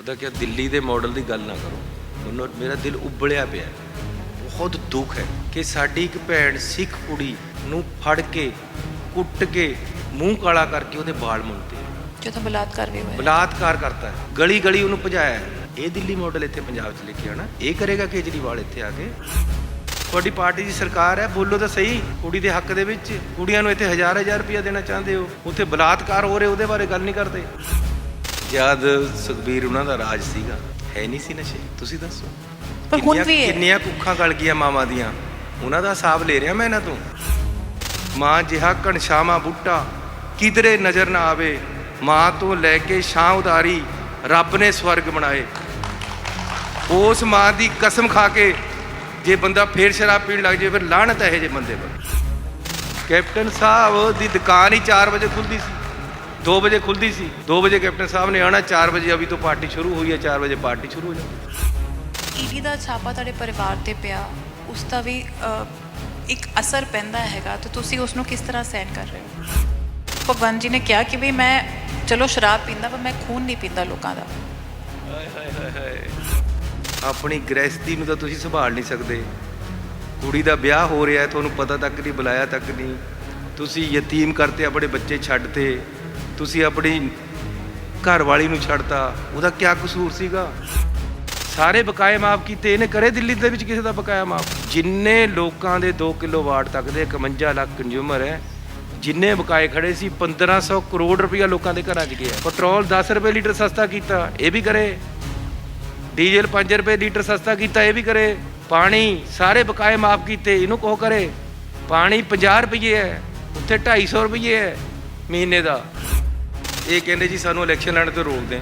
ਪਤਾ ਕਿ ਦਿੱਲੀ ਦੇ ਮਾਡਲ ਦੀ ਗੱਲ ਨਾ ਕਰੋ। ਮੈਨੂੰ ਮੇਰਾ ਦਿਲ ਉਬਲਿਆ ਪਿਆ, ਬਹੁਤ ਦੁੱਖ ਹੈ ਕਿ ਸਾਡੀ ਇੱਕ ਭੈਣ ਸਿੱਖ ਕੁੜੀ ਨੂੰ ਫੜ ਕੇ ਕੁੱਟ ਕੇ ਮੂੰਹ ਕਾਲਾ ਕਰਕੇ ਉਹਦੇ ਵਾਲ ਮੁੰਨਤੇ, ਜਦੋਂ ਬਲਾਤਕਾਰ ਵੀ ਹੋਇਆ, ਬਲਾਤਕਾਰ ਕਰਤਾ ਹੈ, ਗਲੀ ਗਲੀ ਉਹਨੂੰ ਭਜਾਇਆ ਹੈ। ਇਹ ਦਿੱਲੀ ਮਾਡਲ ਇੱਥੇ ਪੰਜਾਬ 'ਚ ਲੈ ਕੇ ਆਉਣਾ, ਇਹ ਕਰੇਗਾ ਕੇਜਰੀਵਾਲ ਇੱਥੇ ਆ ਕੇ। ਤੁਹਾਡੀ ਪਾਰਟੀ ਦੀ ਸਰਕਾਰ ਹੈ, ਬੋਲੋ ਤਾਂ ਸਹੀ। ਕੁੜੀ ਦੇ ਹੱਕ ਦੇ ਵਿੱਚ ਕੁੜੀਆਂ ਨੂੰ ਇੱਥੇ ਹਜ਼ਾਰ ਰੁਪਇਆ ਦੇਣਾ ਚਾਹੁੰਦੇ ਹੋ, ਉੱਥੇ ਬਲਾਤਕਾਰ ਹੋ ਰਹੇ ਉਹਦੇ ਬਾਰੇ ਗੱਲ ਨਹੀਂ ਕਰਦੇ। ਜਦ ਸੁਖਬੀਰ ਉਹਨਾਂ ਦਾ ਰਾਜ ਸੀਗਾ, ਹੈ ਨਹੀਂ ਸੀ ਨਸ਼ੇ? ਤੁਸੀਂ ਦੱਸੋ ਪਰ ਹੁਣ ਵੀ ਹੈ। ਕਿੰਨੀਆਂ ਕੁੱਖਾਂ ਗਲ ਗਈਆਂ ਮਾਵਾਂ ਦੀਆਂ, ਉਹਨਾਂ ਦਾ ਹਿਸਾਬ ਲੈ ਰਿਹਾ ਮੈਂ ਇਹਨਾਂ ਤੋਂ। ਮਾਂ ਜਿਹਾ ਘਣਸ਼ਾਮਾ ਬੂਟਾ ਕਿਧਰੇ ਨਜ਼ਰ ਨਾ ਆਵੇ, ਮਾਂ ਤੋਂ ਲੈ ਕੇ ਛਾਂ ਉਤਾਰੀ ਰੱਬ ਨੇ ਸਵਰਗ ਬਣਾਏ। ਉਸ ਮਾਂ ਦੀ ਕਸਮ ਖਾ ਕੇ ਜੇ ਬੰਦਾ ਫੇਰ ਸ਼ਰਾਬ ਪੀਣ ਲੱਗ ਜਾਏ, ਫਿਰ ਲਾਹਨਤ ਹੈ ਜੇ ਬੰਦੇ ਪਰ। ਕੈਪਟਨ ਸਾਹਿਬ ਦੀ ਦੁਕਾਨ ਹੀ 4 ਵਜੇ ਖੁੱਲਦੀ ਸੀ, 2 ਵਜੇ ਖੁੱਲਦੀ ਸੀ। 2 ਵਜੇ ਕੈਪਟਨ ਸਾਹਿਬ ਨੇ ਆਉਣਾ, 4 ਵਜੇ ਅਭੀ ਤੋਂ ਪਾਰਟੀ ਸ਼ੁਰੂ ਹੋਈ ਹੈ, 4 ਵਜੇ ਪਾਰਟੀ ਸ਼ੁਰੂ ਹੋ ਜਾਣੀ। ਈਡੀ ਦਾ ਛਾਪਾ ਤੁਹਾਡੇ ਪਰਿਵਾਰ ਤੇ ਪਿਆ, ਉਸ ਦਾ ਵੀ ਇੱਕ ਅਸਰ ਪੈਂਦਾ ਹੈਗਾ, ਤੇ ਤੁਸੀਂ ਉਸ ਨੂੰ ਕਿਸ ਤਰ੍ਹਾਂ ਸਹਿਨ ਕਰ ਰਹੇ ਹੋ? ਭਗਵੰਤ ਜੀ ਨੇ ਕਿਹਾ ਕਿ ਵੀ ਮੈਂ ਚਲੋ ਸ਼ਰਾਬ ਪੀਂਦਾ, ਪਰ ਮੈਂ ਖੂਨ ਨਹੀਂ ਪੀਂਦਾ ਲੋਕਾਂ ਦਾ। ਆਪਣੀ ਗ੍ਰਹਿਸਤੀ ਨੂੰ ਤਾਂ ਤੁਸੀਂ ਸੰਭਾਲ ਨਹੀਂ ਸਕਦੇ। ਕੁੜੀ ਦਾ ਵਿਆਹ ਹੋ ਰਿਹਾ, ਤੁਹਾਨੂੰ ਪਤਾ ਤੱਕ ਨਹੀਂ, ਬੁਲਾਇਆ ਤੱਕ ਨਹੀਂ। ਤੁਸੀਂ ਯਤੀਮ ਕਰਤੇ, ਆਪਣੇ ਬੱਚੇ ਛੱਡਤੇ। ਤੁਸੀਂ ਆਪਣੀ ਘਰ ਵਾਲੀ ਨੂੰ ਛੱਡਤਾ, ਉਹਦਾ ਕੀ ਕਸੂਰ ਸੀਗਾ? ਸਾਰੇ ਬਕਾਏ ਮਾਫ ਕੀਤੇ, ਇਹਨੇ ਕਰੇ ਦਿੱਲੀ ਦੇ ਵਿੱਚ ਕਿਸੇ ਦਾ ਬਕਾਇਆ ਮਾਫ? ਜਿੰਨੇ ਲੋਕਾਂ ਦੇ 2 ਕਿਲੋਵਾਟ ਤੱਕ ਦੇ 51 ਲੱਖ ਕੰਜ਼ਿਊਮਰ ਹੈ, ਜਿੰਨੇ ਬਕਾਏ ਖੜੇ ਸੀ, 1500 ਕਰੋੜ ਰੁਪਇਆ ਲੋਕਾਂ ਦੇ ਘਰਾਂ 'ਚ ਗਿਆ। ਪੈਟਰੋਲ 10 ਰੁਪਏ ਲੀਟਰ ਸਸਤਾ ਕੀਤਾ, ਇਹ ਵੀ ਕਰੇ। ਡੀਜ਼ਲ 5 ਰੁਪਏ ਲੀਟਰ ਸਸਤਾ ਕੀਤਾ, ਇਹ ਵੀ ਕਰੇ। ਪਾਣੀ ਸਾਰੇ ਬਕਾਏ ਮਾਫ ਕੀਤੇ, ਇਹਨੂੰ ਕਹੋ ਕਰੇ। ਪਾਣੀ 50 ਰੁਪਏ ਹੈ, ਉੱਥੇ 250 ਰੁਪਏ ਹੈ ਮਹੀਨੇ ਦਾ। ਇਹ ਕਹਿੰਦੇ ਜੀ ਸਾਨੂੰ ਇਲੈਕਸ਼ਨ ਲੜਨ ਤੋਂ ਰੋਕ ਦੇ।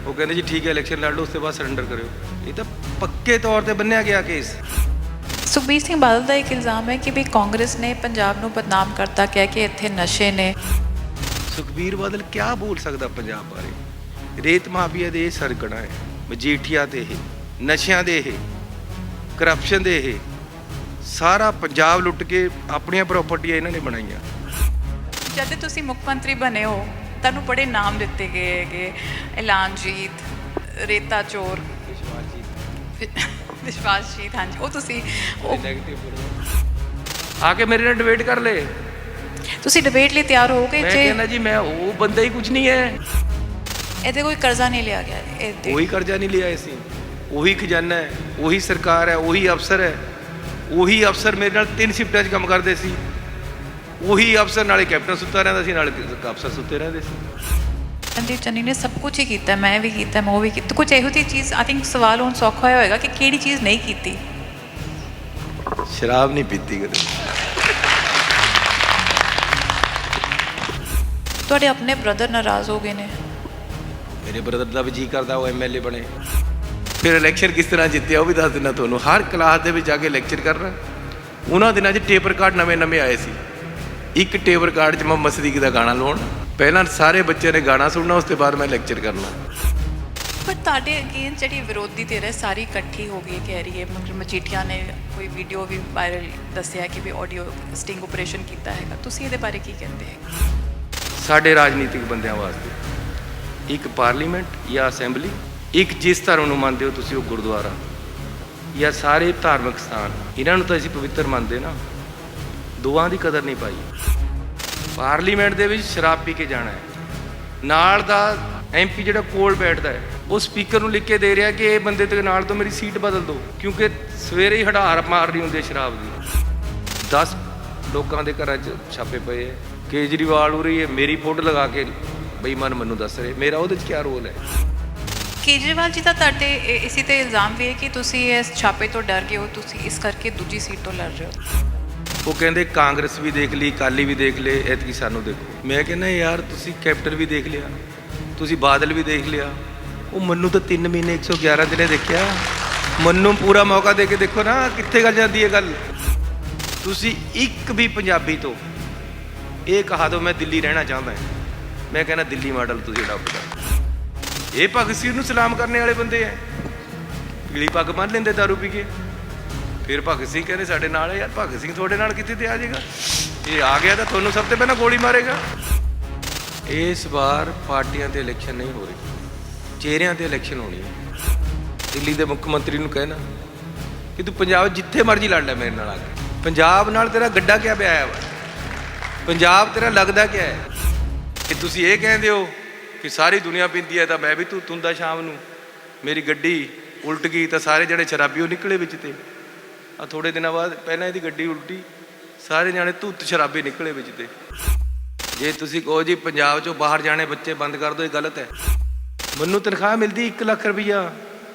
ਉਹ ਕਹਿੰਦੇ ਜੀ ਠੀਕ ਹੈ ਇਲੈਕਸ਼ਨ ਲੜ ਲਓ, ਉਸ ਤੋਂ ਬਾਅਦ ਸਰੈਂਡਰ ਕਰਿਓ। ਇਹ ਤਾਂ ਪੱਕੇ ਤੌਰ ਤੇ ਬੰਨਿਆ ਗਿਆ ਕੇਸ। ਸੁਖਬੀਰ ਸਿੰਘ ਬਾਦਲ ਦਾ ਇੱਕ ਇਲਜ਼ਾਮ ਹੈ ਕਿ ਵੀ ਕਾਂਗਰਸ ਨੇ ਪੰਜਾਬ ਨੂੰ ਬਦਨਾਮ ਕਰਤਾ, ਕਹਿ ਕੇ ਇੱਥੇ ਨਸ਼ੇ ਨੇ। ਸੁਖਬੀਰ ਬਾਦਲ ਕਿਆ ਬੋਲ ਸਕਦਾ ਪੰਜਾਬ ਬਾਰੇ? ਰੇਤ ਮਾਫੀਆ ਦੇ ਇਹ ਸਰਗਣਾ ਹੈ, ਮਜੀਠੀਆ ਦੇ ਇਹ, ਨਸ਼ਿਆਂ ਦੇ ਇਹ, ਕਰਪਸ਼ਨ ਦੇ ਇਹ, ਸਾਰਾ ਪੰਜਾਬ ਲੁੱਟ ਕੇ ਆਪਣੀਆਂ ਪ੍ਰਾਪਰਟੀਆਂ ਇਹਨਾਂ ਨੇ ਬਣਾਈਆਂ। ਜਦ ਤੁਸੀਂ ਮੁੱਖ ਮੰਤਰੀ ਬਣੇ ਹੋ, ਤੁਹਾਨੂੰ ਬੜੇ ਨਾਮ ਦਿੱਤੇ ਗਏ ਹੈਗੇ, ਐਲਾਨਜੀਤ, ਰੇਤਾ ਚੋਰ, ਵਿਸ਼ਵਾਸਜੀਤ। ਹਾਂਜੀ, ਉਹ ਤੁਸੀਂ ਆ ਕੇ ਮੇਰੇ ਨਾਲ ਡਿਬੇਟ ਕਰ ਲੈ। ਤੁਸੀਂ ਡਿਬੇਟ ਲਈ ਤਿਆਰ ਹੋ ਗਏ? ਮੈਂ ਕਹਿੰਦਾ ਜੀ ਮੈਂ ਉਹ ਬੰਦਾ ਹੀ ਕੁਝ ਨਹੀਂ ਹੈ। ਇਹਦੇ ਕੋਈ ਕਰਜ਼ਾ ਨਹੀਂ ਲਿਆ ਗਿਆ, ਕੋਈ ਕਰਜ਼ਾ ਨਹੀਂ ਲਿਆ ਸੀ। ਉਹੀ ਖਜ਼ਾਨਾ ਹੈ, ਉਹੀ ਸਰਕਾਰ ਹੈ, ਉਹੀ ਅਫਸਰ ਹੈ। ਉਹੀ ਅਫਸਰ ਮੇਰੇ ਨਾਲ 3 ਸ਼ਿਫਟਾਂ 'ਚ ਕੰਮ ਕਰਦੇ ਸੀ। ਉਹੀ ਅਫਸਰ ਨਾਲੇ ਕੈਪਟਨ ਸੁੱਤਾ ਰਹਿੰਦਾ ਸੀ, ਨਾਲੇ ਅਫਸਰ ਸੁੱਤੇ ਰਹਿੰਦੇ ਸੀ। ਸੰਦੀਪ ਚੰਨੀ ਨੇ ਸਭ ਕੁਝ ਹੀ ਕੀਤਾ, ਮੈਂ ਵੀ ਕੀਤਾ, ਮੈਂ ਉਹ ਵੀ ਕੀਤਾ। ਕੁਝ ਇਹੋ ਜਿਹੀ ਚੀਜ਼ ਆਈ ਥਿੰਕ ਸਵਾਲ ਹੁਣ ਸੌਖਾ ਹੋਇਆ ਹੋਏਗਾ ਕਿ ਕਿਹੜੀ ਚੀਜ਼ ਨਹੀਂ ਕੀਤੀ? ਸ਼ਰਾਬ ਨਹੀਂ ਪੀਤੀ ਕਦੇ। ਤੁਹਾਡੇ ਆਪਣੇ ਬ੍ਰਦਰ ਨਾਰਾਜ਼ ਹੋ ਗਏ ਨੇ। ਮੇਰੇ ਬ੍ਰਦਰ ਦਾ ਵੀ ਜੀ ਕਰਦਾ ਉਹ ਐਮਐਲਏ ਬਣੇ। ਫਿਰ ਇਲੈਕਸ਼ਨ ਕਿਸ ਤਰ੍ਹਾਂ ਜਿੱਤਿਆ ਉਹ ਵੀ ਦੱਸ ਦਿੰਦਾ ਤੁਹਾਨੂੰ। ਹਰ ਕਲਾਸ ਦੇ ਵਿੱਚ ਜਾ ਕੇ ਲੈਕਚਰ ਕਰਨਾ। ਉਹਨਾਂ ਦਿਨਾਂ 'ਚ ਟੇਪ ਰਿਕਾਰਡ ਨਵੇਂ ਆਏ ਸੀ। ਇੱਕ ਟੇਪ ਰਿਕਾਰਡ 'ਚ ਮੁਹੰਮਦ ਸਦੀਕ ਦਾ ਗਾਣਾ ਲਾਉਣ, ਪਹਿਲਾਂ ਸਾਰੇ ਬੱਚਿਆਂ ਨੇ ਗਾਣਾ ਸੁਣਨਾ, ਉਸ ਤੋਂ ਬਾਅਦ ਮੈਂ ਲੈਕਚਰ ਕਰਨਾ। ਪਰ ਤੁਹਾਡੇ ਅਗੇਨ ਜਿਹੜੀ ਵਿਰੋਧੀ ਧਿਰ ਹੈ ਸਾਰੀ ਇਕੱਠੀ ਹੋ ਗਈ, ਕਹਿ ਰਹੀ ਹੈ। ਮਤਲਬ ਮਜੀਠੀਆ ਨੇ ਕੋਈ ਵੀਡੀਓ ਵੀ ਵਾਇਰਲ ਦੱਸਿਆ ਕਿ ਵੀ ਆਡੀਓ ਸਟਿੰਗ ਆਪਰੇਸ਼ਨ ਕੀਤਾ ਹੈਗਾ। ਤੁਸੀਂ ਇਹਦੇ ਬਾਰੇ ਕੀ ਕਹਿੰਦੇ ਹੈ? ਸਾਡੇ ਰਾਜਨੀਤਿਕ ਬੰਦਿਆਂ ਵਾਸਤੇ ਇੱਕ ਪਾਰਲੀਮੈਂਟ ਜਾਂ ਅਸੈਂਬਲੀ, ਇੱਕ ਜਿਸ ਧਰਮ ਨੂੰ ਮੰਨਦੇ ਹੋ ਤੁਸੀਂ ਉਹ ਗੁਰਦੁਆਰਾ ਜਾਂ ਸਾਰੇ ਧਾਰਮਿਕ ਸਥਾਨ, ਇਹਨਾਂ ਨੂੰ ਤਾਂ ਅਸੀਂ ਪਵਿੱਤਰ ਮੰਨਦੇ ਨਾ। ਦੋਵਾਂ ਦੀ ਕਦਰ ਨਹੀਂ ਪਾਈ। ਪਾਰਲੀਮੈਂਟ ਦੇ ਵਿੱਚ ਸ਼ਰਾਬ ਪੀ ਕੇ ਜਾਣਾ ਹੈ, ਨਾਲ ਦਾ ਐਮਪੀ ਜਿਹੜਾ ਕੋਲ ਬੈਠਦਾ ਹੈ ਉਹ ਸਪੀਕਰ ਨੂੰ ਲਿਖ ਕੇ ਦੇ ਰਿਹਾ ਕਿ ਇਹ ਬੰਦੇ ਦੇ ਨਾਲ ਤੋਂ ਮੇਰੀ ਸੀਟ ਬਦਲ ਦਿਓ, ਕਿਉਂਕਿ ਸਵੇਰੇ ਹੀ ਹੜਾਰ ਮਾਰ ਰਹੀ ਹੁੰਦੀ ਹੈ ਸ਼ਰਾਬ ਦੀ। 10 ਲੋਕਾਂ ਦੇ ਘਰਾਂ 'ਚ ਛਾਪੇ ਪਏ ਹੈ। ਕੇਜਰੀਵਾਲ ਹੋ ਰਹੀ ਹੈ ਮੇਰੀ ਫੋਟੋ ਲਗਾ ਕੇ ਬੇਈਮਾਨ ਮੈਨੂੰ ਦੱਸ ਰਹੇ, ਮੇਰਾ ਉਹਦੇ 'ਚ ਕੀ ਰੋਲ ਹੈ? ਕੇਜਰੀਵਾਲ ਜੀ ਦਾ ਤੁਹਾਡੇ ਇਸੇ ਤੇ ਇਲਜ਼ਾਮ ਵੀ ਹੈ ਕਿ ਤੁਸੀਂ ਇਸ ਛਾਪੇ ਤੋਂ ਡਰ ਗਏ ਹੋ, ਤੁਸੀਂ ਇਸ ਕਰਕੇ ਦੂਜੀ ਸੀਟ ਤੋਂ ਲੜ ਰਹੇ ਹੋ। ਉਹ ਕਹਿੰਦੇ ਕਾਂਗਰਸ ਵੀ ਦੇਖ ਲਈ, ਅਕਾਲੀ ਵੀ ਦੇਖ ਲਏ, ਐਤਕੀ ਸਾਨੂੰ ਦੇਖੋ। ਮੈਂ ਕਹਿੰਦਾ ਯਾਰ ਤੁਸੀਂ ਕੈਪਟਨ ਵੀ ਦੇਖ ਲਿਆ, ਤੁਸੀਂ ਬਾਦਲ ਵੀ ਦੇਖ ਲਿਆ। ਉਹ ਮੈਨੂੰ ਤਾਂ 3 ਮਹੀਨੇ 111 ਦਿਨੇ ਦੇਖਿਆ। ਮੈਨੂੰ ਪੂਰਾ ਮੌਕਾ ਦੇ ਕੇ ਦੇਖੋ ਨਾ, ਕਿੱਥੇ ਗੱਲ ਜਾਂਦੀ ਹੈ ਗੱਲ। ਤੁਸੀਂ ਇੱਕ ਵੀ ਪੰਜਾਬੀ ਤੋਂ ਇਹ ਕਹਾ ਦਿਓ ਮੈਂ ਦਿੱਲੀ ਰਹਿਣਾ ਚਾਹੁੰਦਾ। ਮੈਂ ਕਹਿੰਦਾ ਦਿੱਲੀ ਮਾਡਲ ਤੁਸੀਂ ਅਡਾਪਟ ਕਰੋ। ਇਹ ਭਗਤ ਸਿੰਘ ਨੂੰ ਸਲਾਮ ਕਰਨੇ ਵਾਲੇ ਬੰਦੇ ਐ, ਪੀਲੀ ਪੱਗ ਬੰਨ੍ਹ ਲੈਂਦੇ ਦਾਰੂ ਪੀ ਕੇ। ਫਿਰ ਭਗਤ ਸਿੰਘ ਕਹਿੰਦੇ ਸਾਡੇ ਨਾਲ ਹੈ। ਯਾਰ ਭਗਤ ਸਿੰਘ ਤੁਹਾਡੇ ਨਾਲ ਕਿੱਥੇ ਤੇ ਆ ਜਾਏਗਾ? ਇਹ ਆ ਗਿਆ ਤਾਂ ਤੁਹਾਨੂੰ ਸਭ ਤੋਂ ਪਹਿਲਾਂ ਗੋਲੀ ਮਾਰੇਗਾ। ਇਸ ਵਾਰ ਪਾਰਟੀਆਂ ਤੇ ਇਲੈਕਸ਼ਨ ਨਹੀਂ ਹੋ ਰਹੀ। ਚਿਹਰਿਆਂ ਤੇ ਇਲੈਕਸ਼ਨ ਹੋਣੀ ਹੈ। ਦਿੱਲੀ ਦੇ ਮੁੱਖ ਮੰਤਰੀ ਨੂੰ ਕਹਿਣਾ ਕਿ ਤੂੰ ਪੰਜਾਬ ਜਿੱਥੇ ਮਰਜ਼ੀ ਲੜ ਲੈ ਮੇਰੇ ਨਾਲ ਆ ਕੇ। ਪੰਜਾਬ ਨਾਲ ਤੇਰਾ ਗੱਡਾ ਕਿਆ ਪਿਆ ਵਾ? ਪੰਜਾਬ ਤੇਰਾ ਲੱਗਦਾ ਕਿਆ ਹੈ? ਕਿ ਤੁਸੀਂ ਇਹ ਕਹਿੰਦੇ ਹੋ ਕਿ ਸਾਰੀ ਦੁਨੀਆ ਪੀਂਦੀ ਹੈ ਤਾਂ ਮੈਂ ਵੀ ਤੁੰਦਾ ਸ਼ਾਮ ਨੂੰ, ਮੇਰੀ ਗੱਡੀ ਉਲਟ ਗਈ ਤਾਂ ਸਾਰੇ ਜਿਹੜੇ ਸ਼ਰਾਬੀ ਉਹ ਨਿਕਲੇ ਵਿੱਚ। ਤੇ ਆ ਥੋੜੇ ਦਿਨਾਂ ਬਾਅਦ ਪਹਿਲਾਂ ਇਹਦੀ ਗੱਡੀ ਉਲਟੀ, ਸਾਰੇ ਜਾਣੇ ਧੁੱਤ ਸ਼ਰਾਬੀ ਨਿਕਲੇ ਵਿੱਚ। ਤੇ ਜੇ ਤੁਸੀਂ ਕਹੋ ਜੀ ਪੰਜਾਬ ਚੋਂ ਬਾਹਰ ਜਾਣੇ ਬੱਚੇ ਬੰਦ ਕਰ ਦਿਓ, ਇਹ ਗਲਤ ਹੈ। ਮੈਨੂੰ ਤਨਖਾਹ ਮਿਲਦੀ 1 ਲੱਖ ਰੁਪਈਆ,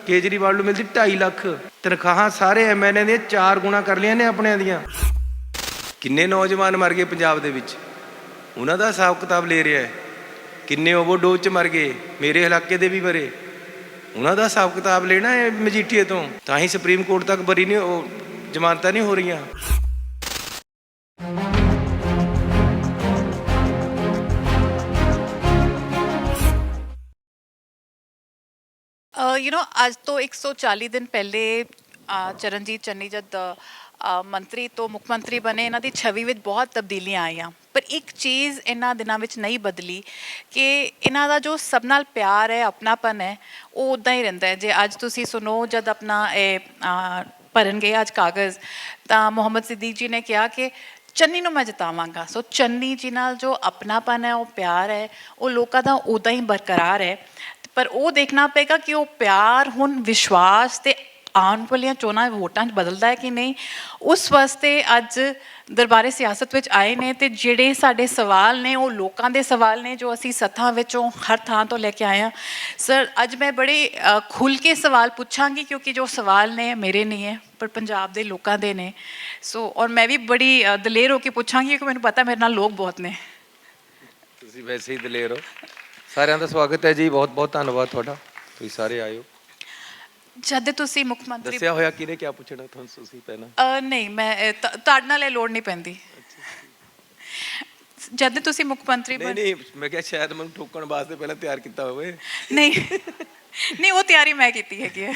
ਕੇਜਰੀਵਾਲ ਨੂੰ ਮਿਲਦੀ 2.5 ਲੱਖ। ਤਨਖਾਹਾਂ ਸਾਰੇ MLA ਦੀਆਂ 4 ਗੁਣਾ ਕਰ ਲਈਆਂ ਨੇ ਆਪਣਿਆਂ ਦੀਆਂ। ਕਿੰਨੇ ਨੌਜਵਾਨ ਮਰ ਗਏ ਪੰਜਾਬ ਦੇ ਵਿੱਚ, ਉਹਨਾਂ ਦਾ ਹਿਸਾਬ ਕਿਤਾਬ ਲੈ ਰਿਹਾ ਹੈ। ਕਿੰਨੇ ਓਵਰਡੋਜ਼ 'ਚ ਮਰ ਗਏ, ਮੇਰੇ ਇਲਾਕੇ ਦੇ ਵੀ ਮਰੇ, ਉਹਨਾਂ ਦਾ ਹਿਸਾਬ ਕਿਤਾਬ ਲੈਣਾ ਹੈ ਮਜੀਠੀਏ ਤੋਂ। ਤਾਂ ਹੀ ਸੁਪਰੀਮ ਕੋਰਟ ਤੱਕ ਬਰੀ ਨਹੀਂ, ਉਹ ਜ਼ਮਾਨਤਾਂ ਨਹੀਂ ਹੋ ਰਹੀਆਂ। ਅੱਜ ਤੋਂ 140 ਦਿਨ ਪਹਿਲੇ ਚਰਨਜੀਤ ਚੰਨੀ ਜਦ ਮੰਤਰੀ ਤੋਂ ਮੁੱਖ ਮੰਤਰੀ ਬਣੇ, ਇਹਨਾਂ ਦੀ ਛਵੀ ਵਿੱਚ ਬਹੁਤ ਤਬਦੀਲੀਆਂ ਆਈਆਂ। ਪਰ ਇੱਕ ਚੀਜ਼ ਇਹਨਾਂ ਦਿਨਾਂ ਵਿੱਚ ਨਹੀਂ ਬਦਲੀ ਕਿ ਇਹਨਾਂ ਦਾ ਜੋ ਸਭ ਨਾਲ ਪਿਆਰ ਹੈ, ਆਪਣਾਪਨ ਹੈ, ਉਹ ਉੱਦਾਂ ਹੀ ਰਹਿੰਦਾ ਹੈ। ਜੇ ਅੱਜ ਤੁਸੀਂ ਸੁਣੋ, ਜਦ ਆਪਣਾ ਇਹ ਭਰਨਗੇ ਅੱਜ ਕਾਗਜ਼, ਤਾਂ ਮੁਹੰਮਦ ਸਿੱਦੀਕ ਜੀ ਨੇ ਕਿਹਾ ਕਿ ਚੰਨੀ ਨੂੰ ਮੈਂ ਜਿਤਾਵਾਂਗਾ। ਸੋ ਚੰਨੀ ਜੀ ਨਾਲ ਜੋ ਆਪਣਾਪਨ ਹੈ, ਉਹ ਪਿਆਰ ਹੈ, ਉਹ ਲੋਕਾਂ ਦਾ ਉੱਦਾਂ ਹੀ ਬਰਕਰਾਰ ਹੈ। ਪਰ ਉਹ ਦੇਖਣਾ ਪਏਗਾ ਕਿ ਉਹ ਪਿਆਰ ਹੁਣ ਵਿਸ਼ਵਾਸ ਤੇ ਆਉਣ ਵਾਲੀਆਂ ਚੋਣਾਂ ਵੋਟਾਂ 'ਚ ਬਦਲਦਾ ਹੈ ਕਿ ਨਹੀਂ। ਉਸ ਵਾਸਤੇ ਅੱਜ ਦਰਬਾਰੇ ਸਿਆਸਤ ਵਿੱਚ ਆਏ ਨੇ। ਅਤੇ ਜਿਹੜੇ ਸਾਡੇ ਸਵਾਲ ਨੇ ਉਹ ਲੋਕਾਂ ਦੇ ਸਵਾਲ ਨੇ, ਜੋ ਅਸੀਂ ਸੱਥਾਂ ਵਿੱਚੋਂ ਹਰ ਥਾਂ ਤੋਂ ਲੈ ਕੇ ਆਏ ਹਾਂ। ਸਰ, ਅੱਜ ਮੈਂ ਬੜੇ ਖੁੱਲ੍ਹ ਕੇ ਸਵਾਲ ਪੁੱਛਾਂਗੀ, ਕਿਉਂਕਿ ਜੋ ਸਵਾਲ ਨੇ ਮੇਰੇ ਨਹੀਂ ਹੈ ਪਰ ਪੰਜਾਬ ਦੇ ਲੋਕਾਂ ਦੇ ਨੇ। ਸੋ ਔਰ ਮੈਂ ਵੀ ਬੜੀ ਦਲੇਰ ਹੋ ਕੇ ਪੁੱਛਾਂਗੀ, ਕਿਉਂਕਿ ਮੈਨੂੰ ਪਤਾ ਮੇਰੇ ਨਾਲ ਲੋਕ ਬਹੁਤ ਨੇ। ਤੁਸੀਂ ਵੈਸੇ ਹੀ ਦਲੇਰ ਹੋ। ਸਾਰਿਆਂ ਦਾ ਸਵਾਗਤ ਹੈ ਜੀ, ਬਹੁਤ ਬਹੁਤ ਧੰਨਵਾਦ ਤੁਹਾਡਾ, ਤੁਸੀਂ ਸਾਰੇ ਆਏ ਹੋ। ਜਦ ਤੁਸੀਂ ਮੁੱਖ ਮੰਤਰੀ ਦੱਸਿਆ ਹੋਇਆ ਕਿਹਨੇ ਕਿਆ ਪੁੱਛਣਾ ਤੁਹਾਨੂੰ, ਤੁਸੀਂ ਪਹਿਲਾਂ? ਨਹੀਂ, ਮੈਂ ਤੁਹਾਡੇ ਨਾਲ ਇਹ ਲੋੜ ਨਹੀਂ ਪੈਂਦੀ। ਜਦ ਤੁਸੀਂ ਮੁੱਖ ਮੰਤਰੀ ਨਹੀਂ, ਮੈਂ ਕਿਹਾ ਸ਼ਾਇਦ ਮੈਨੂੰ ਠੋਕਣ ਵਾਸਤੇ ਪਹਿਲਾਂ ਤਿਆਰ ਕੀਤਾ ਹੋਵੇ। ਨਹੀਂ, ਉਹ ਤਿਆਰੀ ਮੈਂ ਕੀਤੀ ਹੈਗੀ ਹੈ।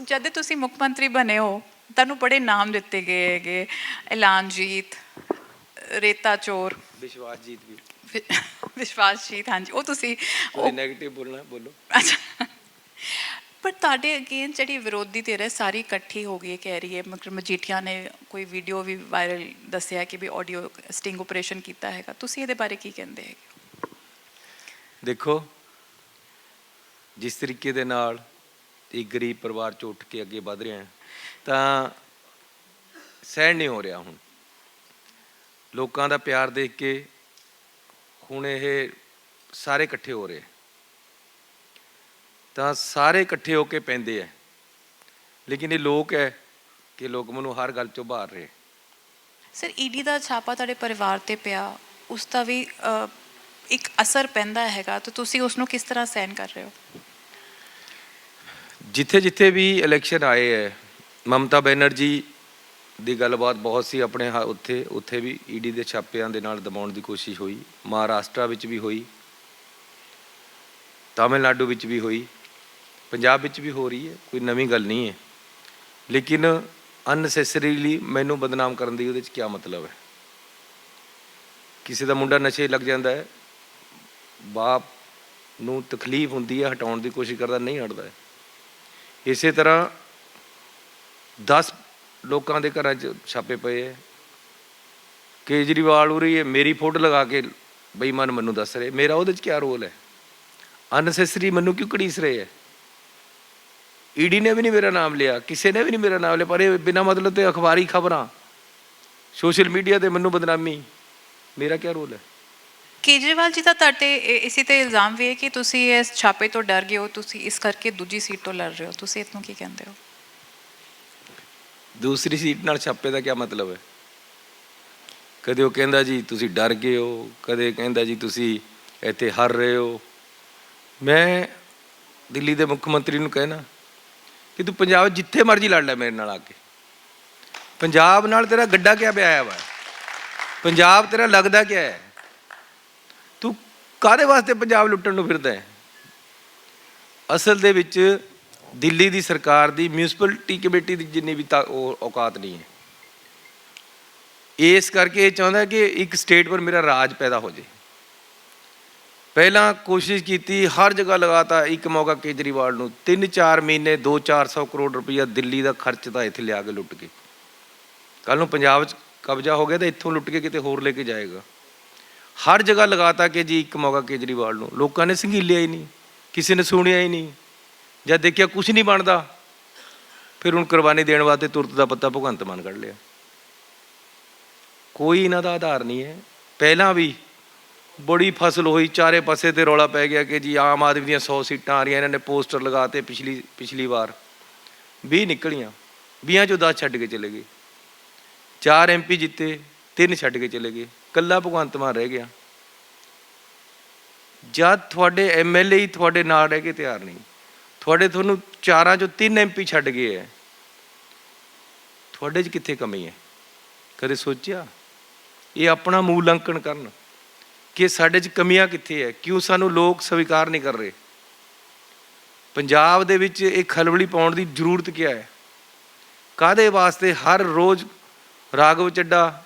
ਜਦ ਤੁਸੀਂ ਮੁੱਖ ਮੰਤਰੀ ਬਣੇ ਹੋ, ਤੁਹਾਨੂੰ ਬੜੇ ਨਾਮ ਦਿੱਤੇ ਗਏ ਹੈਗੇ, ਐਲਾਨਜੀਤ, ਰੇਤਾ ਚੋਰ, ਵਿਸ਼ਵਾਸਜੀਤ ਵੀ। ਵਿਸ਼ਵਾਸਜੀਤ, ਹਾਂਜੀ। ਉਹ ਤੁਸੀਂ ਨੈਗੇਟਿਵ ਬੋਲਣਾ, ਬੋਲੋ। ਅੱਛਾ, ਪਰ ਤੁਹਾਡੇ ਅਗੇਨ ਜਿਹੜੀ ਵਿਰੋਧੀ ਧਿਰ ਹੈ ਸਾਰੀ ਇਕੱਠੀ ਹੋ ਗਈ, ਕਹਿ ਰਹੀ ਹੈ। ਮਤਲਬ ਮਜੀਠੀਆ ਨੇ ਕੋਈ ਵੀਡੀਓ ਵੀ ਵਾਇਰਲ ਦੱਸਿਆ ਕਿ ਵੀ ਆਡੀਓ ਸਟਿੰਗ ਆਪਰੇਸ਼ਨ ਕੀਤਾ ਹੈਗਾ। ਤੁਸੀਂ ਇਹਦੇ ਬਾਰੇ ਕੀ ਕਹਿੰਦੇ ਹੈਗੇ? ਦੇਖੋ, ਜਿਸ ਤਰੀਕੇ ਦੇ ਨਾਲ ਇੱਕ ਗਰੀਬ ਪਰਿਵਾਰ 'ਚ ਉੱਠ ਕੇ ਅੱਗੇ ਵਧ ਰਿਹਾ ਤਾਂ ਸਹਿਣ ਨਹੀਂ ਹੋ ਰਿਹਾ। ਹੁਣ ਲੋਕਾਂ ਦਾ ਪਿਆਰ ਦੇਖ ਕੇ ਹੁਣ ਇਹ ਸਾਰੇ ਇਕੱਠੇ ਹੋ ਰਹੇ, ਤਾਂ ਸਾਰੇ ਇਕੱਠੇ ਹੋ ਕੇ ਪੈਂਦੇ ਹੈ। ਲੇਕਿਨ ਇਹ ਲੋਕ ਹੈ ਕਿ ਲੋਕ ਮੈਨੂੰ ਹਰ ਗੱਲ 'ਚੋਂ ਬਾਹਰ ਰਹੇ। ਸਰ, ਈਡੀ ਦਾ ਛਾਪਾ ਤੁਹਾਡੇ ਪਰਿਵਾਰ 'ਤੇ ਪਿਆ, ਉਸ ਦਾ ਵੀ ਇੱਕ ਅਸਰ ਪੈਂਦਾ ਹੈਗਾ, ਤਾਂ ਤੁਸੀਂ ਉਸ ਨੂੰ ਕਿਸ ਤਰ੍ਹਾਂ ਸਹਿਣ ਕਰ ਰਹੇ ਹੋ? ਜਿੱਥੇ ਜਿੱਥੇ ਵੀ ਇਲੈਕਸ਼ਨ ਆਏ ਹੈ, ਮਮਤਾ ਬੈਨਰਜੀ ਦੀ ਗੱਲਬਾਤ ਬਹੁਤ ਸੀ ਆਪਣੇ ਉੱਥੇ ਵੀ ਈਡੀ ਦੇ ਛਾਪਿਆਂ ਦੇ ਨਾਲ ਦਬਾਉਣ ਦੀ ਕੋਸ਼ਿਸ਼ ਹੋਈ। ਮਹਾਰਾਸ਼ਟਰ ਵਿੱਚ ਵੀ ਹੋਈ, ਤਾਮਿਲਨਾਡੂ ਵਿੱਚ ਵੀ ਹੋਈ, ਪੰਜਾਬ ਵਿੱਚ ਵੀ ਹੋ ਰਹੀ ਹੈ। ਕੋਈ ਨਵੀਂ ਗੱਲ ਨਹੀਂ ਹੈ। ਲੇਕਿਨ ਅਨਨੈਸੈਸਰੀਲੀ ਮੈਨੂੰ ਬਦਨਾਮ ਕਰਨ ਦੀ ਉਹਦੇ 'ਚ ਕੀ ਮਤਲਬ ਹੈ? ਕਿਸੇ ਦਾ ਮੁੰਡਾ ਨਸ਼ੇ ਲੱਗ ਜਾਂਦਾ ਹੈ, ਬਾਪ ਨੂੰ ਤਕਲੀਫ ਹੁੰਦੀ ਹੈ, ਹਟਾਉਣ ਦੀ ਕੋਸ਼ਿਸ਼ ਕਰਦਾ, ਨਹੀਂ ਹਟਦਾ ਹੈ। ਇਸੇ ਤਰ੍ਹਾਂ 10 ਲੋਕਾਂ ਦੇ ਘਰਾਂ 'ਚ ਛਾਪੇ ਪਏ ਹੈ। ਕੇਜਰੀਵਾਲ ਉਰੀ ਹੈ, ਮੇਰੀ ਫੋਟੋ ਲਗਾ ਕੇ ਬੇਈਮਾਨ ਮੈਨੂੰ ਦੱਸ ਰਹੇ, ਮੇਰਾ ਉਹਦੇ 'ਚ ਕੀ ਰੋਲ ਹੈ? ਅਨਨੈਸੈਸਰੀ ਮੈਨੂੰ ਕਿਉਂ ਘੜੀਸ ਰਹੇ ਹੈ? ਈਡੀ ਨੇ ਵੀ ਨਹੀਂ ਮੇਰਾ ਨਾਮ ਲਿਆ, ਕਿਸੇ ਨੇ ਵੀ ਨਹੀਂ ਮੇਰਾ ਨਾਮ ਲਿਆ, ਪਰ ਇਹ ਬਿਨਾਂ ਮਤਲਬ ਤੇ ਅਖਬਾਰੀ ਖਬਰਾਂ, ਸੋਸ਼ਲ ਮੀਡੀਆ 'ਤੇ ਮੈਨੂੰ ਬਦਨਾਮੀ, ਮੇਰਾ ਕੀ ਰੋਲ ਹੈ? ਕੇਜਰੀਵਾਲ ਜੀ ਦਾ ਤੁਹਾਡੇ ਇਸੇ 'ਤੇ ਇਲਜ਼ਾਮ ਵੀ ਹੈ ਕਿ ਤੁਸੀਂ ਇਸ ਛਾਪੇ ਤੋਂ ਡਰ ਗਏ ਹੋ, ਤੁਸੀਂ ਇਸ ਕਰਕੇ ਦੂਜੀ ਸੀਟ ਤੋਂ ਲੜ ਰਹੇ ਹੋ। ਤੁਸੀਂ ਇਸ ਨੂੰ ਕੀ ਕਹਿੰਦੇ ਹੋ? ਦੂਸਰੀ ਸੀਟ ਨਾਲ ਛਾਪੇ ਦਾ ਕੀ ਮਤਲਬ ਹੈ? ਕਦੇ ਉਹ ਕਹਿੰਦਾ ਜੀ ਤੁਸੀਂ ਡਰ ਗਏ ਹੋ, ਕਦੇ ਕਹਿੰਦਾ ਜੀ ਤੁਸੀਂ ਇੱਥੇ ਹਾਰ ਰਹੇ ਹੋ। ਮੈਂ ਦਿੱਲੀ ਦੇ ਮੁੱਖ ਮੰਤਰੀ ਨੂੰ ਕਹਿਣਾ ਕਿ ਤੂੰ ਪੰਜਾਬ ਜਿੱਥੇ ਮਰਜ਼ੀ ਲੜ ਲੈ ਮੇਰੇ ਨਾਲ ਆ ਕੇ। ਪੰਜਾਬ ਨਾਲ ਤੇਰਾ ਗੱਡਾ ਕਿਆ ਪਿਆ ਵਾ? ਪੰਜਾਬ ਤੇਰਾ ਲੱਗਦਾ ਕਿਆ ਹੈ? ਤੂੰ ਕਾਹਦੇ ਵਾਸਤੇ ਪੰਜਾਬ ਲੁੱਟਣ ਨੂੰ ਫਿਰਦਾ ਹੈ? ਅਸਲ ਦੇ ਵਿੱਚ ਦਿੱਲੀ ਦੀ ਸਰਕਾਰ ਦੀ ਮਿਊਨਿਸਪੈਲਿਟੀ ਕਮੇਟੀ ਦੀ ਜਿੰਨੀ ਵੀ ਉਹ ਔਕਾਤ ਨਹੀਂ ਹੈ। ਇਸ ਕਰਕੇ ਇਹ ਚਾਹੁੰਦਾ ਕਿ ਇੱਕ ਸਟੇਟ ਪਰ ਮੇਰਾ ਰਾਜ ਪੈਦਾ ਹੋ ਜਾਏ। ਪਹਿਲਾਂ ਕੋਸ਼ਿਸ਼ ਕੀਤੀ, ਹਰ ਜਗ੍ਹਾ ਲਗਾਤਾ ਇੱਕ ਮੌਕਾ ਕੇਜਰੀਵਾਲ ਨੂੰ। 3-4 ਮਹੀਨੇ 200-400 ਕਰੋੜ ਰੁਪਈਆ ਦਿੱਲੀ ਦਾ ਖਰਚਦਾ ਇੱਥੇ ਲਿਆ ਕੇ ਲੁੱਟ ਕੇ। ਕੱਲ੍ਹ ਨੂੰ ਪੰਜਾਬ 'ਚ ਕਬਜ਼ਾ ਹੋ ਗਿਆ ਤਾਂ ਇੱਥੋਂ ਲੁੱਟ ਕੇ ਕਿਤੇ ਹੋਰ ਲੈ ਕੇ ਜਾਏਗਾ। ਹਰ ਜਗ੍ਹਾ ਲਗਾਤਾ ਕਿ ਜੀ ਇੱਕ ਮੌਕਾ ਕੇਜਰੀਵਾਲ ਨੂੰ। ਲੋਕਾਂ ਨੇ ਸੰਘੀਲਿਆ ਹੀ ਨਹੀਂ, ਕਿਸੇ ਨੇ ਸੁਣਿਆ ਹੀ ਨਹੀਂ। ਜਦ ਦੇਖਿਆ ਕੁਛ ਨਹੀਂ ਬਣਦਾ, ਫਿਰ ਹੁਣ ਕੁਰਬਾਨੀ ਦੇਣ ਵਾਸਤੇ ਤੁਰਤ ਦਾ ਪੱਤਾ ਭਗਵੰਤ ਮਾਨ ਕੱਢ ਲਿਆ। ਕੋਈ ਇਹਨਾਂ ਦਾ ਆਧਾਰ ਨਹੀਂ ਹੈ। ਪਹਿਲਾਂ ਵੀ ਬੜੀ ਫਸਲ ਹੋਈ, ਚਾਰੇ ਪਾਸੇ ਤੇ ਰੌਲਾ ਪੈ ਗਿਆ ਕਿ ਜੀ ਆਮ ਆਦਮੀ ਦੀਆਂ 100 ਸੀਟਾਂ ਆ ਰਹੀਆਂ। ਇਹਨਾਂ ਨੇ ਪੋਸਟਰ ਲਗਾਤੇ, ਪਿਛਲੀ ਵਾਰ 20 ਨਿਕਲੀਆਂ, 20 ਚੋਂ 10 ਛੱਡ ਕੇ ਚਲੇ ਗਏ। 4 MP ਜਿੱਤੇ, 3 ਛੱਡ ਕੇ ਚਲੇ ਗਏ, ਕੱਲਾ ਭਗਵੰਤ ਮਾਨ ਰਹਿ ਗਿਆ। ਜਦ ਤੁਹਾਡੇ MLA ਹੀ ਤੁਹਾਡੇ ਨਾਲ ਰਹਿ ਕੇ ਤਿਆਰ ਨਹੀਂ, ਤੁਹਾਨੂੰ 4 ਚੋਂ 3 MP ਛੱਡ ਗਏ ਹੈ, ਤੁਹਾਡੇ 'ਚ ਕਿੱਥੇ ਕਮੀ ਹੈ? ਕਦੇ ਸੋਚਿਆ? ਇਹ ਆਪਣਾ ਮੂਲਾਂਕਣ ਕਰਨ ਕਿ ਸਾਡੇ 'ਚ ਕਮੀਆਂ ਕਿੱਥੇ ਹੈ, ਕਿਉਂ ਸਾਨੂੰ ਲੋਕ ਸਵੀਕਾਰ ਨਹੀਂ ਕਰ ਰਹੇ। ਪੰਜਾਬ ਦੇ ਵਿੱਚ ਇਹ ਖਲਬਲੀ ਪਾਉਣ ਦੀ ਜ਼ਰੂਰਤ ਕੀ ਹੈ? ਕਾਹਦੇ ਵਾਸਤੇ ਹਰ ਰੋਜ਼ ਰਾਘਵ ਚੱਡਾ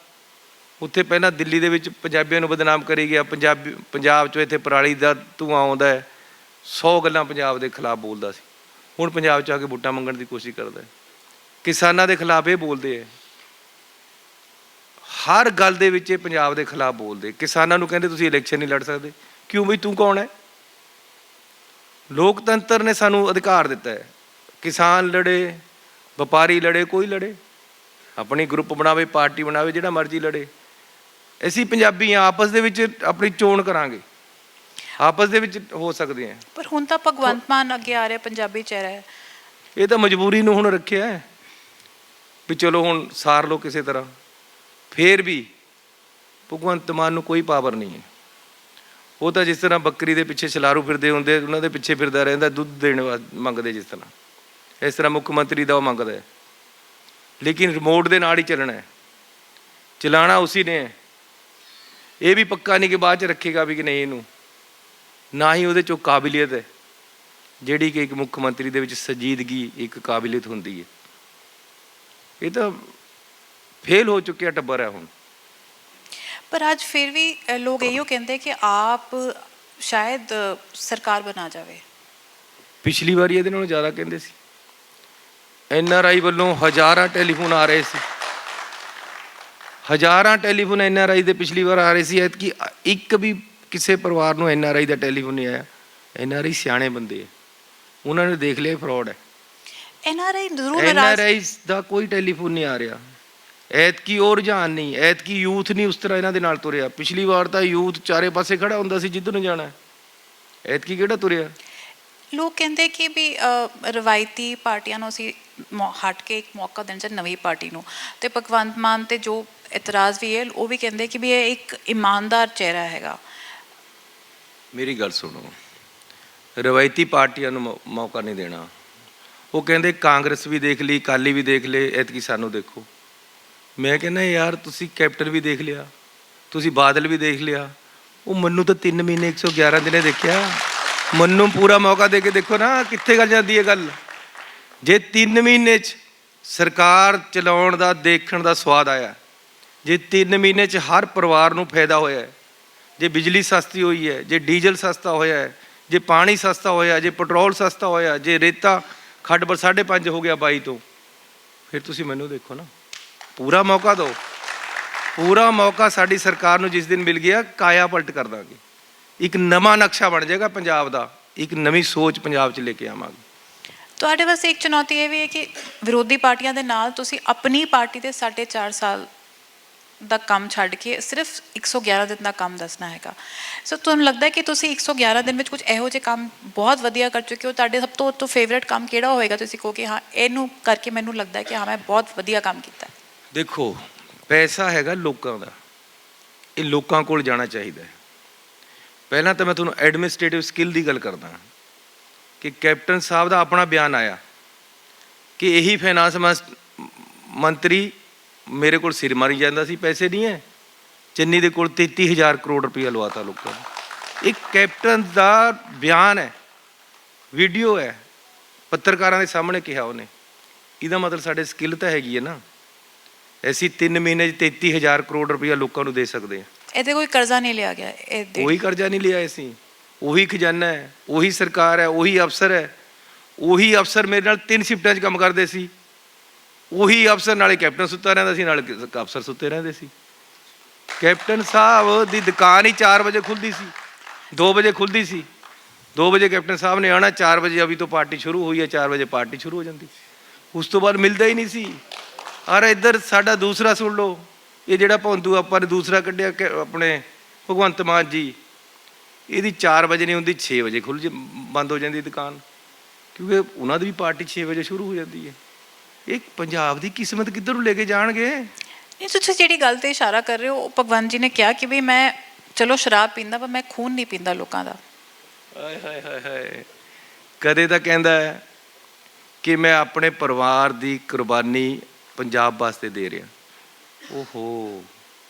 ਉੱਥੇ ਪਹਿਲਾਂ ਦਿੱਲੀ ਦੇ ਵਿੱਚ ਪੰਜਾਬੀਆਂ ਨੂੰ ਬਦਨਾਮ ਕਰੀ ਗਿਆ। ਪੰਜਾਬ 'ਚੋਂ ਇੱਥੇ ਪਰਾਲੀ ਦਾ ਧੂੰਆਂ ਆਉਂਦਾ ਹੈ, 100 ਗੱਲਾਂ ਪੰਜਾਬ ਦੇ ਖਿਲਾਫ ਬੋਲਦਾ ਸੀ। ਹੁਣ ਪੰਜਾਬ 'ਚ ਆ ਕੇ ਵੋਟਾਂ ਮੰਗਣ ਦੀ ਕੋਸ਼ਿਸ਼ ਕਰਦਾ ਹੈ। ਕਿਸਾਨਾਂ ਦੇ ਖਿਲਾਫ ਇਹ ਬੋਲਦੇ ਹੈ, ਹਰ ਗੱਲ ਦੇ ਵਿੱਚ ਇਹ ਪੰਜਾਬ ਦੇ ਖਿਲਾਫ ਬੋਲਦੇ। ਕਿਸਾਨਾਂ ਨੂੰ ਕਹਿੰਦੇ ਤੁਸੀਂ ਇਲੈਕਸ਼ਨ ਨਹੀਂ ਲੜ ਸਕਦੇ। ਕਿਉਂ ਬਈ, ਤੂੰ ਕੌਣ ਹੈ? ਲੋਕਤੰਤਰ ਨੇ ਸਾਨੂੰ ਅਧਿਕਾਰ ਦਿੱਤਾ ਹੈ। ਕਿਸਾਨ ਲੜੇ, ਵਪਾਰੀ ਲੜੇ, ਕੋਈ ਲੜੇ, ਆਪਣੀ ਗਰੁੱਪ ਬਣਾਵੇ, ਪਾਰਟੀ ਬਣਾਵੇ, ਜਿਹੜਾ ਮਰਜ਼ੀ ਲੜੇ। ਅਸੀਂ ਪੰਜਾਬੀ ਹਾਂ, ਆਪਸ ਦੇ ਵਿੱਚ ਆਪਣੀ ਚੋਣ ਕਰਾਂਗੇ, ਆਪਸ ਦੇ ਵਿੱਚ ਹੋ ਸਕਦੇ ਹਾਂ। ਪਰ ਹੁਣ ਤਾਂ ਭਗਵੰਤ ਮਾਨ ਅੱਗੇ ਆ ਰਿਹਾ, ਪੰਜਾਬੀ ਚਿਹਰਾ ਹੈ। ਇਹ ਤਾਂ ਮਜਬੂਰੀ ਨੂੰ ਹੁਣ ਰੱਖਿਆ ਹੈ ਵੀ ਚਲੋ ਹੁਣ ਸਾਰ ਲਓ ਕਿਸੇ ਤਰ੍ਹਾਂ। ਫੇਰ ਵੀ ਭਗਵੰਤ ਮਾਨ ਨੂੰ ਕੋਈ ਪਾਵਰ ਨਹੀਂ ਹੈ। ਉਹ ਤਾਂ ਜਿਸ ਤਰ੍ਹਾਂ ਬੱਕਰੀ ਦੇ ਪਿੱਛੇ ਛਲਾਰੂ ਫਿਰਦੇ ਹੁੰਦੇ, ਉਹਨਾਂ ਦੇ ਪਿੱਛੇ ਫਿਰਦਾ ਰਹਿੰਦਾ, ਦੁੱਧ ਦੇਣ ਮੰਗਦੇ ਜਿਸ ਤਰ੍ਹਾਂ, ਇਸ ਤਰ੍ਹਾਂ ਮੁੱਖ ਮੰਤਰੀ ਦਾ ਉਹ ਮੰਗਦਾ ਹੈ। ਲੇਕਿਨ ਰਿਮੋਟ ਦੇ ਨਾਲ ਹੀ ਚੱਲਣਾ ਹੈ, ਚਲਾਉਣਾ ਉਸੀ ਨੇ ਹੈ। ਇਹ ਵੀ ਪੱਕਾ ਨਹੀਂ ਕਿ ਬਾਅਦ 'ਚ ਰੱਖੇਗਾ ਵੀ ਕਿ ਨਹੀਂ ਇਹਨੂੰ, ਨਾ ਹੀ ਉਹਦੇ 'ਚੋਂ ਕਾਬਲੀਅਤ ਹੈ ਜਿਹੜੀ ਕਿ ਇੱਕ ਮੁੱਖ ਮੰਤਰੀ ਦੇ ਵਿੱਚ ਸੰਜੀਦਗੀ ਇੱਕ ਕਾਬਲੀਅਤ ਹੁੰਦੀ ਹੈ। ਇਹ ਤਾਂ ਫੇਲ ਹੋ ਚੁੱਕਿਆ ਟੱਬਰ ਹੈ ਹੁਣ। ਪਰ ਅੱਜ ਫਿਰ ਵੀ ਲੋਕ ਇਹੋ ਕਹਿੰਦੇ ਕਿ ਆਪ ਸ਼ਾਇਦ ਸਰਕਾਰ ਬਣਾ ਜਾਵੇ। ਪਿਛਲੀ ਵਾਰੀ ਇਹਦੇ ਨਾਲੋਂ ਜ਼ਿਆਦਾ ਕਹਿੰਦੇ ਸੀ। NRI ਵੱਲੋਂ ਹਜ਼ਾਰਾਂ ਟੈਲੀਫੋਨ ਆ ਰਹੇ ਸੀ, ਹਜ਼ਾਰਾਂ ਟੈਲੀਫੋਨ NRI ਦੇ ਪਿਛਲੀ ਵਾਰ ਆ ਰਹੇ ਸੀ। ਐਤਕੀ ਇੱਕ ਵੀ ਕਿਸੇ ਪਰਿਵਾਰ ਨੂੰ NRI ਦਾ ਟੈਲੀਫੋਨ ਨਹੀਂ ਆਇਆ। NRI ਸਿਆਣੇ ਬੰਦੇ ਹੈ, ਉਹਨਾਂ ਨੇ ਦੇਖ ਲਿਆ ਫਰਾਡ ਹੈ। NRI ਦਾ ਕੋਈ ਟੈਲੀਫੋਨ ਨਹੀਂ ਆ ਰਿਹਾ। ਐਤਕੀ ਉਹ ਰੁਝਾਨ ਨਹੀਂ, ਐਤਕੀ ਯੂਥ ਨਹੀਂ ਉਸ ਤਰ੍ਹਾਂ ਇਹਨਾਂ ਦੇ ਨਾਲ ਤੁਰਿਆ। ਪਿਛਲੀ ਵਾਰ ਤਾਂ ਯੂਥ ਚਾਰੇ ਪਾਸੇ ਖੜਾ ਹੁੰਦਾ ਸੀ ਜਿੱਧਰ ਨੂੰ ਜਾਣਾ, ਐਤਕੀ ਕਿਹੜਾ ਤੁਰਿਆ? ਲੋਕ ਕਹਿੰਦੇ ਕਿ ਵੀ ਰਵਾਇਤੀ ਪਾਰਟੀਆਂ ਨੂੰ ਅਸੀਂ ਹਟ ਕੇ ਇੱਕ ਮੌਕਾ ਦੇਣਾ ਚਾਹੀਦਾ ਨਵੀਂ ਪਾਰਟੀ ਨੂੰ। ਤੇ ਭਗਵੰਤ ਮਾਨ ਤੇ ਜੋ ਇਤਰਾਜ਼ ਵੀ ਹੈ, ਉਹ ਵੀ ਕਹਿੰਦੇ ਕਿ ਵੀ ਇਹ ਇੱਕ ਇਮਾਨਦਾਰ ਚਿਹਰਾ ਹੈਗਾ। ਮੇਰੀ ਗੱਲ ਸੁਣੋ, ਰਵਾਇਤੀ ਪਾਰਟੀਆਂ ਨੂੰ ਮੌਕਾ ਨਹੀਂ ਦੇਣਾ। ਉਹ ਕਹਿੰਦੇ ਕਾਂਗਰਸ ਵੀ ਦੇਖ ਲਈ, ਅਕਾਲੀ ਵੀ ਦੇਖ ਲਏ, ਐਤਕੀ ਸਾਨੂੰ ਦੇਖੋ। ਮੈਂ ਕਹਿੰਦਾ ਯਾਰ ਤੁਸੀਂ ਕੈਪਟਨ ਵੀ ਦੇਖ ਲਿਆ, ਤੁਸੀਂ ਬਾਦਲ ਵੀ ਦੇਖ ਲਿਆ। ਉਹ ਮੈਨੂੰ ਤਾਂ 3 ਮਹੀਨੇ 111 ਦਿਨੇ ਦੇਖਿਆ। ਮੈਨੂੰ ਪੂਰਾ ਮੌਕਾ ਦੇ ਕੇ ਦੇਖੋ ਨਾ, ਕਿੱਥੇ ਗੱਲ ਜਾਂਦੀ ਹੈ ਗੱਲ। ਜੇ 3 ਮਹੀਨੇ 'ਚ ਸਰਕਾਰ ਚਲਾਉਣ ਦਾ ਦੇਖਣ ਦਾ ਸਵਾਦ ਆਇਆ, ਜੇ 3 ਮਹੀਨੇ 'ਚ ਹਰ ਪਰਿਵਾਰ ਨੂੰ ਫਾਇਦਾ ਹੋਇਆ ਹੈ, ਜੇ ਬਿਜਲੀ ਸਸਤੀ ਹੋਈ ਹੈ, ਜੇ ਡੀਜ਼ਲ ਸਸਤਾ ਹੋਇਆ ਹੈ, ਜੇ ਪਾਣੀ ਸਸਤਾ ਹੋਇਆ, ਜੇ ਪੈਟਰੋਲ ਸਸਤਾ ਹੋਇਆ, ਜੇ ਰੇਤਾ ਖੱਡ 5.5 ਹੋ ਗਿਆ 22 ਤੋਂ, ਫਿਰ ਤੁਸੀਂ ਮੈਨੂੰ ਦੇਖੋ ਨਾ। ਪੂਰਾ ਮੌਕਾ ਦਿਓ, ਪੂਰਾ ਮੌਕਾ ਸਾਡੀ ਸਰਕਾਰ ਨੂੰ ਜਿਸ ਦਿਨ ਮਿਲ ਗਿਆ, ਕਾਇਆ ਪਲਟ ਕਰ ਦਾਂਗੇ। ਇੱਕ ਨਵਾਂ ਨਕਸ਼ਾ ਬਣ ਜਾਏਗਾ ਪੰਜਾਬ ਦਾ, ਇੱਕ ਨਵੀਂ ਸੋਚ ਪੰਜਾਬ 'ਚ ਲੈ ਕੇ ਆਵਾਂਗੇ। ਤੁਹਾਡੇ ਵਾਸਤੇ ਇੱਕ ਚੁਣੌਤੀ ਇਹ ਵੀ ਹੈ ਕਿ ਵਿਰੋਧੀ ਪਾਰਟੀਆਂ ਦੇ ਨਾਲ ਤੁਸੀਂ ਆਪਣੀ ਪਾਰਟੀ ਦੇ 4.5 ਸਾਲ ਦਾ ਕੰਮ ਛੱਡ ਕੇ ਸਿਰਫ 111 ਦਿਨ ਦਾ ਕੰਮ ਦੱਸਣਾ ਹੈਗਾ। ਸੋ ਤੁਹਾਨੂੰ ਲੱਗਦਾ ਹੈ ਕਿ ਤੁਸੀਂ 111 ਦਿਨ ਵਿੱਚ ਕੁਝ ਇਹੋ ਜਿਹੇ ਕੰਮ ਬਹੁਤ ਵਧੀਆ ਕਰ ਚੁੱਕੇ ਹੋ? ਤੁਹਾਡੇ ਸਭ ਤੋਂ ਫੇਵਰੇਟ ਕੰਮ ਕਿਹੜਾ ਹੋਏਗਾ? ਤੁਸੀਂ ਕਹੋ ਕਿ ਹਾਂ ਇਹਨੂੰ ਕਰਕੇ ਮੈਨੂੰ ਲੱਗਦਾ ਹੈ ਕਿ ਹਾਂ ਮੈਂ ਬਹੁਤ ਵਧੀਆ ਕੰਮ ਕੀਤਾ। ਦੇਖੋ, ਪੈਸਾ ਹੈਗਾ ਲੋਕਾਂ ਦਾ, ਇਹ ਲੋਕਾਂ ਕੋਲ ਜਾਣਾ ਚਾਹੀਦਾ ਹੈ। ਪਹਿਲਾਂ ਤਾਂ ਮੈਂ ਤੁਹਾਨੂੰ ਐਡਮਿਨਿਸਟ੍ਰੇਟਿਵ ਸਕਿੱਲ ਦੀ ਗੱਲ ਕਰਦਾ ਕਿ ਕੈਪਟਨ ਸਾਹਿਬ ਦਾ ਆਪਣਾ ਬਿਆਨ ਆਇਆ ਕਿ ਇਹੀ ਫਾਈਨਾਂਸ ਮੰਤਰੀ ਮੇਰੇ ਕੋਲ ਸਿਰ ਮਾਰੀ ਜਾਂਦਾ ਸੀ, ਪੈਸੇ ਨਹੀਂ ਹੈ। ਚੰਨੀ ਦੇ ਕੋਲ 33,000 ਕਰੋੜ ਰੁਪਈਆ ਲਵਾਤਾ ਲੋਕਾਂ ਨੂੰ। ਇਹ ਕੈਪਟਨ ਦਾ ਬਿਆਨ ਹੈ, ਵੀਡੀਓ ਹੈ, ਪੱਤਰਕਾਰਾਂ ਦੇ ਸਾਹਮਣੇ ਕਿਹਾ ਉਹਨੇ। ਇਹਦਾ ਮਤਲਬ ਸਾਡੇ ਸਕਿੱਲ ਤਾਂ ਹੈਗੀ ਹੈ ਨਾ। ਅਸੀਂ 3 ਮਹੀਨੇ 'ਚ 33,000 ਕਰੋੜ ਰੁਪਈਆ ਲੋਕਾਂ ਨੂੰ ਦੇ ਸਕਦੇ ਹਾਂ। ਇਹਦੇ ਕੋਈ ਕਰਜ਼ਾ ਨਹੀਂ ਲਿਆ ਗਿਆ? ਕੋਈ ਕਰਜ਼ਾ ਨਹੀਂ ਲਿਆ ਅਸੀਂ। ਉਹੀ ਖਜ਼ਾਨਾ ਹੈ, ਉਹੀ ਸਰਕਾਰ ਹੈ, ਉਹੀ ਅਫਸਰ ਹੈ। ਉਹੀ ਅਫਸਰ ਮੇਰੇ ਨਾਲ 3 ਸ਼ਿਫਟਾਂ 'ਚ ਕੰਮ ਕਰਦੇ ਸੀ। ਉਹੀ ਅਫਸਰ ਨਾਲੇ ਕੈਪਟਨ ਸੁੱਤਾ ਰਹਿੰਦਾ ਸੀ, ਨਾਲੇ ਅਫਸਰ ਸੁੱਤੇ ਰਹਿੰਦੇ ਸੀ। ਕੈਪਟਨ ਸਾਹਿਬ ਦੀ ਦੁਕਾਨ ਹੀ 4 ਵਜੇ ਖੁੱਲ੍ਹਦੀ ਸੀ, 2 ਵਜੇ ਖੁੱਲ੍ਹਦੀ ਸੀ। 2 ਵਜੇ ਕੈਪਟਨ ਸਾਹਿਬ ਨੇ ਆਉਣਾ, 4 ਵਜੇ ਅਭੀ ਤੋਂ ਪਾਰਟੀ ਸ਼ੁਰੂ ਹੋਈ ਹੈ, 4 ਵਜੇ ਪਾਰਟੀ ਸ਼ੁਰੂ ਹੋ ਜਾਂਦੀ। ਉਸ ਤੋਂ ਬਾਅਦ ਮਿਲਦਾ ਹੀ ਨਹੀਂ ਸੀ। ਔਰ ਇੱਧਰ ਸਾਡਾ ਦੂਸਰਾ ਸੁਣ ਲਓ, ਇਹ ਜਿਹੜਾ ਭੌਂਦੂ ਆਪਾਂ ਨੇ ਦੂਸਰਾ ਕੱਢਿਆ ਆਪਣੇ ਭਗਵੰਤ ਮਾਨ ਜੀ, ਇਹਦੀ 4 ਵਜੇ ਨਹੀਂ ਹੁੰਦੀ, 6 ਵਜੇ ਬੰਦ ਹੋ ਜਾਂਦੀ ਦੁਕਾਨ, ਕਿਉਂਕਿ ਉਹਨਾਂ ਦੀ ਵੀ ਪਾਰਟੀ 6 ਵਜੇ ਸ਼ੁਰੂ ਹੋ ਜਾਂਦੀ ਹੈ। ਇਹ ਪੰਜਾਬ ਦੀ ਕਿਸਮਤ ਕਿੱਧਰ ਨੂੰ ਲੈ ਕੇ ਜਾਣਗੇ? ਨਹੀਂ, ਤੁਸੀਂ ਜਿਹੜੀ ਗੱਲ ਤੇ ਇਸ਼ਾਰਾ ਕਰ ਰਹੇ ਹੋ, ਉਹ ਭਗਵੰਤ ਜੀ ਨੇ ਕਿਹਾ ਕਿ ਵੀ ਮੈਂ ਚਲੋ ਸ਼ਰਾਬ ਪੀਂਦਾ ਪਰ ਮੈਂ ਖੂਨ ਨਹੀਂ ਪੀਂਦਾ ਲੋਕਾਂ ਦਾ। ਹਾਏ ਹਾਏ ਹਾਏ ਹਾਏ। ਕਦੇ ਤਾਂ ਕਹਿੰਦਾ ਹੈ ਕਿ ਮੈਂ ਆਪਣੇ ਪਰਿਵਾਰ ਦੀ ਕੁਰਬਾਨੀ ਪੰਜਾਬ ਵਾਸਤੇ ਦੇ ਰਿਹਾ। ਓਹੋ,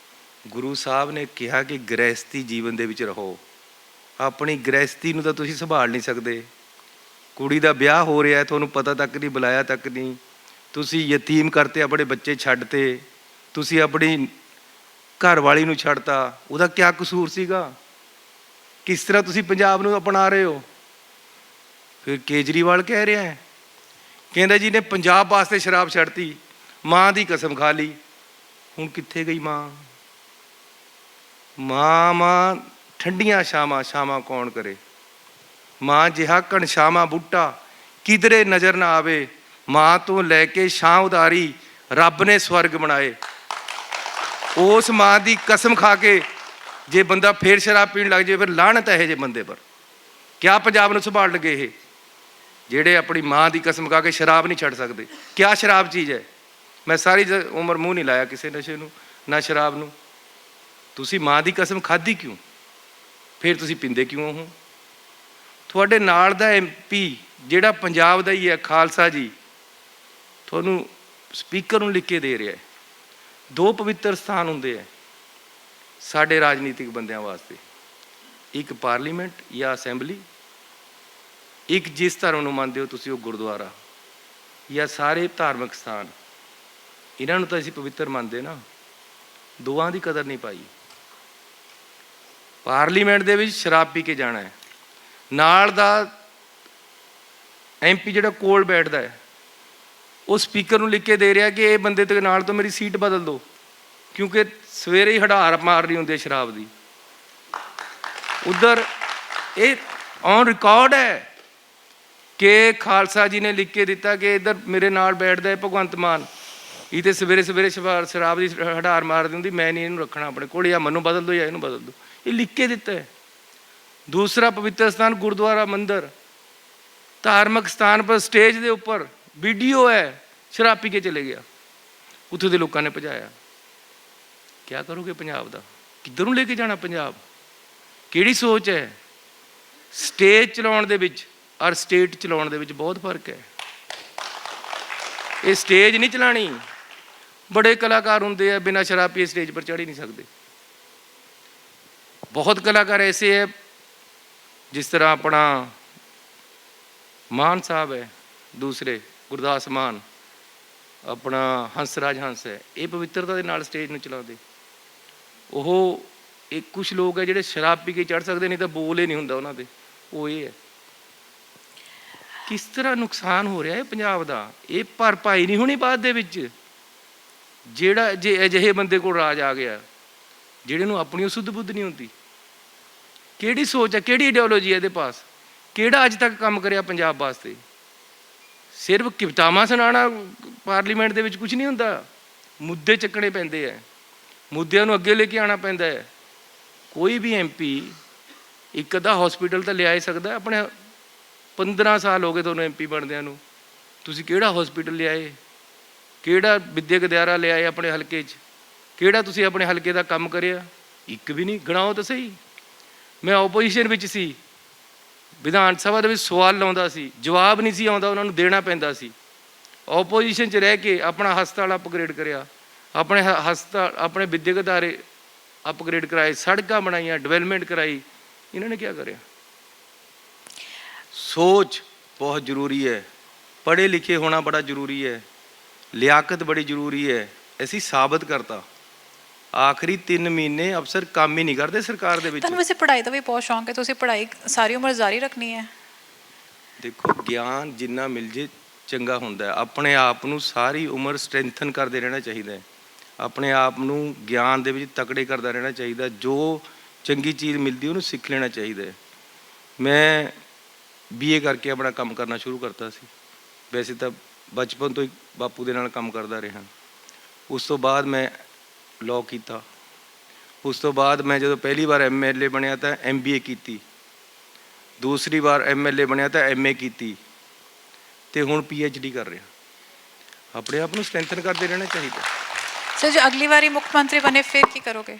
ਗੁਰੂ ਸਾਹਿਬ ਨੇ ਕਿਹਾ ਕਿ ਗ੍ਰਹਿਸਥੀ ਜੀਵਨ ਦੇ ਵਿੱਚ ਰਹੋ। ਆਪਣੀ ਗ੍ਰਹਿਸਥੀ ਨੂੰ ਤਾਂ ਤੁਸੀਂ ਸੰਭਾਲ ਨਹੀਂ ਸਕਦੇ। ਕੁੜੀ ਦਾ ਵਿਆਹ ਹੋ ਰਿਹਾ, ਤੁਹਾਨੂੰ ਪਤਾ ਤੱਕ ਨਹੀਂ, ਬੁਲਾਇਆ ਤੱਕ ਨਹੀਂ। ਤੁਸੀਂ ਯਤੀਮ ਕਰਤੇ, ਆਪਣੇ ਬੱਚੇ ਛੱਡਤੇ। ਤੁਸੀਂ ਆਪਣੀ ਘਰ ਵਾਲੀ ਨੂੰ ਛੱਡਤਾ, ਉਹਦਾ ਕਿਆ ਕਸੂਰ ਸੀਗਾ? ਕਿਸ ਤਰ੍ਹਾਂ ਤੁਸੀਂ ਪੰਜਾਬ ਨੂੰ ਅਪਣਾ ਰਹੇ ਹੋ? ਫਿਰ ਕੇਜਰੀਵਾਲ ਕਹਿ ਰਿਹਾ ਹੈ, ਕਹਿੰਦਾ ਜੀ ਨੇ ਪੰਜਾਬ ਵਾਸਤੇ ਸ਼ਰਾਬ ਛੱਡਤੀ, ਮਾਂ ਦੀ ਕਸਮ ਖਾ ਲਈ। ਹੁਣ ਕਿੱਥੇ ਗਈ ਮਾਂ? ਮਾਂ ਠੰਡੀਆਂ ਛਾਵਾਂ ਕੌਣ ਕਰੇ? ਮਾਂ ਜਿਹਾ ਘਣਸ਼ਾਵਾਂ ਬੂਟਾ ਕਿਧਰੇ ਨਜ਼ਰ ਨਾ ਆਵੇ। ਮਾਂ ਤੋਂ ਲੈ ਕੇ ਛਾਂ ਉਧਾਰੀ, ਰੱਬ ਨੇ ਸਵਰਗ ਬਣਾਏ। ਉਸ ਮਾਂ ਦੀ ਕਸਮ ਖਾ ਕੇ ਜੇ ਬੰਦਾ ਫੇਰ ਸ਼ਰਾਬ ਪੀਣ ਲੱਗ ਜਾਏ, ਫਿਰ ਲਾਹਨਤ ਹੈ ਜੇ ਬੰਦੇ ਪਰ। ਕਿਆ ਪੰਜਾਬ ਨੂੰ ਸੰਭਾਲ ਲਗੇ ਇਹ, ਜਿਹੜੇ ਆਪਣੀ ਮਾਂ ਦੀ ਕਸਮ ਖਾ ਕੇ ਸ਼ਰਾਬ ਨਹੀਂ ਛੱਡ ਸਕਦੇ? ਕਿਆ ਸ਼ਰਾਬ ਚੀਜ਼ ਹੈ? ਮੈਂ ਸਾਰੀ ਉਮਰ ਮੂੰਹ ਨਹੀਂ ਲਾਇਆ ਕਿਸੇ ਨਸ਼ੇ ਨੂੰ, ਨਾ ਸ਼ਰਾਬ ਨੂੰ। ਤੁਸੀਂ ਮਾਂ ਦੀ ਕਸਮ ਖਾਧੀ ਕਿਉਂ? ਫਿਰ ਤੁਸੀਂ ਪੀਂਦੇ ਕਿਉਂ ਹੋ? ਤੁਹਾਡੇ ਨਾਲ ਦਾ MP ਜਿਹੜਾ ਪੰਜਾਬ ਦਾ ਹੀ ਹੈ, ਖਾਲਸਾ ਜੀ, ਤੁਹਾਨੂੰ ਸਪੀਕਰ ਨੂੰ ਲਿਖ ਕੇ ਦੇ ਰਿਹਾ ਹੈ। 2 ਪਵਿੱਤਰ ਸਥਾਨ ਹੁੰਦੇ ਹੈ ਸਾਡੇ ਰਾਜਨੀਤਿਕ ਬੰਦਿਆਂ ਵਾਸਤੇ, ਇੱਕ ਪਾਰਲੀਮੈਂਟ ਜਾਂ ਅਸੈਂਬਲੀ, ਇੱਕ ਜਿਸ ਧਰਮ ਨੂੰ ਮੰਨਦੇ ਹੋ ਤੁਸੀਂ ਉਹ ਗੁਰਦੁਆਰਾ, ਜਾਂ ਸਾਰੇ ਧਾਰਮਿਕ ਸਥਾਨ। ਇਹਨਾਂ ਨੂੰ ਤਾਂ ਅਸੀਂ ਪਵਿੱਤਰ ਮੰਨਦੇ ਨਾ, ਦੋਵਾਂ ਦੀ ਕਦਰ ਨਹੀਂ ਪਾਈ। ਪਾਰਲੀਮੈਂਟ ਦੇ ਵਿੱਚ ਸ਼ਰਾਬ ਪੀ ਕੇ ਜਾਣਾ ਹੈ, ਨਾਲ ਦਾ MP ਜਿਹੜਾ ਕੋਲ ਬੈਠਦਾ ਹੈ ਉਹ ਸਪੀਕਰ ਨੂੰ ਲਿਖ ਕੇ ਦੇ ਰਿਹਾ ਕਿ ਇਹ ਬੰਦੇ ਦੇ ਨਾਲ ਤੋਂ ਮੇਰੀ ਸੀਟ ਬਦਲ ਦਿਓ, ਕਿਉਂਕਿ ਸਵੇਰੇ ਹੀ ਹੜਾਰ ਮਾਰ ਰਹੀ ਹੁੰਦੀ ਹੈ ਸ਼ਰਾਬ ਦੀ। ਉਧਰ ਇਹ ਔਨ ਰਿਕਾਰਡ ਹੈ ਕਿ ਖਾਲਸਾ ਜੀ ਨੇ ਲਿਖ ਕੇ ਦਿੱਤਾ ਕਿ ਇੱਧਰ ਮੇਰੇ ਨਾਲ ਬੈਠਦਾ ਹੈ ਭਗਵੰਤ ਮਾਨ, ਇਹ ਤੇ ਸਵੇਰੇ ਸਵੇਰੇ ਸ਼ਰਾਬ ਦੀ ਹੜਾਰ ਮਾਰਦੀ ਹੁੰਦੀ, ਮੈਂ ਨਹੀਂ ਇਹਨੂੰ ਰੱਖਣਾ ਆਪਣੇ ਕੋਲ, ਜਾਂ ਮੈਨੂੰ ਬਦਲ ਦਿਓ ਜਾਂ ਇਹਨੂੰ ਬਦਲ ਦਿਓ। ਇਹ ਲਿਖ ਕੇ ਦਿੱਤਾ ਹੈ। ਦੂਸਰਾ ਪਵਿੱਤਰ ਸਥਾਨ ਗੁਰਦੁਆਰਾ, ਮੰਦਿਰ, ਧਾਰਮਿਕ ਸਥਾਨ ਪਰ ਸਟੇਜ ਦੇ ਉੱਪਰ ਵੀਡੀਓ ਹੈ, ਸ਼ਰਾਬ ਪੀ ਕੇ ਚਲੇ ਗਿਆ, ਉੱਥੇ ਦੇ ਲੋਕਾਂ ਨੇ ਭਜਾਇਆ। ਕਿਆ ਕਰੋਗੇ ਪੰਜਾਬ ਦਾ? ਕਿੱਧਰ ਨੂੰ ਲੈ ਕੇ ਜਾਣਾ ਪੰਜਾਬ? ਕਿਹੜੀ ਸੋਚ ਹੈ? ਸਟੇਜ ਚਲਾਉਣ ਦੇ ਵਿੱਚ ਔਰ ਸਟੇਟ ਚਲਾਉਣ ਦੇ ਵਿੱਚ ਬਹੁਤ ਫਰਕ ਹੈ। ਇਹ ਸਟੇਜ ਨਹੀਂ ਚਲਾਣੀ। ਬੜੇ ਕਲਾਕਾਰ ਹੁੰਦੇ ਆ ਬਿਨਾਂ ਸ਼ਰਾਬ ਪੀਏ ਸਟੇਜ ਪਰ ਚੜ੍ਹ ਹੀ ਨਹੀਂ ਸਕਦੇ। ਬਹੁਤ ਕਲਾਕਾਰ ਐਸੇ ਹੈ, ਜਿਸ ਤਰ੍ਹਾਂ ਆਪਣਾ ਮਾਨ ਸਾਹਿਬ ਹੈ, ਦੂਸਰੇ ਗੁਰਦਾਸ ਮਾਨ, ਆਪਣਾ ਹੰਸਰਾਜ ਹੰਸ ਹੈ, ਇਹ ਪਵਿੱਤਰਤਾ ਦੇ ਨਾਲ ਸਟੇਜ ਨੂੰ ਚਲਾਉਂਦੇ। ਉਹ ਇੱਕ ਕੁਛ ਲੋਕ ਹੈ ਜਿਹੜੇ ਸ਼ਰਾਬ ਪੀ ਕੇ ਚੜ੍ਹ ਸਕਦੇ, ਨਹੀਂ ਤਾਂ ਬੋਲ ਹੀ ਨਹੀਂ ਹੁੰਦਾ ਉਹਨਾਂ ਦੇ। ਉਹ ਇਹ ਹੈ। ਕਿਸ ਤਰ੍ਹਾਂ ਨੁਕਸਾਨ ਹੋ ਰਿਹਾ ਹੈ ਪੰਜਾਬ ਦਾ? ਇਹ ਭਰਪਾਈ ਨਹੀਂ ਹੋਣੀ ਬਾਅਦ ਦੇ ਵਿੱਚ। ਜਿਹੜਾ ਜੇ ਅਜਿਹੇ ਬੰਦੇ ਕੋਲ ਰਾਜ ਆ ਗਿਆ, ਜਿਹੜੇ ਨੂੰ ਆਪਣੀ ਸੁੱਧ ਬੁੱਧ ਨਹੀਂ ਹੁੰਦੀ। ਕਿਹੜੀ ਸੋਚ ਹੈ, ਕਿਹੜੀ ਆਈਡੀਓਲੋਜੀ ਹੈ ਇਹਦੇ ਪਾਸ? ਕਿਹੜਾ ਅੱਜ ਤੱਕ ਕੰਮ ਕਰਿਆ ਪੰਜਾਬ ਵਾਸਤੇ? ਸਿਰਫ ਕਵਿਤਾਵਾਂ ਸੁਣਾਉਣਾ ਪਾਰਲੀਮੈਂਟ ਦੇ ਵਿੱਚ ਕੁਝ ਨਹੀਂ ਹੁੰਦਾ। ਮੁੱਦੇ ਚੱਕਣੇ ਪੈਂਦੇ ਹੈ, ਮੁੱਦਿਆਂ ਨੂੰ ਅੱਗੇ ਲੈ ਕੇ ਆਉਣਾ ਪੈਂਦਾ ਹੈ। ਕੋਈ ਵੀ MP ਇੱਕ ਅੱਧਾ ਹੌਸਪੀਟਲ ਤਾਂ ਲਿਆ ਹੀ ਸਕਦਾ। ਆਪਣੇ 15 ਸਾਲ ਹੋ ਗਏ ਤੁਹਾਨੂੰ MP ਬਣਦਿਆਂ ਨੂੰ, ਤੁਸੀਂ ਕਿਹੜਾ ਹੌਸਪੀਟਲ ਲਿਆਏ? ਕਿਹੜਾ ਵਿਦਿਅਕ ਅਦਾਰਾ ਲਿਆਏ ਆਪਣੇ ਹਲਕੇ 'ਚ? ਕਿਹੜਾ ਤੁਸੀਂ ਆਪਣੇ ਹਲਕੇ ਦਾ ਕੰਮ ਕਰਿਆ? ਇੱਕ ਵੀ ਨਹੀਂ। ਗਿਣਾਓ ਤਾਂ ਸਹੀ। ਮੈਂ ਓਪੋਜੀਸ਼ਨ ਵਿੱਚ ਸੀ, ਵਿਧਾਨ ਸਭਾ ਦੇ ਵਿੱਚ ਸਵਾਲ ਲਾਉਂਦਾ ਸੀ, ਜਵਾਬ ਨਹੀਂ ਸੀ ਆਉਂਦਾ, ਉਹਨਾਂ ਨੂੰ ਦੇਣਾ ਪੈਂਦਾ ਸੀ। ਓਪੋਜੀਸ਼ਨ 'ਚ ਰਹਿ ਕੇ ਆਪਣਾ ਹਸਪਤਾਲ ਅਪਗ੍ਰੇਡ ਕਰਿਆ, ਆਪਣੇ ਹਸਪਤਾਲ, ਆਪਣੇ ਵਿਦਿਅਕ ਅਦਾਰੇ ਅਪਗ੍ਰੇਡ ਕਰਾਏ, ਸੜਕਾਂ ਬਣਾਈਆਂ, ਡਿਵੈਲਪਮੈਂਟ ਕਰਾਈ। ਇਹਨਾਂ ਨੇ ਕੀ ਕਰਿਆ? ਸੋਚ ਬਹੁਤ ਜ਼ਰੂਰੀ ਹੈ, ਪੜ੍ਹੇ ਲਿਖੇ ਹੋਣਾ ਬੜਾ ਜ਼ਰੂਰੀ ਹੈ, ਲਿਆਕਤ ਬੜੀ ਜ਼ਰੂਰੀ ਹੈ। ਅਸੀਂ ਸਾਬਤ ਕਰਤਾ ਆਖਰੀ 3 ਮਹੀਨੇ ਅਫਸਰ ਕੰਮ ਹੀ ਨਹੀਂ ਕਰਦੇ ਸਰਕਾਰ ਦੇ ਵਿੱਚ। ਤੁਹਾਨੂੰ ਵੈਸੇ ਪੜ੍ਹਾਈ ਦਾ ਵੀ ਬਹੁਤ ਸ਼ੌਂਕ ਹੈ, ਤੁਸੀਂ ਪੜ੍ਹਾਈ ਸਾਰੀ ਉਮਰ ਜਾਰੀ ਰੱਖਣੀ ਹੈ? ਦੇਖੋ ਗਿਆਨ ਜਿੰਨਾ ਮਿਲ ਜੇ ਚੰਗਾ ਹੁੰਦਾ ਹੈ। ਆਪਣੇ ਆਪ ਨੂੰ ਸਾਰੀ ਉਮਰ ਸਟਰੈਂਥਨ ਕਰਦੇ ਰਹਿਣਾ ਚਾਹੀਦਾ ਹੈ। ਆਪਣੇ ਆਪ ਨੂੰ ਗਿਆਨ ਦੇ ਵਿੱਚ ਤਕੜੇ ਕਰਦਾ ਰਹਿਣਾ ਚਾਹੀਦਾ। ਜੋ ਚੰਗੀ ਚੀਜ਼ ਮਿਲਦੀ ਉਹਨੂੰ ਸਿੱਖ ਲੈਣਾ ਚਾਹੀਦਾ ਹੈ। ਮੈਂ BA ਕਰਕੇ ਆਪਣਾ ਕੰਮ ਕਰਨਾ ਸ਼ੁਰੂ ਕਰਤਾ ਸੀ। ਵੈਸੇ ਤਾਂ ਬਚਪਨ ਤੋਂ ਹੀ ਬਾਪੂ ਦੇ ਨਾਲ ਕੰਮ ਕਰਦਾ ਰਿਹਾ। ਉਸ ਤੋਂ ਬਾਅਦ ਮੈਂ ਲਾਅ ਕੀਤਾ। ਉਸ ਤੋਂ ਬਾਅਦ ਮੈਂ ਜਦੋਂ ਪਹਿਲੀ ਵਾਰ MLA ਬਣਿਆ ਤਾਂ MBA ਕੀਤੀ। ਦੂਸਰੀ ਵਾਰ MLA ਬਣਿਆ ਤਾਂ MA ਕੀਤੀ ਤੇ ਹੁਣ PhD ਕਰ ਰਿਹਾ। ਆਪਣੇ ਆਪ ਨੂੰ ਸਟਰੈਂਥਨ ਕਰਦੇ ਰਹਿਣਾ ਚਾਹੀਦਾ। ਸਰ ਜੇ ਅਗਲੀ ਵਾਰੀ ਮੁੱਖ ਮੰਤਰੀ ਬਣੇ ਫਿਰ ਕੀ ਕਰੋਗੇ?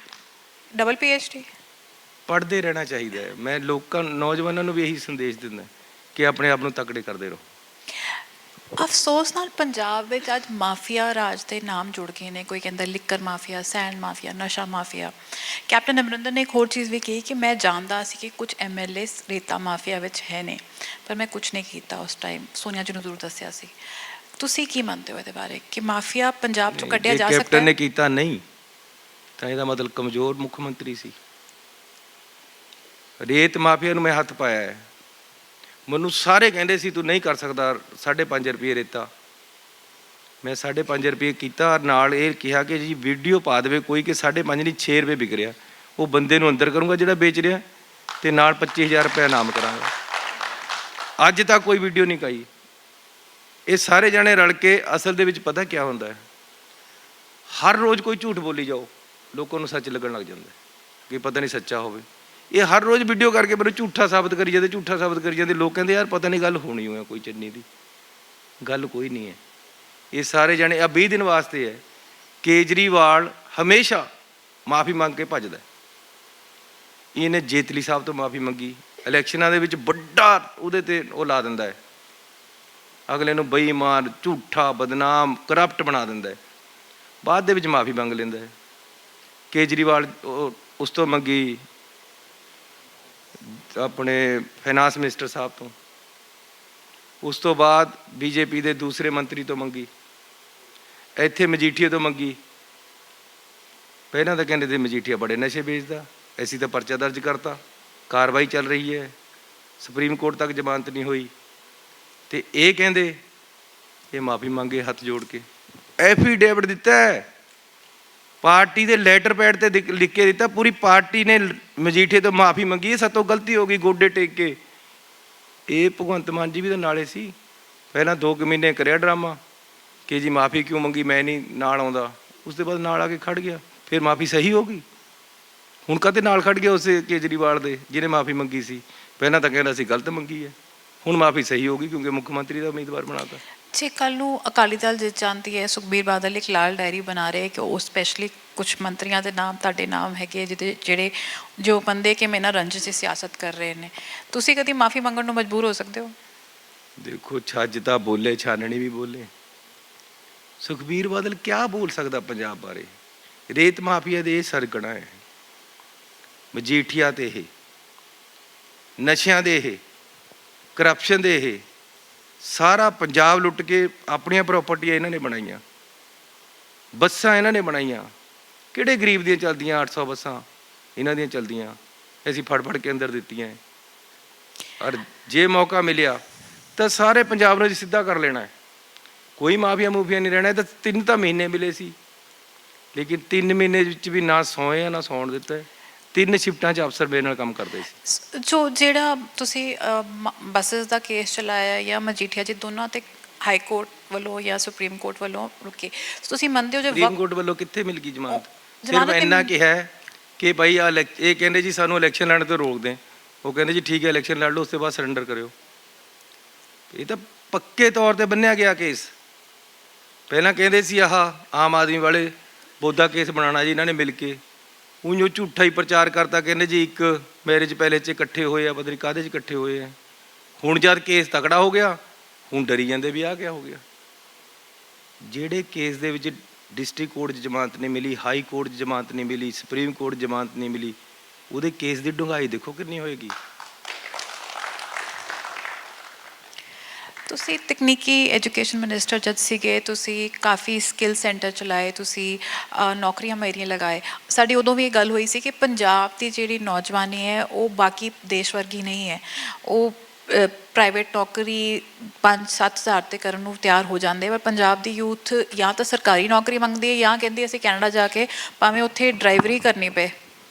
Double PhD? ਪੜ੍ਹਦੇ ਰਹਿਣਾ ਚਾਹੀਦਾ ਹੈ। ਮੈਂ ਲੋਕਾਂ ਨੌਜਵਾਨਾਂ ਨੂੰ ਵੀ ਇਹੀ ਸੰਦੇਸ਼ ਦਿੰਦਾ ਕਿ ਆਪਣੇ ਆਪ ਨੂੰ ਤਕੜੇ ਕਰਦੇ ਰਹੋ। ਅਫਸੋਸ ਨਾਲ ਪੰਜਾਬ ਵਿੱਚ ਅੱਜ ਮਾਫੀਆ ਰਾਜ ਦੇ ਨਾਮ ਜੁੜ ਗਏ ਨੇ। ਕੋਈ ਕਹਿੰਦਾ ਲਿੱਕਰ ਮਾਫੀਆ, ਸੈਂਡ ਮਾਫੀਆ, ਨਸ਼ਾ ਮਾਫੀਆ। ਕੈਪਟਨ ਅਮਰਿੰਦਰ ਨੇ ਇੱਕ ਹੋਰ ਚੀਜ਼ ਵੀ ਕਹੀ ਕਿ ਮੈਂ ਜਾਣਦਾ ਸੀ ਕਿ ਕੁਝ MLA ਰੇਤਾ ਮਾਫੀਆ ਵਿੱਚ ਹੈ ਨੇ, ਪਰ ਮੈਂ ਕੁਝ ਨਹੀਂ ਕੀਤਾ ਉਸ ਟਾਈਮ। ਸੋਨੀਆ ਜੀ ਨੂੰ ਜ਼ਰੂਰ ਦੱਸਿਆ ਸੀ। ਤੁਸੀਂ ਕੀ ਮੰਨਦੇ ਹੋ ਇਹਦੇ ਬਾਰੇ ਕਿ ਮਾਫੀਆ ਪੰਜਾਬ ਚੋਂ ਕੱਢਿਆ ਜਾ ਸਕਦਾ ਹੈ? ਕੈਪਟਨ ਨੇ ਕੀਤਾ ਨਹੀਂ ਤਾਂ ਇਹਦਾ ਮਤਲਬ ਕਮਜ਼ੋਰ ਮੁੱਖ ਮੰਤਰੀ ਸੀ। ਰੇਤ ਮਾਫੀਆ ਨੂੰ ਮੈਂ ਹੱਥ ਪਾਇਆ ਹੈ। ਮੈਨੂੰ ਸਾਰੇ ਕਹਿੰਦੇ ਸੀ ਤੂੰ ਨਹੀਂ ਕਰ ਸਕਦਾ 5.5 ਰੁਪਏ ਰੇਤਾ। ਮੈਂ 5.5 ਰੁਪਏ ਕੀਤਾ ਔਰ ਨਾਲ ਇਹ ਕਿਹਾ ਕਿ ਜੀ ਵੀਡੀਓ ਪਾ ਦੇਵੇ ਕੋਈ ਕਿ 5.5 ਨਹੀਂ 6 ਰੁਪਏ ਵਿਕ ਰਿਹਾ, ਉਹ ਬੰਦੇ ਨੂੰ ਅੰਦਰ ਕਰੂੰਗਾ ਜਿਹੜਾ ਵੇਚ ਰਿਹਾ ਤੇ ਨਾਲ 25,000 ਰੁਪਏ ਇਨਾਮ ਕਰਾਂਗਾ। ਅੱਜ ਤੱਕ ਕੋਈ ਵੀਡੀਓ ਨਹੀਂ ਪਾਈ। ਇਹ ਸਾਰੇ ਜਾਣੇ ਰਲ ਕੇ ਅਸਲ ਦੇ ਵਿੱਚ ਪਤਾ ਕਿਆ ਹੁੰਦਾ ਹੈ, ਹਰ ਰੋਜ਼ ਕੋਈ ਝੂਠ ਬੋਲੀ ਜਾਓ, ਲੋਕਾਂ ਨੂੰ ਸੱਚ ਲੱਗਣ ਲੱਗ ਜਾਂਦਾ ਕਿ ਪਤਾ ਨਹੀਂ ਸੱਚਾ ਹੋਵੇ। ਇਹ ਹਰ ਰੋਜ਼ ਵੀਡੀਓ ਕਰਕੇ ਮੈਨੂੰ ਝੂਠਾ ਸਾਬਤ ਕਰੀ ਜਾਂਦੇ, ਝੂਠਾ ਸਾਬਤ ਕਰੀ ਜਾਂਦੇ। ਲੋਕ ਕਹਿੰਦੇ ਯਾਰ ਪਤਾ ਨਹੀਂ ਗੱਲ ਹੋਣੀ ਹੋਇਆ ਕੋਈ ਚੰਨੀ ਦੀ। ਗੱਲ ਕੋਈ ਨਹੀਂ ਹੈ। ਇਹ ਸਾਰੇ ਜਾਣੇ ਆ 20 ਦਿਨ ਵਾਸਤੇ ਹੈ। ਕੇਜਰੀਵਾਲ ਹਮੇਸ਼ਾ ਮਾਫੀ ਮੰਗ ਕੇ ਭੱਜਦਾ। ਇਹਨੇ ਜੇਤਲੀ ਸਾਹਿਬ ਤੋਂ ਮਾਫੀ ਮੰਗੀ, ਇਲੈਕਸ਼ਨਾਂ ਦੇ ਵਿੱਚ ਵੱਡਾ ਉਹਦੇ ਤੇ ਉਹ ਲਾ ਦਿੰਦਾ ਹੈ, ਅਗਲੇ ਨੂੰ ਬੇਈਮਾਨ, ਝੂਠਾ, ਬਦਨਾਮ, ਕਰਪਟ ਬਣਾ ਦਿੰਦਾ ਹੈ। ਬਾਅਦ ਦੇ ਵਿੱਚ ਮਾਫੀ ਮੰਗ ਲੈਂਦਾ ਹੈ। ਕੇਜਰੀਵਾਲ ਉਸ ਤੋਂ ਮੰਗੀ ਆਪਣੇ ਫਾਈਨਾਂਸ ਮਿਨਿਸਟਰ ਸਾਹਿਬ ਤੋਂ, ਉਸ ਤੋਂ ਬਾਅਦ BJP ਦੇ ਦੂਸਰੇ ਮੰਤਰੀ ਤੋਂ ਮੰਗੀ, ਇੱਥੇ ਮਜੀਠੀਆ ਤੋਂ ਮੰਗੀ। ਪਹਿਲਾਂ ਤਾਂ ਕਹਿੰਦੇ ਤੇ ਮਜੀਠੀਆ ਬੜੇ ਨਸ਼ੇ ਵੇਚਦਾ, ਅਸੀਂ ਤਾਂ ਪਰਚਾ ਦਰਜ ਕਰਤਾ, ਕਾਰਵਾਈ ਚੱਲ ਰਹੀ ਹੈ, ਸੁਪਰੀਮ ਕੋਰਟ ਤੱਕ ਜ਼ਮਾਨਤ ਨਹੀਂ ਹੋਈ। ਤੇ ਇਹ ਕਹਿੰਦੇ ਇਹ ਮਾਫੀ ਮੰਗੇ ਹੱਥ ਜੋੜ ਕੇ। ਐਫੀਡੇਵਿਟ ਦਿੱਤਾ ਹੈ, ਪਾਰਟੀ ਦੇ ਲੈਟਰ ਪੈਡ ਤੇ ਲਿਖ ਕੇ ਦਿੱਤਾ, ਪੂਰੀ ਪਾਰਟੀ ਨੇ ਮਜੀਠੇ ਤੋਂ ਮਾਫੀ ਮੰਗੀ। ਇਹ ਸਾਤੋਂ ਗਲਤੀ ਹੋ ਗਈ, ਗੋਡੇ ਟੇਕ ਕੇ। ਇਹ ਭਗਵੰਤ ਮਾਨ ਜੀ ਵੀ ਤਾਂ ਨਾਲੇ ਸੀ। ਪਹਿਲਾਂ 2 ਮਹੀਨੇ ਕਰਿਆ ਡਰਾਮਾ ਕਿ ਜੀ ਮਾਫੀ ਕਿਉਂ ਮੰਗੀ, ਮੈਂ ਨਹੀਂ ਨਾਲ ਆਉਂਦਾ। ਉਸ ਤੋਂ ਬਾਅਦ ਨਾਲ ਆ ਕੇ ਖੜ ਗਿਆ, ਫਿਰ ਮਾਫੀ ਸਹੀ ਹੋ ਗਈ। ਹੁਣ ਕਦੇ ਨਾਲ ਖੜ ਗਿਆ ਉਸੇ ਕੇਜਰੀਵਾਲ ਦੇ ਜਿਹਨੇ ਮਾਫੀ ਮੰਗੀ ਸੀ। ਪਹਿਲਾਂ ਤਾਂ ਕਹਿੰਦਾ ਸੀ ਗਲਤ ਮੰਗੀ ਹੈ, ਹੁਣ ਮਾਫੀ ਸਹੀ ਹੋ ਗਈ ਕਿਉਂਕਿ ਮੁੱਖ ਮੰਤਰੀ ਦਾ ਉਮੀਦਵਾਰ ਬਣਾਤਾ। ਜੇ ਕੱਲ੍ਹ ਨੂੰ ਅਕਾਲੀ ਦਲ ਜਿੱਤ ਜਾਂਦੀ ਹੈ, ਸੁਖਬੀਰ ਬਾਦਲ ਇੱਕ ਲਾਲ ਡਾਇਰੀ ਬਣਾ ਰਹੇ ਕਿ ਉਹ ਸਪੈਸ਼ਲੀ ਕੁਝ ਮੰਤਰੀਆਂ ਦੇ ਨਾਮ ਤੁਹਾਡੇ ਨਾਮ ਹੈਗੇ ਜਿਹੜੇ ਜੋ ਬੰਦੇ ਕਿ ਮੇਰੇ ਨਾਲ ਰੰਜਿਸ਼ ਦੀ ਸਿਆਸਤ ਕਰ ਰਹੇ ਨੇ, ਤੁਸੀਂ ਕਦੀ ਮਾਫੀ ਮੰਗਣ ਨੂੰ ਮਜਬੂਰ ਹੋ ਸਕਦੇ ਹੋ? ਦੇਖੋ ਛੱਜ ਤਾਂ ਬੋਲੇ, ਛਾਨਣੀ ਵੀ ਬੋਲੇ। ਸੁਖਬੀਰ ਬਾਦਲ ਕਿਆ ਬੋਲ ਸਕਦਾ ਪੰਜਾਬ ਬਾਰੇ? ਰੇਤ ਮਾਫੀਆ ਦੇ ਇਹ ਸਰਗਣਾ ਹੈ, ਮਜੀਠੀਆ ਤੇ ਇਹ, ਨਸ਼ਿਆਂ ਦੇ ਇਹ, ਕਰਪਸ਼ਨ ਦੇ ਇਹ, ਸਾਰਾ ਪੰਜਾਬ ਲੁੱਟ ਕੇ ਆਪਣੀਆਂ ਪ੍ਰਾਪਰਟੀਆਂ ਇਹਨਾਂ ਨੇ ਬਣਾਈਆਂ, ਬੱਸਾਂ ਇਹਨਾਂ ਨੇ ਬਣਾਈਆਂ। ਕਿਹੜੇ ਗਰੀਬ ਦੀਆਂ ਚੱਲਦੀਆਂ 800 ਬੱਸਾਂ ਇਹਨਾਂ ਦੀਆਂ ਚੱਲਦੀਆਂ, ਅਸੀਂ ਫੜ ਫੜ ਕੇ ਅੰਦਰ ਦਿੱਤੀਆਂ। ਔਰ ਜੇ ਮੌਕਾ ਮਿਲਿਆ ਤਾਂ ਸਾਰੇ ਪੰਜਾਬ ਨੂੰ ਸਿੱਧਾ ਕਰ ਲੈਣਾ ਹੈ, ਕੋਈ ਮਾਫੀਆ ਮੂਫੀਆ ਨਹੀਂ ਰਹਿਣਾ। ਤਾਂ 3 ਤਾਂ ਮਹੀਨੇ ਮਿਲੇ ਸੀ, ਲੇਕਿਨ 3 ਮਹੀਨੇ ਵਿੱਚ ਵੀ ਨਾ ਸੌਏ ਨਾ ਸੌਣ ਦਿੱਤਾ। 3 ਸ਼ਿਫਟਾਂ 'ਚ ਅਫਸਰ ਮੇਰੇ ਨਾਲ ਕੰਮ ਕਰਦੇ ਸੀ। ਜਿਹੜਾ ਤੁਸੀਂ ਬੱਸਿਸ ਦਾ ਕੇਸ ਚਲਾਇਆ ਜਾਂ ਮਜੀਠੀਆ ਜੀ, ਦੋਨਾਂ ਤੇ ਹਾਈ ਕੋਰਟ ਵੱਲੋਂ ਜਾਂ ਸੁਪਰੀਮ ਕੋਰਟ ਵੱਲੋਂ ਰੁਕੇ, ਤੁਸੀਂ ਮੰਨਦੇ ਹੋ ਜੇ ਸੁਪਰੀਮ ਕੋਰਟ ਵੱਲੋਂ ਕਿੱਥੇ ਮਿਲ ਗਈ ਜ਼ਮਾਨਤ? ਸਿਰਫ ਇੰਨਾ ਕਿਹਾ ਕਿ ਭਾਈ ਇਹ ਕਹਿੰਦੇ ਜੀ ਸਾਨੂੰ ਇਲੈਕਸ਼ਨ ਲੜਨ ਤੋਂ ਰੋਕ ਦੇ। ਉਹ ਕਹਿੰਦੇ ਜੀ ਠੀਕ ਹੈ ਇਲੈਕਸ਼ਨ ਲੜ ਲਓ, ਉਸ ਤੋਂ ਬਾਅਦ ਸਰੈਂਡਰ ਕਰਿਓ। ਇਹ ਤਾਂ ਪੱਕੇ ਤੌਰ ਤੇ ਬੰਨਿਆ ਗਿਆ ਕੇਸ। ਪਹਿਲਾਂ ਕਹਿੰਦੇ ਸੀ ਆਹ ਆਮ ਆਦਮੀ ਵਾਲੇ ਬੋਦਾ ਕੇਸ ਬਣਾਉਣਾ ਜੀ ਇਹਨਾਂ ਨੇ ਮਿਲ ਕੇ, ਉਹ ਝੂਠਾ ਹੀ ਪ੍ਰਚਾਰ ਕਰਤਾ। ਕਹਿੰਦੇ ਜੀ ਇੱਕ ਮੈਰਿਜ ਪੈਲੇਸ 'ਚ ਇਕੱਠੇ ਹੋਏ ਆ, ਪਤਾ ਨਹੀਂ ਕਾਹਦੇ 'ਚ ਇਕੱਠੇ ਹੋਏ ਆ। ਹੁਣ ਜਦ ਕੇਸ ਤਕੜਾ ਹੋ ਗਿਆ, ਹੁਣ ਡਰੀ ਜਾਂਦੇ ਵੀ ਆਹ ਕਿਆ ਹੋ ਗਿਆ। ਜਿਹੜੇ ਕੇਸ ਦੇ ਵਿੱਚ ਡਿਸਟ੍ਰਿਕਟ ਕੋਰਟ 'ਚ ਜ਼ਮਾਨਤ ਨਹੀਂ ਮਿਲੀ, ਹਾਈ ਕੋਰਟ 'ਚ ਜ਼ਮਾਨਤ ਨਹੀਂ ਮਿਲੀ, ਸੁਪਰੀਮ ਕੋਰਟ 'ਚ ਜ਼ਮਾਨਤ ਨਹੀਂ ਮਿਲੀ, ਉਹਦੇ ਕੇਸ ਦੀ ਡੂੰਘਾਈ ਦੇਖੋ ਕਿੰਨੀ ਹੋਏਗੀ। ਤੁਸੀਂ ਤਕਨੀਕੀ ਐਜੂਕੇਸ਼ਨ ਮਿਨਿਸਟਰ ਜਦ ਸੀਗੇ, ਤੁਸੀਂ ਕਾਫੀ ਸਕਿੱਲ ਸੈਂਟਰ ਚਲਾਏ, ਤੁਸੀਂ ਨੌਕਰੀਆਂ ਮੇਰੀਆਂ ਲਗਾਏ। ਸਾਡੀ ਉਦੋਂ ਵੀ ਇਹ ਗੱਲ ਹੋਈ ਸੀ ਕਿ ਪੰਜਾਬ ਦੀ ਜਿਹੜੀ ਨੌਜਵਾਨੀ ਹੈ ਉਹ ਬਾਕੀ ਦੇਸ਼ ਵਰਗੀ ਨਹੀਂ ਹੈ। ਉਹ ਪ੍ਰਾਈਵੇਟ ਨੌਕਰੀ 5-7 ਹਜ਼ਾਰ ਤੇ ਕਰਨ ਨੂੰ ਤਿਆਰ ਹੋ ਜਾਂਦੇ, ਪਰ ਪੰਜਾਬ ਦੀ ਯੂਥ ਜਾਂ ਤਾਂ ਸਰਕਾਰੀ ਨੌਕਰੀ ਮੰਗਦੀ ਹੈ ਜਾਂ ਕਹਿੰਦੀ ਅਸੀਂ ਕੈਨੇਡਾ ਜਾ ਕੇ ਭਾਵੇਂ ਉੱਥੇ ਡਰਾਈਵਰੀ ਕਰਨੀ ਪਏ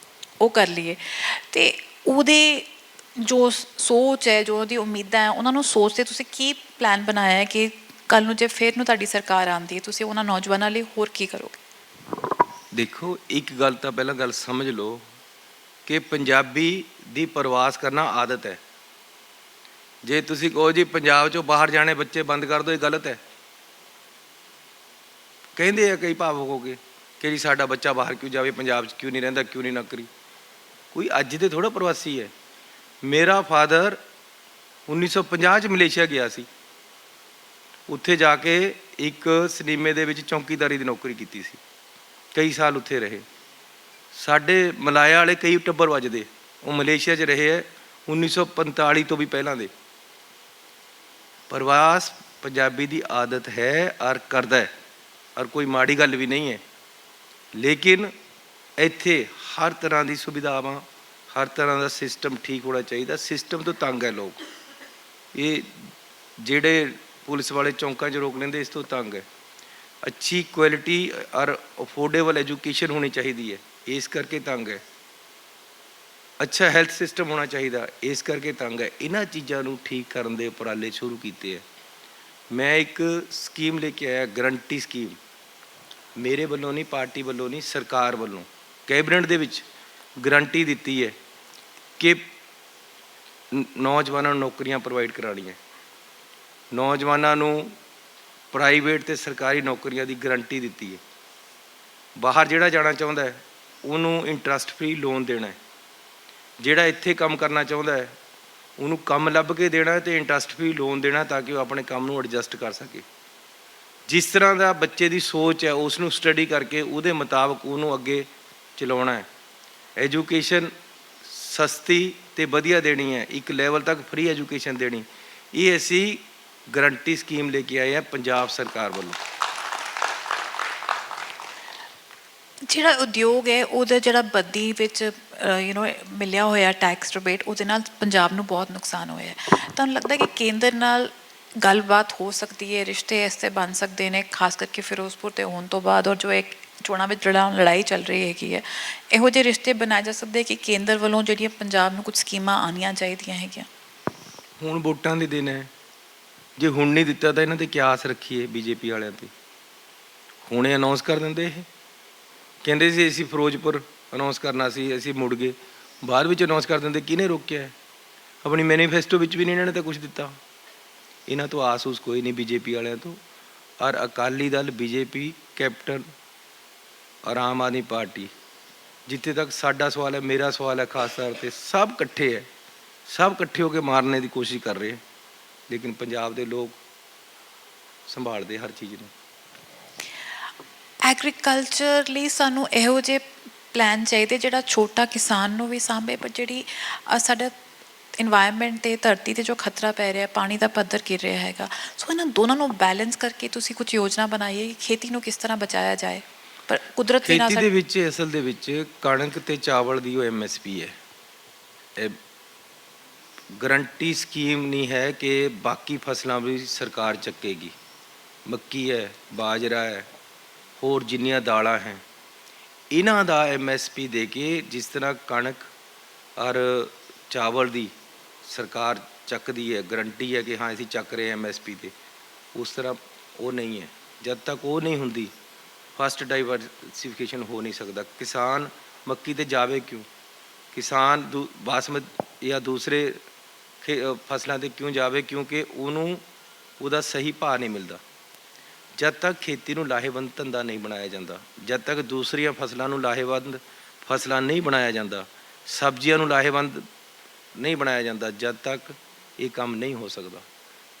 ਉਹ ਕਰ ਲਈਏ। ਅਤੇ ਉਹਦੇ ਜੋ ਸੋਚ ਹੈ, ਜੋ ਉਹਦੀ ਉਮੀਦਾਂ ਹੈ, ਉਹਨਾਂ ਨੂੰ ਸੋਚਦੇ ਤੁਸੀਂ ਕੀ ਪਲਾਨ ਬਣਾਇਆ ਹੈ ਕਿ ਕੱਲ੍ਹ ਨੂੰ ਜੇ ਫਿਰ ਨੂੰ ਤੁਹਾਡੀ ਸਰਕਾਰ ਆਉਂਦੀ ਹੈ ਤੁਸੀਂ ਉਹਨਾਂ ਨੌਜਵਾਨਾਂ ਲਈ ਹੋਰ ਕੀ ਕਰੋਗੇ? ਦੇਖੋ, ਇੱਕ ਗੱਲ ਤਾਂ ਪਹਿਲਾਂ ਗੱਲ ਸਮਝ ਲਓ ਕਿ ਪੰਜਾਬੀ ਦੀ ਪ੍ਰਵਾਸ ਕਰਨਾ ਆਦਤ ਹੈ। ਜੇ ਤੁਸੀਂ ਕਹੋ ਜੀ ਪੰਜਾਬ 'ਚੋਂ ਬਾਹਰ ਜਾਣੇ ਬੱਚੇ ਬੰਦ ਕਰ ਦਿਓ, ਇਹ ਗਲਤ ਹੈ। ਕਹਿੰਦੇ ਆ ਕਈ ਭਾਵੁਕ ਹੋ ਕੇ ਕਿ ਜੀ ਸਾਡਾ ਬੱਚਾ ਬਾਹਰ ਕਿਉਂ ਜਾਵੇ, ਪੰਜਾਬ 'ਚ ਕਿਉਂ ਨਹੀਂ ਰਹਿੰਦਾ, ਕਿਉਂ ਨਹੀਂ ਨੌਕਰੀ। ਕੋਈ ਅੱਜ ਦੇ ਥੋੜ੍ਹਾ ਪ੍ਰਵਾਸੀ ਹੈ। ਮੇਰਾ ਫਾਦਰ 1950 'ਚ ਮਲੇਸ਼ੀਆ ਗਿਆ ਸੀ, ਉੱਥੇ ਜਾ ਕੇ ਇੱਕ ਸਿਨੇਮੇ ਦੇ ਵਿੱਚ ਚੌਂਕੀਦਾਰੀ ਦੀ ਨੌਕਰੀ ਕੀਤੀ ਸੀ, ਕਈ ਸਾਲ ਉੱਥੇ ਰਹੇ। ਸਾਡੇ ਮਲਾਇਆ ਵਾਲੇ ਕਈ ਟੱਬਰ ਵੱਜਦੇ, ਉਹ ਮਲੇਸ਼ੀਆ 'ਚ ਰਹੇ ਹੈ 1945 ਤੋਂ ਵੀ ਪਹਿਲਾਂ ਦੇ। ਪ੍ਰਵਾਸ ਪੰਜਾਬੀ ਦੀ ਆਦਤ ਹੈ ਔਰ ਕਰਦਾ ਹੈ, ਔਰ ਕੋਈ ਮਾੜੀ ਗੱਲ ਵੀ ਨਹੀਂ ਹੈ। ਲੇਕਿਨ ਇੱਥੇ ਹਰ ਤਰ੍ਹਾਂ ਦੀ ਸੁਵਿਧਾਵਾਂ, ਹਰ ਤਰ੍ਹਾਂ ਦਾ ਸਿਸਟਮ ਠੀਕ ਹੋਣਾ ਚਾਹੀਦਾ। ਸਿਸਟਮ ਤੋਂ ਤੰਗ ਹੈ ਲੋਕ, ਇਹ ਜਿਹੜੇ ਪੁਲਿਸ ਵਾਲੇ ਚੌਂਕਾਂ 'ਚ ਰੋਕ ਲੈਂਦੇ ਇਸ ਤੋਂ ਤੰਗ ਹੈ। ਅੱਛੀ ਕੁਆਲਿਟੀ ਔਰ ਅਫੋਰਡੇਬਲ ਐਜੂਕੇਸ਼ਨ ਹੋਣੀ ਚਾਹੀਦੀ ਹੈ, ਇਸ ਕਰਕੇ ਤੰਗ ਹੈ। ਅੱਛਾ ਹੈਲਥ ਸਿਸਟਮ ਹੋਣਾ ਚਾਹੀਦਾ, ਇਸ ਕਰਕੇ ਤੰਗ ਹੈ। ਇਹਨਾਂ ਚੀਜ਼ਾਂ ਨੂੰ ਠੀਕ ਕਰਨ ਦੇ ਉਪਰਾਲੇ ਸ਼ੁਰੂ ਕੀਤੇ ਹੈ। ਮੈਂ ਇੱਕ ਸਕੀਮ ਲੈ ਕੇ ਆਇਆ, ਗਰੰਟੀ ਸਕੀਮ। ਮੇਰੇ ਵੱਲੋਂ ਨਹੀਂ, ਪਾਰਟੀ ਵੱਲੋਂ ਨਹੀਂ, ਸਰਕਾਰ ਵੱਲੋਂ ਕੈਬਨਿਟ ਦੇ ਵਿੱਚ ਗਰੰਟੀ ਦਿੱਤੀ ਹੈ ਕਿ ਨੌਜਵਾਨਾਂ ਨੂੰ ਨੌਕਰੀਆਂ ਪ੍ਰੋਵਾਈਡ ਕਰਾਉਣੀਆਂ। ਨੌਜਵਾਨਾਂ ਨੂੰ ਪ੍ਰਾਈਵੇਟ ਅਤੇ ਸਰਕਾਰੀ ਨੌਕਰੀਆਂ ਦੀ ਗਰੰਟੀ ਦਿੱਤੀ ਹੈ। ਬਾਹਰ ਜਿਹੜਾ ਜਾਣਾ ਚਾਹੁੰਦਾ ਹੈ ਉਹਨੂੰ ਇੰਟਰਸਟ ਫ੍ਰੀ ਲੋਨ ਦੇਣਾ ਹੈ। ਜਿਹੜਾ ਇੱਥੇ ਕੰਮ ਕਰਨਾ ਚਾਹੁੰਦਾ ਹੈ ਉਹਨੂੰ ਕੰਮ ਲੱਭ ਕੇ ਦੇਣਾ ਅਤੇ ਇੰਟਰਸਟ ਫ੍ਰੀ ਲੋਨ ਦੇਣਾ, ਤਾਂ ਕਿ ਉਹ ਆਪਣੇ ਕੰਮ ਨੂੰ ਐਡਜਸਟ ਕਰ ਸਕੇ। ਜਿਸ ਤਰ੍ਹਾਂ ਦਾ ਬੱਚੇ ਦੀ ਸੋਚ ਹੈ ਉਸ ਨੂੰ ਸਟੱਡੀ ਕਰਕੇ ਉਹਦੇ ਮੁਤਾਬਕ ਉਹਨੂੰ ਅੱਗੇ ਚਲਾਉਣਾ ਹੈ। ਐਜੂਕੇਸ਼ਨ ਸਸਤੀ ਅਤੇ ਵਧੀਆ ਦੇਣੀ ਹੈ, ਇੱਕ ਲੈਵਲ ਤੱਕ ਫ੍ਰੀ ਐਜੂਕੇਸ਼ਨ ਦੇਣੀ। ਇਹ ਅਸੀਂ ਗਰੰਟੀ ਸਕੀਮ ਲੈ ਕੇ ਆਏ ਹਾਂ ਪੰਜਾਬ ਸਰਕਾਰ ਵੱਲੋਂ। ਜਿਹੜਾ ਉਦਯੋਗ ਹੈ ਉਹਦਾ ਜਿਹੜਾ ਬੱਦੀ ਵਿੱਚ ਮਿਲਿਆ ਹੋਇਆ ਟੈਕਸ ਰਿਬੇਟ, ਉਹਦੇ ਨਾਲ ਪੰਜਾਬ ਨੂੰ ਬਹੁਤ ਨੁਕਸਾਨ ਹੋਇਆ। ਤੁਹਾਨੂੰ ਲੱਗਦਾ ਕਿ ਕੇਂਦਰ ਨਾਲ ਗੱਲਬਾਤ ਹੋ ਸਕਦੀ ਹੈ, ਰਿਸ਼ਤੇ ਐਸੇ ਬਣ ਸਕਦੇ ਨੇ, ਖਾਸ ਕਰਕੇ ਫਿਰੋਜ਼ਪੁਰ 'ਤੇ ਹੋਣ ਤੋਂ ਬਾਅਦ, ਔਰ ਜੋ ਇੱਕ ਚੋਣਾਂ ਵਿੱਚ ਜਿਹੜਾ ਲੜਾਈ ਚੱਲ ਰਹੀ ਹੈਗੀ ਹੈ, ਇਹੋ ਜਿਹੇ ਰਿਸ਼ਤੇ ਬਣਾਏ ਜਾ ਸਕਦੇ ਕਿ ਕੇਂਦਰ ਵੱਲੋਂ ਜਿਹੜੀਆਂ ਪੰਜਾਬ ਨੂੰ ਕੁਝ ਸਕੀਮਾਂ ਆਉਣੀਆਂ ਚਾਹੀਦੀਆਂ ਹੈਗੀਆਂ? ਹੁਣ ਵੋਟਾਂ ਦੇ ਦਿਨ ਹੈ, ਜੇ ਹੁਣ ਨਹੀਂ ਦਿੱਤਾ ਤਾਂ ਇਹਨਾਂ 'ਤੇ ਕੀ ਆਸ ਰੱਖੀਏ ਬੀਜੇਪੀ ਵਾਲਿਆਂ 'ਤੇ। ਹੁਣੇ ਅਨਾਉਂਸ ਕਰ ਦਿੰਦੇ। ਇਹ ਕਹਿੰਦੇ ਸੀ ਅਸੀਂ ਫਿਰੋਜ਼ਪੁਰ ਅਨਾਉਂਸ ਕਰਨਾ ਸੀ, ਅਸੀਂ ਮੁੜ ਗਏ, ਬਾਅਦ ਵਿੱਚ ਅਨਾਉਂਸ ਕਰ ਦਿੰਦੇ। ਕਿਹਨੇ ਰੋਕਿਆ ਹੈ? ਆਪਣੀ ਮੈਨੀਫੈਸਟੋ ਵਿੱਚ ਵੀ ਨਹੀਂ ਇਹਨਾਂ ਨੇ ਤਾਂ ਕੁਛ ਦਿੱਤਾ। ਇਹਨਾਂ ਤੋਂ ਆਸ ਊਸ ਕੋਈ ਨਹੀਂ ਬੀਜੇਪੀ ਵਾਲਿਆਂ ਤੋਂ। ਔਰ ਅਕਾਲੀ ਦਲ, ਬੀਜੇਪੀ, ਕੈਪਟਨ ਔਰ ਆਮ ਆਦਮੀ ਪਾਰਟੀ, ਜਿੱਥੇ ਤੱਕ ਸਾਡਾ ਸਵਾਲ ਹੈ, ਮੇਰਾ ਸਵਾਲ ਹੈ ਖਾਸ ਤੌਰ 'ਤੇ, ਸਭ ਇਕੱਠੇ ਹੈ, ਸਭ ਇਕੱਠੇ ਹੋ ਕੇ ਮਾਰਨੇ ਦੀ ਕੋਸ਼ਿਸ਼ ਕਰ ਰਹੇ। ਲੇਕਿਨ ਪੰਜਾਬ ਦੇ ਲੋਕ ਸੰਭਾਲਦੇ ਹਰ ਚੀਜ਼ ਨੂੰ। ਐਗਰੀਕਲਚਰ ਲਈ ਸਾਨੂੰ ਇਹੋ ਜਿਹੇ ਪਲਾਨ ਚਾਹੀਦੇ ਜਿਹੜਾ ਛੋਟਾ ਕਿਸਾਨ ਨੂੰ ਵੀ ਸਾਂਭੇ, ਪਰ ਜਿਹੜੀ ਸਾਡਾ ਇਨਵਾਇਰਮੈਂਟ 'ਤੇ, ਧਰਤੀ 'ਤੇ ਜੋ ਖਤਰਾ ਪੈ ਰਿਹਾ, ਪਾਣੀ ਦਾ ਪੱਧਰ ਗਿਰ ਰਿਹਾ ਹੈਗਾ, ਸੋ ਇਹਨਾਂ ਦੋਨਾਂ ਨੂੰ ਬੈਲੈਂਸ ਕਰਕੇ ਤੁਸੀਂ ਕੁਝ ਯੋਜਨਾ ਬਣਾਈਏ ਕਿ ਖੇਤੀ ਨੂੰ ਕਿਸ ਤਰ੍ਹਾਂ ਬਚਾਇਆ ਜਾਏ। ਪਰ ਕੁਦਰਤ ਵੀ ਨਾ ਖੇਤੀ ਦੇ ਵਿੱਚ ਅਸਲ ਦੇ ਵਿੱਚ ਕਣਕ ਅਤੇ ਚਾਵਲ ਦੀ ਉਹ MSP ਹੈ। ਇਹ ਗਰੰਟੀ ਸਕੀਮ ਨਹੀਂ ਹੈ ਕਿ ਬਾਕੀ ਫਸਲਾਂ ਵੀ ਸਰਕਾਰ ਚੱਕੇਗੀ। ਮੱਕੀ ਹੈ, ਬਾਜਰਾ ਹੈ, ਹੋਰ ਜਿੰਨੀਆਂ ਦਾਲਾਂ ਹੈ, ਇਹਨਾਂ ਦਾ MSP ਦੇ ਕੇ, ਜਿਸ ਤਰ੍ਹਾਂ ਕਣਕ ਔਰ ਚਾਵਲ ਦੀ ਸਰਕਾਰ ਚੱਕਦੀ ਹੈ, ਗਰੰਟੀ ਹੈ ਕਿ ਹਾਂ ਅਸੀਂ ਚੱਕ ਰਹੇ ਹਾਂ MSP 'ਤੇ, ਉਸ ਤਰ੍ਹਾਂ ਉਹ ਨਹੀਂ ਹੈ। ਜਦ ਤੱਕ ਉਹ ਨਹੀਂ ਹੁੰਦੀ, ਫਸਟ ਡਾਈਵਰਸੀਫਿਕੇਸ਼ਨ ਹੋ ਨਹੀਂ ਸਕਦਾ। ਕਿਸਾਨ ਮੱਕੀ 'ਤੇ ਜਾਵੇ ਕਿਉਂ? ਕਿਸਾਨ ਬਾਸਮਤ ਜਾਂ ਦੂਸਰੇ ਫਸਲਾਂ 'ਤੇ ਕਿਉਂ ਜਾਵੇ? ਕਿਉਂਕਿ ਉਹਨੂੰ ਉਹਦਾ ਸਹੀ ਭਾਅ ਨਹੀਂ ਮਿਲਦਾ। ਜਦ ਤੱਕ ਖੇਤੀ ਨੂੰ ਲਾਹੇਵੰਦ ਧੰਦਾ ਨਹੀਂ ਬਣਾਇਆ ਜਾਂਦਾ, ਜਦ ਤੱਕ ਦੂਸਰੀਆਂ ਫਸਲਾਂ ਨੂੰ ਲਾਹੇਵੰਦ ਫਸਲਾਂ ਨਹੀਂ ਬਣਾਇਆ ਜਾਂਦਾ, ਸਬਜ਼ੀਆਂ ਨੂੰ ਲਾਹੇਵੰਦ ਨਹੀਂ ਬਣਾਇਆ ਜਾਂਦਾ, ਜਦ ਤੱਕ ਇਹ ਕੰਮ ਨਹੀਂ ਹੋ ਸਕਦਾ।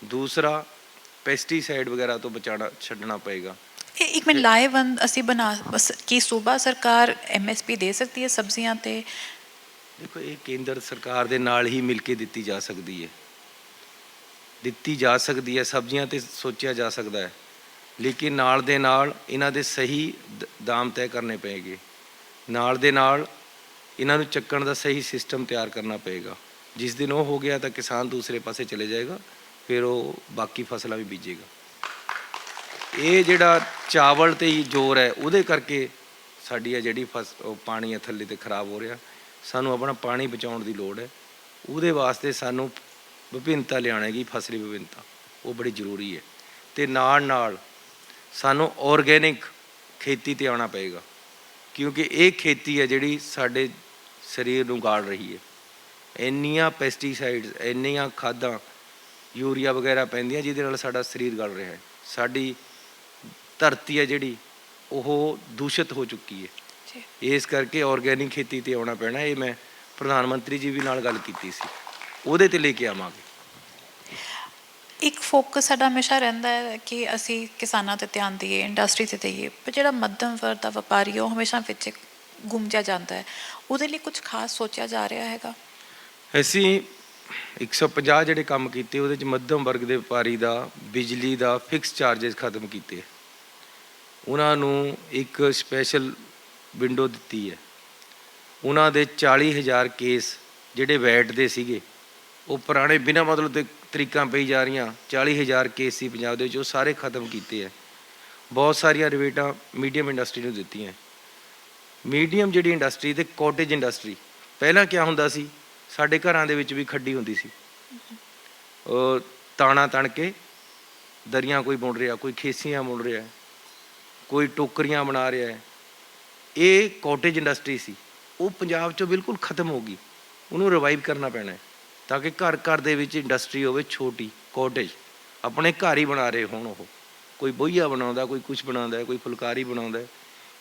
ਦੂਸਰਾ, ਪੈਸਟੀਸਾਈਡ ਵਗੈਰਾ ਤੋਂ ਛੱਡਣਾ ਪਏਗਾ। ਇੱਕ ਮਿੰਟ, ਲਾਹੇਵੰਦ ਅਸੀਂ ਬਣਾ ਕੀ ਸੂਬਾ ਸਰਕਾਰ MSP ਦੇ ਸਕਦੀ ਹੈ ਸਬਜ਼ੀਆਂ 'ਤੇ? ਦੇਖੋ, ਇਹ ਕੇਂਦਰ ਸਰਕਾਰ ਦੇ ਨਾਲ ਹੀ ਮਿਲ ਕੇ ਦਿੱਤੀ ਜਾ ਸਕਦੀ ਹੈ। ਦਿੱਤੀ ਜਾ ਸਕਦੀ ਹੈ, ਸਬਜ਼ੀਆਂ 'ਤੇ ਸੋਚਿਆ ਜਾ ਸਕਦਾ ਹੈ, ਲੇਕਿਨ ਨਾਲ ਦੇ ਨਾਲ ਇਹਨਾਂ ਦੇ ਸਹੀ ਦਾਮ ਤੈਅ ਕਰਨੇ ਪਏਗੇ। ਨਾਲ ਦੇ ਨਾਲ ਇਹਨਾਂ ਨੂੰ ਚੱਕਣ ਦਾ ਸਹੀ ਸਿਸਟਮ ਤਿਆਰ ਕਰਨਾ ਪਏਗਾ। ਜਿਸ ਦਿਨ ਉਹ ਹੋ ਗਿਆ ਤਾਂ ਕਿਸਾਨ ਦੂਸਰੇ ਪਾਸੇ ਚਲੇ ਜਾਏਗਾ, ਫਿਰ ਉਹ ਬਾਕੀ ਫਸਲਾਂ ਵੀ ਬੀਜੇਗਾ। ਇਹ ਜਿਹੜਾ ਚਾਵਲ 'ਤੇ ਹੀ ਜ਼ੋਰ ਹੈ, ਉਹਦੇ ਕਰਕੇ ਸਾਡੀ ਆ ਜਿਹੜੀ ਪਾਣੀ ਹੈ ਥੱਲੇ 'ਤੇ ਖਰਾਬ ਹੋ ਰਿਹਾ। ਸਾਨੂੰ ਆਪਣਾ ਪਾਣੀ ਬਚਾਉਣ ਦੀ ਲੋੜ ਹੈ। ਉਹਦੇ ਵਾਸਤੇ ਸਾਨੂੰ ਵਿਭਿੰਨਤਾ ਲਿਆਉਣੀ, ਫਸਲੀ ਵਿਭਿੰਨਤਾ, ਉਹ ਬੜੀ ਜ਼ਰੂਰੀ ਹੈ। ਅਤੇ ਨਾਲ ਸਾਨੂੰ ਔਰਗੈਨਿਕ ਖੇਤੀ 'ਤੇ ਆਉਣਾ ਪਏਗਾ, ਕਿਉਂਕਿ ਇਹ ਖੇਤੀ ਹੈ ਜਿਹੜੀ ਸਾਡੇ ਸਰੀਰ ਨੂੰ ਗਾਲ ਰਹੀ ਹੈ। ਇੰਨੀਆਂ ਪੈਸਟੀਸਾਈਡਸ, ਇੰਨੀਆਂ ਖਾਦਾਂ, ਯੂਰੀਆ ਵਗੈਰਾ ਪੈਂਦੀਆਂ ਜਿਹਦੇ ਨਾਲ ਸਾਡਾ ਸਰੀਰ ਗਲ ਰਿਹਾ ਹੈ। ਸਾਡੀ ਧਰਤੀ ਹੈ ਜਿਹੜੀ ਉਹ ਦੂਸ਼ਿਤ ਹੋ ਚੁੱਕੀ ਹੈ। ਇਸ ਕਰਕੇ ਔਰਗੈਨਿਕ ਖੇਤੀ 'ਤੇ ਆਉਣਾ ਪੈਣਾ। ਇਹ ਮੈਂ ਪ੍ਰਧਾਨ ਮੰਤਰੀ ਜੀ ਵੀ ਨਾਲ ਗੱਲ ਕੀਤੀ ਸੀ, ਉਹਦੇ 'ਤੇ ਲੈ ਕੇ ਆਵਾਂਗੇ। ਇੱਕ ਫੋਕਸ ਸਾਡਾ ਹਮੇਸ਼ਾ ਰਹਿੰਦਾ ਹੈ ਕਿ ਅਸੀਂ ਕਿਸਾਨਾਂ 'ਤੇ ਧਿਆਨ ਦਈਏ, ਇੰਡਸਟਰੀ 'ਤੇ ਦਈਏ, ਪਰ ਜਿਹੜਾ ਮੱਧਮ ਵਰਗ ਦਾ ਵਪਾਰੀ ਉਹ ਹਮੇਸ਼ਾ ਵਿੱਚ ਗੁੰਮ ਜਾਂਦਾ ਹੈ। ਉਹਦੇ ਲਈ ਕੁਝ ਖਾਸ ਸੋਚਿਆ ਜਾ ਰਿਹਾ ਹੈਗਾ? ਅਸੀਂ 150 ਜਿਹੜੇ ਕੰਮ ਕੀਤੇ, ਉਹਦੇ 'ਚ ਮੱਧਮ ਵਰਗ ਦੇ ਵਪਾਰੀ ਦਾ ਬਿਜਲੀ ਦਾ ਫਿਕਸ ਚਾਰਜਸ ਖਤਮ ਕੀਤੇ। ਉਹਨਾਂ ਨੂੰ ਇੱਕ ਸਪੈਸ਼ਲ ਵਿੰਡੋ ਦਿੱਤੀ ਹੈ। ਉਹਨਾਂ ਦੇ 40,000 ਕੇਸ ਜਿਹੜੇ ਵੈਟ ਦੇ ਸੀਗੇ, ਉਹ ਪੁਰਾਣੇ ਬਿਨਾਂ ਮਤਲਬ ਦੇ ਤਰੀਕਾਂ ਪਈ ਜਾ ਰਹੀਆਂ, 40,000 ਕੇਸ ਸੀ ਪੰਜਾਬ ਦੇ ਵਿੱਚ, ਉਹ ਸਾਰੇ ਖਤਮ ਕੀਤੇ ਹੈ। ਬਹੁਤ ਸਾਰੀਆਂ ਰਿਬੇਟਾਂ ਮੀਡੀਅਮ ਇੰਡਸਟਰੀ ਨੂੰ ਦਿੱਤੀਆਂ। ਮੀਡੀਅਮ ਜਿਹੜੀ ਇੰਡਸਟਰੀ ਅਤੇ ਕੋਟੇਜ ਇੰਡਸਟਰੀ, ਪਹਿਲਾਂ ਕਿਆ ਹੁੰਦਾ ਸੀ, ਸਾਡੇ ਘਰਾਂ ਦੇ ਵਿੱਚ ਵੀ ਖੱਡੀ ਹੁੰਦੀ ਸੀ, ਉਹ ਤਾਣਾ ਤਣ ਕੇ ਦਰੀਆਂ ਕੋਈ ਬੁਣ ਰਿਹਾ, ਕੋਈ ਖੇਸੀਆਂ ਬੁਣ ਰਿਹਾ, ਕੋਈ ਟੋਕਰੀਆਂ ਬਣਾ ਰਿਹਾ ਹੈ। ਇਹ ਕੋਟੇਜ ਇੰਡਸਟਰੀ ਸੀ, ਉਹ ਪੰਜਾਬ 'ਚੋਂ ਬਿਲਕੁਲ ਖਤਮ ਹੋ ਗਈ। ਉਹਨੂੰ ਰਿਵਾਈਵ ਕਰਨਾ ਪੈਣਾ ਹੈ ਤਾਂ ਕਿ ਘਰ ਘਰ ਦੇ ਵਿੱਚ ਇੰਡਸਟਰੀ ਹੋਵੇ, ਛੋਟੀ ਕੋਟੇਜ, ਆਪਣੇ ਘਰ ਹੀ ਬਣਾ ਰਹੇ ਹੋਣ। ਉਹ ਕੋਈ ਬੋਈਆ ਬਣਾਉਂਦਾ, ਕੋਈ ਕੁਛ ਬਣਾਉਂਦਾ, ਕੋਈ ਫੁਲਕਾਰੀ ਬਣਾਉਂਦਾ,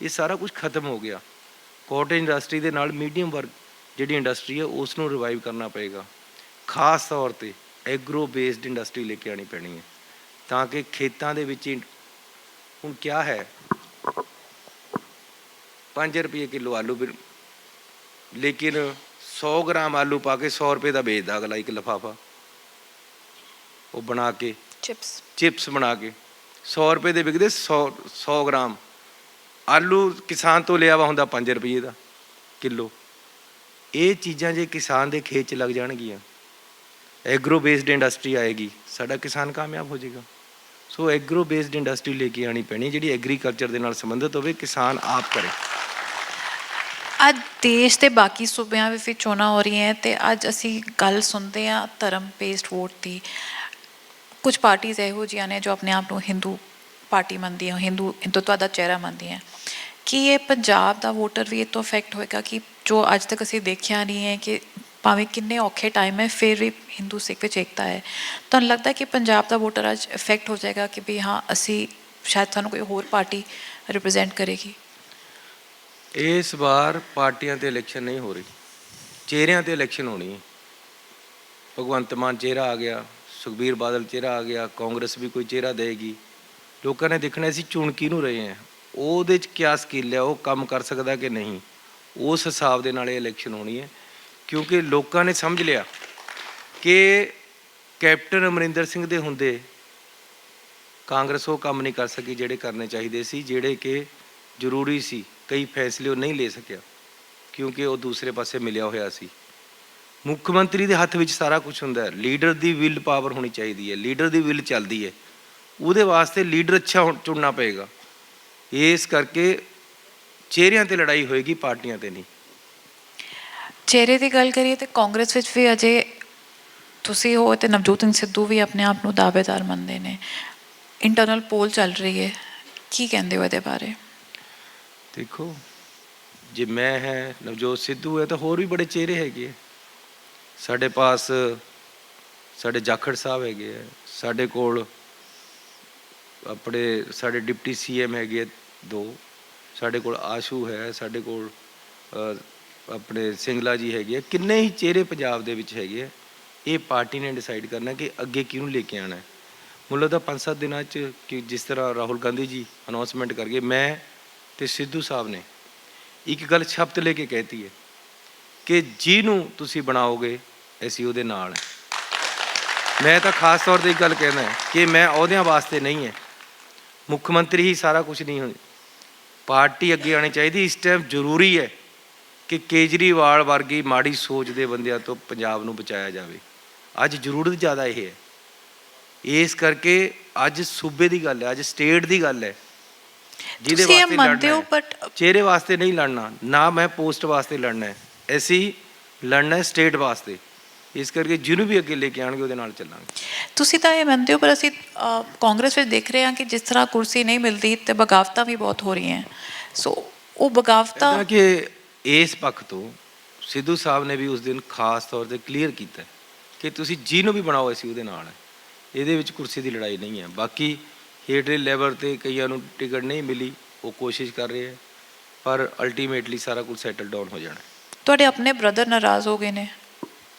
ਇਹ ਸਾਰਾ ਕੁਝ ਖਤਮ ਹੋ ਗਿਆ। ਕੋਟੇਜ ਇੰਡਸਟਰੀ ਦੇ ਨਾਲ ਮੀਡੀਅਮ ਵਰਗ ਜਿਹੜੀ ਇੰਡਸਟਰੀ ਹੈ ਉਸ ਨੂੰ ਰਿਵਾਈਵ ਕਰਨਾ ਪਏਗਾ। ਖਾਸ ਤੌਰ 'ਤੇ ਐਗਰੋ ਬੇਸਡ ਇੰਡਸਟਰੀ ਲੈ ਕੇ ਆਉਣੀ ਪੈਣੀ ਹੈ ਤਾਂ ਕਿ ਖੇਤਾਂ ਦੇ ਵਿੱਚ ਹੁਣ ਕਿਆ ਹੈ, 5 ਰੁਪਏ ਕਿਲੋ ਆਲੂ, ਲੇਕਿਨ 100 ਗ੍ਰਾਮ ਆਲੂ ਪਾ ਕੇ 100 ਰੁਪਏ ਦਾ ਵੇਚਦਾ ਅਗਲਾ ਇੱਕ ਲਿਫਾਫਾ, ਉਹ ਬਣਾ ਕੇ ਚਿਪਸ ਬਣਾ ਕੇ 100 ਰੁਪਏ ਦੇ ਵਿਕਦੇ। 100 ਗ੍ਰਾਮ ਆਲੂ ਕਿਸਾਨ ਤੋਂ ਲਿਆ ਵਾ ਹੁੰਦਾ 5 ਰੁਪਏ ਦਾ ਕਿਲੋ। ਇਹ ਚੀਜ਼ਾਂ ਜੇ ਕਿਸਾਨ ਦੇ ਖੇਤ 'ਚ ਲੱਗ ਜਾਣਗੀਆਂ, ਐਗਰੋ ਬੇਸਡ ਇੰਡਸਟਰੀ ਆਏਗੀ, ਸਾਡਾ ਕਿਸਾਨ ਕਾਮਯਾਬ ਹੋ ਜਾਏਗਾ। ਸੋ ਐਗਰੋ ਬੇਸਡ ਇੰਡਸਟਰੀ ਲੈ ਕੇ ਆਉਣੀ ਪੈਣੀ, ਜਿਹੜੀ ਐਗਰੀਕਲਚਰ ਦੇ ਨਾਲ ਸੰਬੰਧਿਤ ਹੋਵੇ, ਕਿਸਾਨ ਆਪ ਕਰੇ। ਅੱਜ ਦੇਸ਼ ਦੇ ਬਾਕੀ ਸੂਬਿਆਂ ਵਿੱਚ ਵੀ ਚੋਣਾਂ ਹੋ ਰਹੀਆਂ ਅਤੇ ਅੱਜ ਅਸੀਂ ਗੱਲ ਸੁਣਦੇ ਹਾਂ ਧਰਮ ਬੇਸਡ ਵੋਟ ਦੀ। ਕੁਝ ਪਾਰਟੀਜ਼ ਇਹੋ ਜਿਹੀਆਂ ਨੇ ਜੋ ਆਪਣੇ ਆਪ ਨੂੰ ਹਿੰਦੂ ਪਾਰਟੀ ਮੰਨਦੀਆਂ, ਹਿੰਦੂਤਵ ਦਾ ਚਿਹਰਾ ਮੰਨਦੀਆਂ। ਕੀ ਇਹ ਪੰਜਾਬ ਦਾ ਵੋਟਰ ਵੀ ਇਹ ਤੋਂ ਅਫੈਕਟ ਹੋਏਗਾ ਕਿ ਜੋ ਅੱਜ ਤੱਕ ਅਸੀਂ ਦੇਖਿਆ ਨਹੀਂ ਹੈ ਕਿ ਭਾਵੇਂ ਕਿੰਨੇ ਔਖੇ ਟਾਈਮ ਹੈ ਫਿਰ ਵੀ ਹਿੰਦੂ ਸਿੱਖ ਵਿੱਚ ਏਕਤਾ ਹੈ? ਤੁਹਾਨੂੰ ਲੱਗਦਾ ਕਿ ਪੰਜਾਬ ਦਾ ਵੋਟਰ ਅੱਜ ਇਫੈਕਟ ਹੋ ਜਾਏਗਾ ਕਿ ਵੀ ਹਾਂ ਅਸੀਂ ਸ਼ਾਇਦ ਸਾਨੂੰ ਕੋਈ ਹੋਰ ਪਾਰਟੀ ਰਿਪਰੈਜ਼ੈਂਟ ਕਰੇਗੀ? ਇਸ ਵਾਰ ਪਾਰਟੀਆਂ 'ਤੇ ਇਲੈਕਸ਼ਨ ਨਹੀਂ ਹੋ ਰਹੀ, ਚਿਹਰਿਆਂ 'ਤੇ ਇਲੈਕਸ਼ਨ ਹੋਣੀ ਹੈ। ਭਗਵੰਤ ਮਾਨ ਚਿਹਰਾ ਆ ਗਿਆ, ਸੁਖਬੀਰ ਬਾਦਲ ਚਿਹਰਾ ਆ ਗਿਆ, ਕਾਂਗਰਸ ਵੀ ਕੋਈ ਚਿਹਰਾ ਦੇਗੀ। ਲੋਕਾਂ ਨੇ ਦੇਖਣਾ ਅਸੀਂ ਚੁਣ ਕਿਹਨੂੰ ਰਹੇ ਹਾਂ, ਉਹਦੇ 'ਚ ਕਿਆ ਸਕਿੱਲ ਹੈ, ਉਹ ਕੰਮ ਕਰ ਸਕਦਾ ਕਿ ਨਹੀਂ, ਉਸ ਹਿਸਾਬ ਦੇ ਨਾਲ ਇਹ ਇਲੈਕਸ਼ਨ ਹੋਣੀ ਹੈ। ਕਿਉਂਕਿ ਲੋਕਾਂ ਨੇ ਸਮਝ ਲਿਆ ਕਿ ਕੈਪਟਨ ਅਮਰਿੰਦਰ ਸਿੰਘ ਦੇ ਹੁੰਦੇ ਕਾਂਗਰਸ ਉਹ ਕੰਮ ਨਹੀਂ ਕਰ ਸਕੀ ਜਿਹੜੇ ਕਰਨੇ ਚਾਹੀਦੇ ਸੀ, ਜਿਹੜੇ ਕਿ ਜ਼ਰੂਰੀ ਸੀ। ਕਈ ਫੈਸਲੇ ਉਹ ਨਹੀਂ ਲੈ ਸਕਿਆ ਕਿਉਂਕਿ ਉਹ ਦੂਸਰੇ ਪਾਸੇ ਮਿਲਿਆ ਹੋਇਆ ਸੀ। ਮੁੱਖ ਮੰਤਰੀ ਦੇ ਹੱਥ ਵਿੱਚ ਸਾਰਾ ਕੁਝ ਹੁੰਦਾ ਹੈ, ਲੀਡਰ ਦੀ ਵਿਲ ਪਾਵਰ ਹੋਣੀ ਚਾਹੀਦੀ ਹੈ, ਲੀਡਰ ਦੀ ਵਿਲ ਚੱਲਦੀ ਹੈ, ਉਹਦੇ ਵਾਸਤੇ ਲੀਡਰ ਅੱਛਾ ਚੁਣਨਾ ਪਏਗਾ। ਇਸ ਕਰਕੇ ਚਿਹਰਿਆਂ 'ਤੇ ਲੜਾਈ ਹੋਏਗੀ, ਪਾਰਟੀਆਂ 'ਤੇ ਨਹੀਂ। ਚਿਹਰੇ ਦੀ ਗੱਲ ਕਰੀਏ ਤਾਂ ਕਾਂਗਰਸ ਵਿੱਚ ਵੀ ਅਜੇ ਤੁਸੀਂ ਹੋ ਅਤੇ ਨਵਜੋਤ ਸਿੰਘ ਸਿੱਧੂ ਵੀ ਆਪਣੇ ਆਪ ਨੂੰ ਦਾਅਵੇਦਾਰ ਮੰਨਦੇ ਨੇ। ਇੰਟਰਨਲ ਪੋਲ ਚੱਲ ਰਹੀ ਹੈ, ਕੀ ਕਹਿੰਦੇ ਹੋ ਇਹਦੇ ਬਾਰੇ? ਦੇਖੋ, ਜੇ ਮੈਂ ਹੈ, ਨਵਜੋਤ ਸਿੱਧੂ ਹੈ, ਤਾਂ ਹੋਰ ਵੀ ਬੜੇ ਚਿਹਰੇ ਹੈਗੇ ਆ ਸਾਡੇ ਪਾਸ। ਸਾਡੇ ਜਾਖੜ ਸਾਹਿਬ ਹੈਗੇ ਆ, ਸਾਡੇ ਕੋਲ ਸਾਡੇ ਡਿਪਟੀ CM ਹੈਗੇ 2, ਸਾਡੇ ਕੋਲ ਆਸ਼ੂ ਹੈ, ਸਾਡੇ ਕੋਲ ਆਪਣੇ ਸਿੰਗਲਾ ਜੀ ਹੈਗੇ ਆ। ਕਿੰਨੇ ਹੀ ਚਿਹਰੇ ਪੰਜਾਬ ਦੇ ਵਿੱਚ ਹੈਗੇ ਆ। ਇਹ ਪਾਰਟੀ ਨੇ ਡਿਸਾਈਡ ਕਰਨਾ ਕਿ ਅੱਗੇ ਕਿਹਨੂੰ ਲੈ ਕੇ ਆਉਣਾ ਹੈ। ਮੈਨੂੰ ਲੱਗਦਾ 5-7 ਦਿਨਾਂ 'ਚ ਕਿ ਜਿਸ ਤਰ੍ਹਾਂ ਰਾਹੁਲ ਗਾਂਧੀ ਜੀ ਅਨਾਉਂਸਮੈਂਟ ਕਰ ਗਏ, ਮੈਂ ਤੇ ਸਿੱਧੂ ਸਾਹਿਬ ਨੇ ਇੱਕ ਗੱਲ ਸ਼ਬਦ ਲੈ ਕੇ ਕਹਿਤੀ ਹੈ ਕਿ ਜਿਹਨੂੰ ਤੁਸੀਂ ਬਣਾਓਗੇ ਅਸੀਂ ਉਹਦੇ ਨਾਲ ਹੈ। ਮੈਂ ਤਾਂ ਖਾਸ ਤੌਰ ਤੇ ਇੱਕ ਗੱਲ ਕਹਿਣਾ ਹੈ ਕਿ ਮੈਂ ਅਹੁਦਿਆਂ ਵਾਸਤੇ ਨਹੀਂ ਹੈ, ਮੁੱਖ ਮੰਤਰੀ ਹੀ ਸਾਰਾ ਕੁਝ ਨਹੀਂ ਹੁੰਦੀ, ਪਾਰਟੀ ਅੱਗੇ ਆਉਣੀ ਚਾਹੀਦੀ। ਇਸ ਟਾਈਮ ਜ਼ਰੂਰੀ ਹੈ ਕਿ ਕੇਜਰੀਵਾਲ ਵਰਗੀ ਮਾੜੀ ਸੋਚ ਦੇ ਬੰਦਿਆਂ ਤੋਂ ਪੰਜਾਬ ਨੂੰ ਬਚਾਇਆ ਜਾਵੇ। ਅੱਜ ਜ਼ਰੂਰਤ ਜ਼ਿਆਦਾ ਇਹ ਹੈ, ਇਸ ਕਰਕੇ ਅੱਜ ਸੂਬੇ ਦੀ ਗੱਲ ਹੈ, ਅੱਜ ਸਟੇਟ ਦੀ ਗੱਲ ਹੈ, ਜਿਹਦੇ ਤੁਸੀਂ ਇਹ ਵਾਸਤੇ ਮੰਨਦੇ ਹੋ, ਲੜਨਾ ਹੈ। ਬਟ ਚਿਹਰੇ ਵਾਸਤੇ ਨਹੀਂ ਲੜਨਾ, ਨਾ ਮੈਂ ਪੋਸਟ ਵਾਸਤੇ ਲੜਨਾ ਹੈ, ਅਸੀਂ ਲੜਨਾ ਹੈ ਸਟੇਟ ਵਾਸਤੇ। ਇਸ ਕਰਕੇ ਜਿਹਨੂੰ ਵੀ ਅੱਗੇ ਲੈ ਕੇ ਆਉਣਗੇ ਉਹਦੇ ਨਾਲ ਚੱਲਾਂਗੇ। ਤੁਸੀਂ ਤਾਂ ਇਹ ਮੰਨਦੇ ਹੋ, ਪਰ ਅਸੀਂ ਕਾਂਗਰਸ ਵਿੱਚ ਦੇਖ ਰਹੇ ਹਾਂ ਕਿ ਜਿਸ ਤਰ੍ਹਾਂ ਕੁਰਸੀ ਨਹੀਂ ਮਿਲਦੀ ਤੇ ਬਗਾਵਤਾਂ ਵੀ ਬਹੁਤ ਹੋ ਰਹੀਆਂ। ਸੋ ਉਹ ਬਗਾਵਤਾਂ ਇੱਦਾਂ ਕਿ ਇਸ ਪੱਖ ਤੋਂ ਸਿੱਧੂ ਸਾਹਿਬ ਨੇ ਵੀ ਉਸ ਦਿਨ ਖਾਸ ਤੌਰ ਤੇ ਕਲੀਅਰ ਕੀਤਾ ਕਿ ਤੁਸੀਂ ਜਿਹਨੂੰ ਵੀ ਬਣਾਓ ਅਸੀਂ ਉਹਦੇ ਨਾਲ ਹੈ, ਇਹਦੇ ਵਿੱਚ ਕੁਰਸੀ ਦੀ ਲੜਾਈ ਨਹੀਂ ਹੈ। ਬਾਕੀ ਹੇਠਲੇ ਲੈਵਲ ਤੇ ਕਈਆਂ ਨੂੰ ਟਿਕਟ ਨਹੀਂ ਮਿਲੀ, ਉਹ ਕੋਸ਼ਿਸ਼ ਕਰ ਰਹੇ ਹੈ, ਪਰ ਅਲਟੀਮੇਟਲੀ ਸਾਰਾ ਕੁਝ ਸੈਟਲ ਡਾਊਨ ਹੋ ਜਾਣਾ। ਤੁਹਾਡੇ ਆਪਣੇ ਬ੍ਰਦਰ ਨਾਰਾਜ਼ ਹੋ ਗਏ ਨੇ।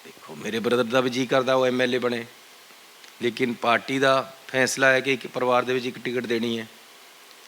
ਦੇਖੋ, ਮੇਰੇ ਬ੍ਰਦਰ ਦਾ ਵੀ ਜੀ ਕਰਦਾ ਉਹ ਐਮਐਲਏ ਬਣੇ, ਲੇਕਿਨ ਪਾਰਟੀ ਦਾ ਫੈਸਲਾ ਹੈ ਕਿ ਇੱਕ ਪਰਿਵਾਰ ਦੇ ਵਿੱਚ ਇੱਕ ਟਿਕਟ ਦੇਣੀ ਹੈ।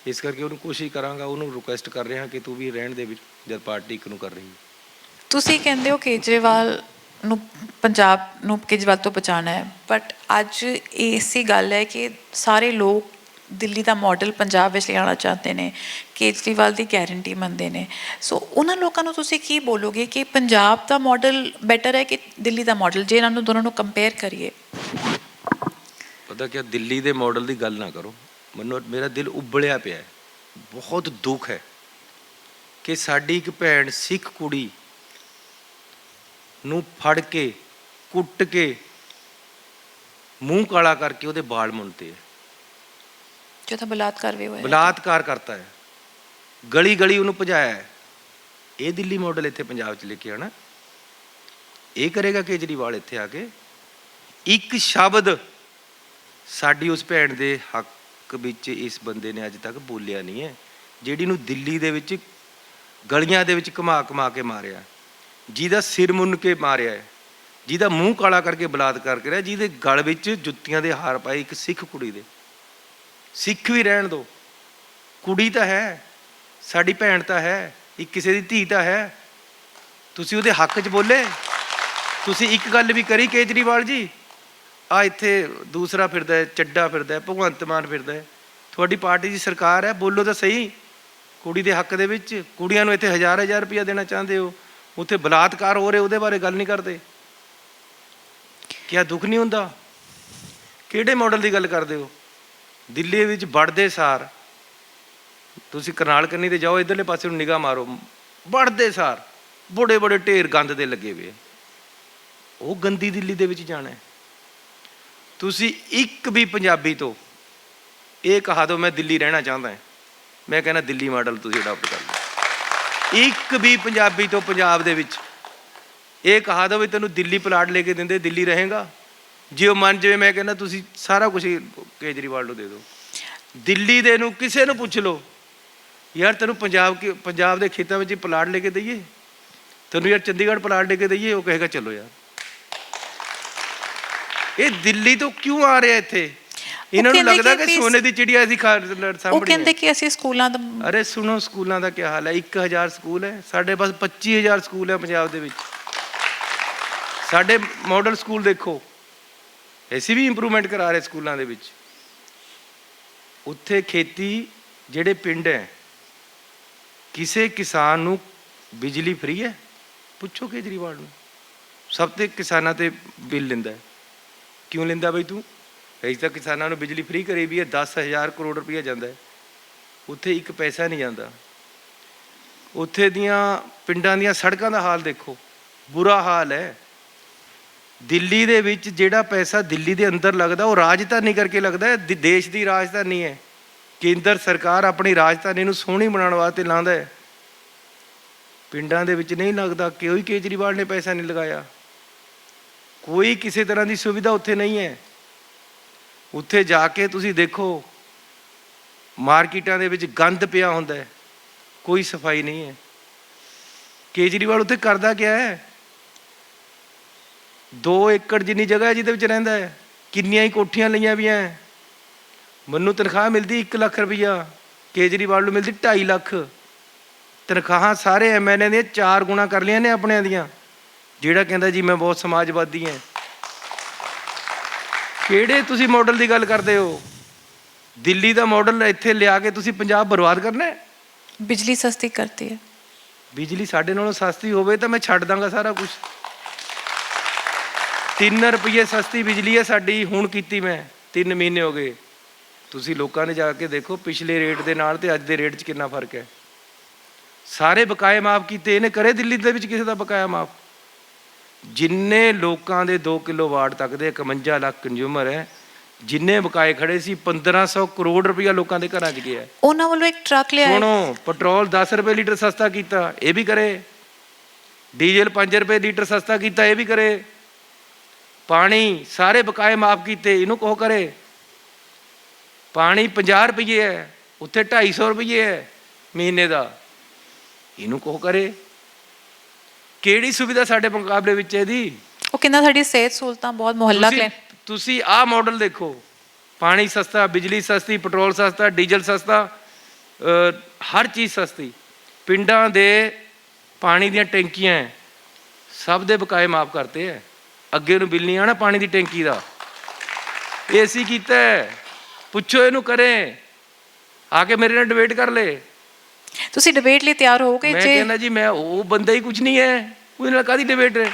ਇਸ ਕਰਕੇ ਉਹਨੂੰ ਕੋਸ਼ਿਸ਼ ਕਰਾਂਗਾ, ਉਹਨੂੰ ਰਿਕੁਐਸਟ ਕਰ ਰਿਹਾ ਕਿ ਤੂੰ ਵੀ ਰਹਿਣ ਦੇ ਵਿੱਚ, ਜਦ ਪਾਰਟੀ ਇੱਕ ਨੂੰ ਕਰ ਰਹੀ ਹੈ। ਤੁਸੀਂ ਕਹਿੰਦੇ ਹੋ ਕੇਜਰੀਵਾਲ ਨੂੰ, ਪੰਜਾਬ ਨੂੰ ਕੇਜਰੀਵਾਲ ਤੋਂ ਬਚਾਉਣਾ ਹੈ, ਬਟ ਅੱਜ ਐਸੀ ਗੱਲ ਹੈ ਕਿ ਸਾਰੇ ਲੋਕ ਦਿੱਲੀ ਦਾ ਮਾਡਲ ਪੰਜਾਬ ਵਿੱਚ ਲਿਆਉਣਾ ਚਾਹੁੰਦੇ ਨੇ, ਕੇਜਰੀਵਾਲ ਦੀ ਗਾਰੰਟੀ ਮੰਨਦੇ ਨੇ। ਸੋ ਉਹਨਾਂ ਲੋਕਾਂ ਨੂੰ ਤੁਸੀਂ ਕੀ ਬੋਲੋਗੇ ਕਿ ਪੰਜਾਬ ਦਾ ਮਾਡਲ ਬੈਟਰ ਹੈ ਕਿ ਦਿੱਲੀ ਦਾ ਮਾਡਲ, ਜੇ ਇਹਨਾਂ ਨੂੰ ਦੋਨਾਂ ਨੂੰ ਕੰਪੇਅਰ ਕਰੀਏ? ਪਤਾ ਕਿਆ, ਦਿੱਲੀ ਦੇ ਮਾਡਲ ਦੀ ਗੱਲ ਨਾ ਕਰੋ, ਮੈਨੂੰ ਮੇਰਾ ਦਿਲ ਉਬਲਿਆ ਪਿਆ ਹੈ, ਬਹੁਤ ਦੁੱਖ ਹੈ ਕਿ ਸਾਡੀ ਇੱਕ ਭੈਣ ਸਿੱਖ ਕੁੜੀ ਨੂੰ ਫੜ ਕੇ ਕੁੱਟ ਕੇ ਮੂੰਹ ਕਾਲਾ ਕਰਕੇ ਉਹਦੇ ਬਾਲ ਮੁੰਨਤੇ ਹੈ। ਜੋ ਤਾਂ ਬਲਾਤਕਾਰ ਵੀ ਹੋਇਆ, ਬਲਾਤਕਾਰ ਕਰਤਾ ਹੈ, ਗਲੀ ਗਲੀ ਉਹਨੂੰ ਭਜਾਇਆ ਹੈ। ਇਹ ਦਿੱਲੀ ਮਾਡਲ ਇੱਥੇ ਪੰਜਾਬ 'ਚ ਲੈ ਕੇ ਆਉਣਾ, ਇਹ ਕਰੇਗਾ ਕੇਜਰੀਵਾਲ ਇੱਥੇ ਆ ਕੇ? ਇੱਕ ਸ਼ਬਦ ਸਾਡੀ ਉਸ ਭੈਣ ਦੇ ਹੱਕ ਵਿੱਚ ਇਸ ਬੰਦੇ ਨੇ ਅੱਜ ਤੱਕ ਬੋਲਿਆ ਨਹੀਂ ਹੈ, ਜਿਹੜੀ ਨੂੰ ਦਿੱਲੀ ਦੇ ਵਿੱਚ ਗਲੀਆਂ ਦੇ ਵਿੱਚ ਘੁਮਾ ਘੁਮਾ ਕੇ ਮਾਰਿਆ, ਜਿਹਦਾ ਸਿਰ ਮੁੰਨ ਕੇ ਮਾਰਿਆ ਹੈ, ਜਿਹਦਾ ਮੂੰਹ ਕਾਲਾ ਕਰਕੇ ਬਲਾਤਕਾਰ ਕਰਿਆ, ਜਿਹਦੇ ਗਲ ਵਿੱਚ ਜੁੱਤੀਆਂ ਦੇ ਹਾਰ ਪਾਏ ਇੱਕ ਸਿੱਖ ਕੁੜੀ ਦੇ। ਸਿੱਖ ਵੀ ਰਹਿਣ ਦਿਓ, ਕੁੜੀ ਤਾਂ ਹੈ, ਸਾਡੀ ਭੈਣ ਤਾਂ ਹੈ, ਇੱਕ ਕਿਸੇ ਦੀ ਧੀ ਤਾਂ ਹੈ। ਤੁਸੀਂ ਉਹਦੇ ਹੱਕ 'ਚ ਬੋਲੇ? ਤੁਸੀਂ ਇੱਕ ਗੱਲ ਵੀ ਕਰੀ ਕੇਜਰੀਵਾਲ ਜੀ? ਆ ਇੱਥੇ ਦੂਸਰਾ ਫਿਰਦਾ ਹੈ, ਚੱਡਾ ਫਿਰਦਾ ਹੈ, ਭਗਵੰਤ ਮਾਨ ਫਿਰਦਾ ਹੈ, ਤੁਹਾਡੀ ਪਾਰਟੀ ਦੀ ਸਰਕਾਰ ਹੈ, ਬੋਲੋ ਤਾਂ ਸਹੀ ਕੁੜੀ ਦੇ ਹੱਕ ਦੇ ਵਿੱਚ। ਕੁੜੀਆਂ ਨੂੰ ਇੱਥੇ 1000 ਰੁਪਇਆ ਦੇਣਾ ਚਾਹੁੰਦੇ ਹੋ, ਉੱਥੇ ਬਲਾਤਕਾਰ ਹੋ ਰਹੇ ਉਹਦੇ ਬਾਰੇ ਗੱਲ ਨਹੀਂ ਕਰਦੇ। ਕਿਆ ਦੁੱਖ ਨਹੀਂ ਹੁੰਦਾ? ਕਿਹੜੇ ਮਾਡਲ ਦੀ ਗੱਲ ਕਰਦੇ ਹੋ? ਦਿੱਲੀ ਵਿੱਚ ਵੜਦੇ ਸਾਰ, ਤੁਸੀਂ ਕਰਨਾਲ ਕੰਨੀ ਤੇ ਜਾਓ, ਇੱਧਰਲੇ ਪਾਸੇ ਨੂੰ ਨਿਗਾਹ ਮਾਰੋ, ਵੜਦੇ ਸਾਰ ਬੜੇ ਬੜੇ ਢੇਰ ਗੰਦ ਦੇ ਲੱਗੇ ਹੋਏ। ਉਹ ਗੰਦੀ ਦਿੱਲੀ ਦੇ ਵਿੱਚ ਜਾਣਾ? ਤੁਸੀਂ ਇੱਕ ਵੀ ਪੰਜਾਬੀ ਤੋਂ ਇਹ ਕਹਾ ਦਿਓ ਮੈਂ ਦਿੱਲੀ ਰਹਿਣਾ ਚਾਹੁੰਦਾ, ਮੈਂ ਕਹਿੰਦਾ ਦਿੱਲੀ ਮਾਡਲ ਤੁਸੀਂ ਅਡਾਪਟ ਕਰ ਲਓ। ਇੱਕ ਵੀ ਪੰਜਾਬੀ ਤੋਂ ਪੰਜਾਬ ਦੇ ਵਿੱਚ ਇਹ ਕਹਾ ਦਿਓ ਵੀ ਤੈਨੂੰ ਦਿੱਲੀ ਪਲਾਟ ਲੈ ਕੇ ਦਿੰਦੇ, ਦਿੱਲੀ ਰਹੇਗਾ? ਜੇ ਉਹ ਮੰਨ ਜਾਵੇ, ਮੈਂ ਕਹਿੰਦਾ ਤੁਸੀਂ ਸਾਰਾ ਕੁਝ ਕੇਜਰੀਵਾਲ ਨੂੰ ਦੇ ਦਿਓ। ਦਿੱਲੀ ਦੇ ਨੂੰ ਕਿਸੇ ਨੂੰ ਪੁੱਛ ਲਓ, ਯਾਰ ਤੈਨੂੰ ਪੰਜਾਬ ਦੇ ਖੇਤਾਂ ਵਿੱਚ ਪਲਾਟ ਲੈ ਕੇ ਦਈਏ, ਤੈਨੂੰ ਯਾਰ ਚੰਡੀਗੜ੍ਹ ਪਲਾਟ ਲੈ ਕੇ ਦਈਏ, ਉਹ ਕਹੇਗਾ ਚਲੋ ਯਾਰ। ਇਹ ਦਿੱਲੀ ਤੋਂ ਕਿਉਂ ਆ ਰਿਹਾ ਇੱਥੇ? ਇਹਨਾਂ ਨੂੰ ਲੱਗਦਾ ਕਿ ਸੋਨੇ ਦੀ ਚਿੜੀਆ ਅਸੀਂ ਸਾਹਮਣੇ। ਉਹ ਕਹਿੰਦੇ ਕਿ ਅਸੀਂ ਸਕੂਲਾਂ ਦਾ, ਅਰੇ ਸੁਣੋ, ਸਕੂਲਾਂ ਦਾ ਕੀ ਹਾਲ ਹੈ? 1000 ਸਕੂਲ ਹੈ, ਸਾਡੇ ਪਾਸ 25000 ਸਕੂਲ ਹੈ ਪੰਜਾਬ ਦੇ ਵਿੱਚ। ਸਾਡੇ ਮਾਡਲ ਸਕੂਲ ਦੇਖੋ, ਅਸੀਂ ਵੀ ਇੰਪਰੂਵਮੈਂਟ ਕਰਾ ਰਹੇ ਸਕੂਲਾਂ ਦੇ ਵਿੱਚ। ਉੱਥੇ ਖੇਤੀ, ਜਿਹੜੇ ਪਿੰਡ ਹੈ, ਕਿਸੇ ਕਿਸਾਨ ਨੂੰ ਬਿਜਲੀ ਫ੍ਰੀ ਹੈ? ਪੁੱਛੋ ਕੇਜਰੀਵਾਲ ਨੂੰ। ਸਭ ਤੇ ਕਿਸਾਨਾਂ ਤੇ ਬਿੱਲ ਲੈਂਦਾ ਹੈ, ਕਿਉਂ ਲੈਂਦਾ ਬਈ ਤੂੰ? ਅਸੀਂ ਤਾਂ ਕਿਸਾਨਾਂ ਨੂੰ ਬਿਜਲੀ ਫ੍ਰੀ ਕਰੀ ਵੀ ਹੈ, 10,000 ਕਰੋੜ ਰੁਪਈਆ ਜਾਂਦਾ ਹੈ, ਉੱਥੇ ਇੱਕ ਪੈਸਾ ਨਹੀਂ ਜਾਂਦਾ। ਉੱਥੇ ਦੀਆਂ ਪਿੰਡਾਂ ਦੀਆਂ ਸੜਕਾਂ ਦਾ ਹਾਲ ਦੇਖੋ, ਬੁਰਾ ਹਾਲ ਹੈ। ਦਿੱਲੀ ਦੇ ਵਿੱਚ ਜਿਹੜਾ ਪੈਸਾ ਦਿੱਲੀ ਦੇ ਅੰਦਰ ਲੱਗਦਾ, ਉਹ ਰਾਜਧਾਨੀ ਕਰਕੇ ਲੱਗਦਾ ਹੈ। ਦੇਸ਼ ਦੀ ਰਾਜਧਾਨੀ ਹੈ, ਕੇਂਦਰ ਸਰਕਾਰ ਆਪਣੀ ਰਾਜਧਾਨੀ ਨੂੰ ਸੋਹਣੀ ਬਣਾਉਣ ਵਾਸਤੇ ਲਾਉਂਦਾ ਹੈ। ਪਿੰਡਾਂ ਦੇ ਵਿੱਚ ਨਹੀਂ ਲੱਗਦਾ, ਕੋਈ ਕੇਜਰੀਵਾਲ ਨੇ ਪੈਸਾ ਨਹੀਂ ਲਗਾਇਆ, ਕੋਈ ਕਿਸੇ ਤਰ੍ਹਾਂ ਦੀ ਸੁਵਿਧਾ ਉੱਥੇ ਨਹੀਂ ਹੈ। ਉੱਥੇ ਜਾ ਕੇ ਤੁਸੀਂ ਦੇਖੋ, ਮਾਰਕੀਟਾਂ ਦੇ ਵਿੱਚ ਗੰਦ ਪਿਆ ਹੁੰਦਾ ਹੈ, ਕੋਈ ਸਫਾਈ ਨਹੀਂ ਹੈ। ਕੇਜਰੀਵਾਲ ਉੱਥੇ ਕਰਦਾ ਕਿਆ ਹੈ? 2 ਏਕੜ ਜਿੰਨੀ ਜਗ੍ਹਾ ਜਿਹਦੇ ਵਿੱਚ ਰਹਿੰਦਾ ਹੈ, ਕਿੰਨੀਆਂ ਹੀ ਕੋਠੀਆਂ ਲਈਆਂ ਵੀ ਹੈ। ਮੈਨੂੰ ਤਨਖਾਹ ਮਿਲਦੀ 1 ਲੱਖ ਰੁਪਈਆ, ਕੇਜਰੀਵਾਲ ਨੂੰ ਮਿਲਦੀ 2.5 ਲੱਖ। ਤਨਖਾਹਾਂ ਸਾਰੇ ਐਮਐਲਏ ਦੀਆਂ 4 ਗੁਣਾ ਕਰ ਲਈਆਂ ਨੇ ਆਪਣਿਆਂ ਦੀਆਂ। ਜਿਹੜਾ ਕਹਿੰਦਾ ਜੀ ਮੈਂ ਬਹੁਤ ਸਮਾਜਵਾਦੀ ਹਾਂ, ਕਿਹੜੇ ਤੁਸੀਂ ਮਾਡਲ ਦੀ ਗੱਲ ਕਰਦੇ ਹੋ? ਦਿੱਲੀ ਦਾ ਮਾਡਲ ਇੱਥੇ ਲਿਆ ਕੇ ਤੁਸੀਂ ਪੰਜਾਬ ਬਰਬਾਦ ਕਰਨਾ ਹੈ? ਬਿਜਲੀ ਸਸਤੀ ਕਰਤੀ ਹੈ। ਬਿਜਲੀ ਸਾਡੇ ਨਾਲੋਂ ਸਸਤੀ ਹੋਵੇ ਤਾਂ ਮੈਂ ਛੱਡ ਦਾਂਗਾ ਸਾਰਾ ਕੁਝ। 3 ਰੁਪਏ ਸਸਤੀ ਬਿਜਲੀ ਹੈ ਸਾਡੀ, ਹੁਣ ਕੀਤੀ ਮੈਂ 3 ਮਹੀਨੇ ਹੋ ਗਏ। ਤੁਸੀਂ ਲੋਕਾਂ ਨੇ ਜਾ ਕੇ ਦੇਖੋ ਪਿਛਲੇ ਰੇਟ ਦੇ ਨਾਲ ਤੇ ਅੱਜ ਦੇ ਰੇਟ 'ਚ ਕਿੰਨਾ ਫਰਕ ਹੈ। ਸਾਰੇ ਬਕਾਏ ਮਾਫ ਕੀਤੇ, ਇਹਨੇ ਕਰੇ ਦਿੱਲੀ ਦੇ ਵਿੱਚ ਕਿਸੇ ਦਾ ਬਕਾਇਆ ਮਾਫ? ਜਿੰਨੇ ਲੋਕਾਂ ਦੇ 2 ਕਿਲੋਵਾਟ ਤੱਕ ਦੇ 51 ਲੱਖ ਕੰਜ਼ਿਊਮਰ ਹੈ, ਜਿੰਨੇ ਬਕਾਏ ਖੜੇ ਸੀ 1500 ਕਰੋੜ ਰੁਪਇਆ ਲੋਕਾਂ ਦੇ ਘਰਾਂ 'ਚ ਗਿਆ। ਉਹਨਾਂ ਵੱਲੋਂ ਇੱਕ ਟਰੱਕ ਲਿਆ। ਸੁਣੋ, ਪੈਟਰੋਲ 10 ਰੁਪਏ ਲੀਟਰ ਸਸਤਾ ਕੀਤਾ, ਇਹ ਵੀ ਕਰੇ। ਡੀਜ਼ਲ 5 ਰੁਪਏ ਲੀਟਰ ਸਸਤਾ ਕੀਤਾ, ਇਹ ਵੀ ਕਰੇ। ਪਾਣੀ ਸਾਰੇ ਬਕਾਏ ਮਾਫ ਕੀਤੇ, ਇਹਨੂੰ ਕਹੋ ਕਰੇ। ਪਾਣੀ 50 ਰੁਪਏ ਹੈ, ਉੱਥੇ 250 ਰੁਪਏ ਹੈ ਮਹੀਨੇ ਦਾ, ਇਹਨੂੰ ਕਹੋ ਕਰੇ। ਕਿਹੜੀ ਸੁਵਿਧਾ ਸਾਡੇ ਮੁਕਾਬਲੇ ਵਿੱਚ ਹੈ ਇਹਦੀ? ਉਹ ਕਹਿੰਦਾ ਸਾਡੀ ਸਿਹਤ ਸਹੂਲਤਾਂ ਬਹੁਤ ਮੁਹੱਲਾ ਤੁਸੀਂ ਆਹ ਮਾਡਲ ਦੇਖੋ, ਪਾਣੀ ਸਸਤਾ, ਬਿਜਲੀ ਸਸਤੀ, ਪੈਟਰੋਲ ਸਸਤਾ, ਡੀਜ਼ਲ ਸਸਤਾ, ਹਰ ਚੀਜ਼ ਸਸਤੀ। ਪਿੰਡਾਂ ਦੇ ਪਾਣੀ ਦੀਆਂ ਟੈਂਕੀਆਂ ਸਭ ਦੇ ਬਕਾਏ ਮਾਫ ਕਰਤੇ ਹੈ। ਅੱਗੇ ਨੂੰ ਬਿੱਲ ਨਹੀਂ ਆਣਾ ਪਾਣੀ ਦੀ ਟੈਂਕੀ ਦਾ, ਇਹ ਅਸੀਂ ਕੀਤਾ ਹੈ। ਪੁੱਛੋ ਇਹਨੂੰ, ਕਰੇ ਆ ਕੇ ਮੇਰੇ ਨਾਲ ਡਿਬੇਟ ਕਰ ਲੈ। ਤੁਸੀਂ ਡਿਬੇਟ ਲਈ ਤਿਆਰ ਹੋਗੇ? ਮੈਂ ਕਹਿੰਦਾ ਜੀ ਮੈਂ ਉਹ ਬੰਦਾ ਹੀ ਕੁਝ ਨਹੀਂ ਹੈ, ਉਹਦੇ ਨਾਲ ਕਾਹਦੀ ਡਿਬੇਟ ਹੈ?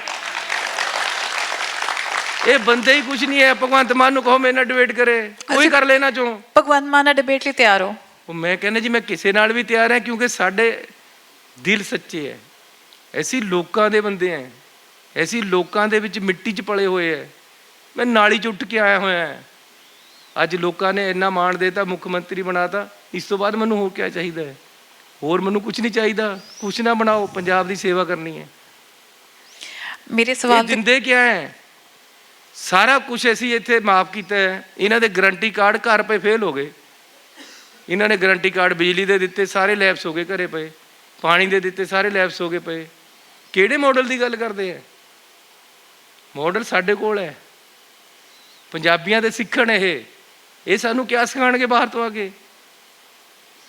ਇਹ ਬੰਦੇ ਹੀ ਕੁਝ ਨਹੀਂ ਹੈ। ਭਗਵੰਤ ਮਾਨ ਨੂੰ ਕਹੋ ਮੇਰੇ ਨਾਲ ਡਿਬੇਟ ਕਰੇ, ਕੋਈ ਕਰ ਲੈਣਾ ਚੋਂ। ਭਗਵੰਤ ਮਾਨ ਨਾਲ ਡਿਬੇਟ ਲਈ ਤਿਆਰ ਹੋ? ਉਹ ਮੈਂ ਕਹਿੰਦਾ ਜੀ ਮੈਂ ਕਿਸੇ ਨਾਲ ਵੀ ਤਿਆਰ ਹਾਂ, ਕਿਉਂਕਿ ਸਾਡੇ ਦਿਲ ਸੱਚੇ ਹੈ। ਅਸੀਂ ਲੋਕਾਂ ਦੇ ਬੰਦੇ ਹੈ, ਅਸੀਂ ਲੋਕਾਂ ਦੇ ਵਿੱਚ ਮਿੱਟੀ 'ਚ ਪਲੇ ਹੋਏ ਹੈ। ਮੈਂ ਨਾਲੀ 'ਚ ਉੱਠ ਕੇ ਆਇਆ ਹੋਇਆ ਹੈ। ਅੱਜ ਲੋਕਾਂ ਨੇ ਇੰਨਾ ਮਾਣ ਦੇਤਾ, ਮੁੱਖ ਮੰਤਰੀ ਬਣਾਤਾ, ਇਸ ਤੋਂ ਬਾਅਦ ਮੈਨੂੰ ਹੋਰ ਕਿਆ ਚਾਹੀਦਾ ਹੈ? ਹੋਰ ਮੈਨੂੰ ਕੁਝ ਨਹੀਂ ਚਾਹੀਦਾ। ਕੁਛ ਨਾ ਬਣਾਓ, ਪੰਜਾਬ ਦੀ ਸੇਵਾ ਕਰਨੀ ਹੈ। ਮੇਰੇ ਸਵਾਲ ਦਿੰਦੇ ਕਿਆ ਹੈ? ਸਾਰਾ ਕੁਝ ਅਸੀਂ ਇੱਥੇ ਮਾਫ ਕੀਤਾ ਹੈ। ਇਹਨਾਂ ਦੇ ਗਰੰਟੀ ਕਾਰਡ ਘਰ ਪਏ ਫੇਲ ਹੋ ਗਏ। ਇਹਨਾਂ ਨੇ ਗਰੰਟੀ ਕਾਰਡ ਬਿਜਲੀ ਦੇ ਦਿੱਤੇ, ਸਾਰੇ ਲੈਪਸ ਹੋ ਗਏ ਘਰੇ ਪਏ। ਪਾਣੀ ਦੇ ਦਿੱਤੇ, ਸਾਰੇ ਲੈਪਸ ਹੋ ਗਏ ਪਏ। ਕਿਹੜੇ ਮਾਡਲ ਦੀ ਗੱਲ ਕਰਦੇ ਹੈ? ਮਾਡਲ ਸਾਡੇ ਕੋਲ ਹੈ, ਪੰਜਾਬੀਆਂ ਦੇ ਸਿੱਖਣ। ਇਹ ਸਾਨੂੰ ਕਿਆ ਸਿਖਾਉਣਗੇ ਬਾਹਰ ਤੋਂ ਆ ਕੇ?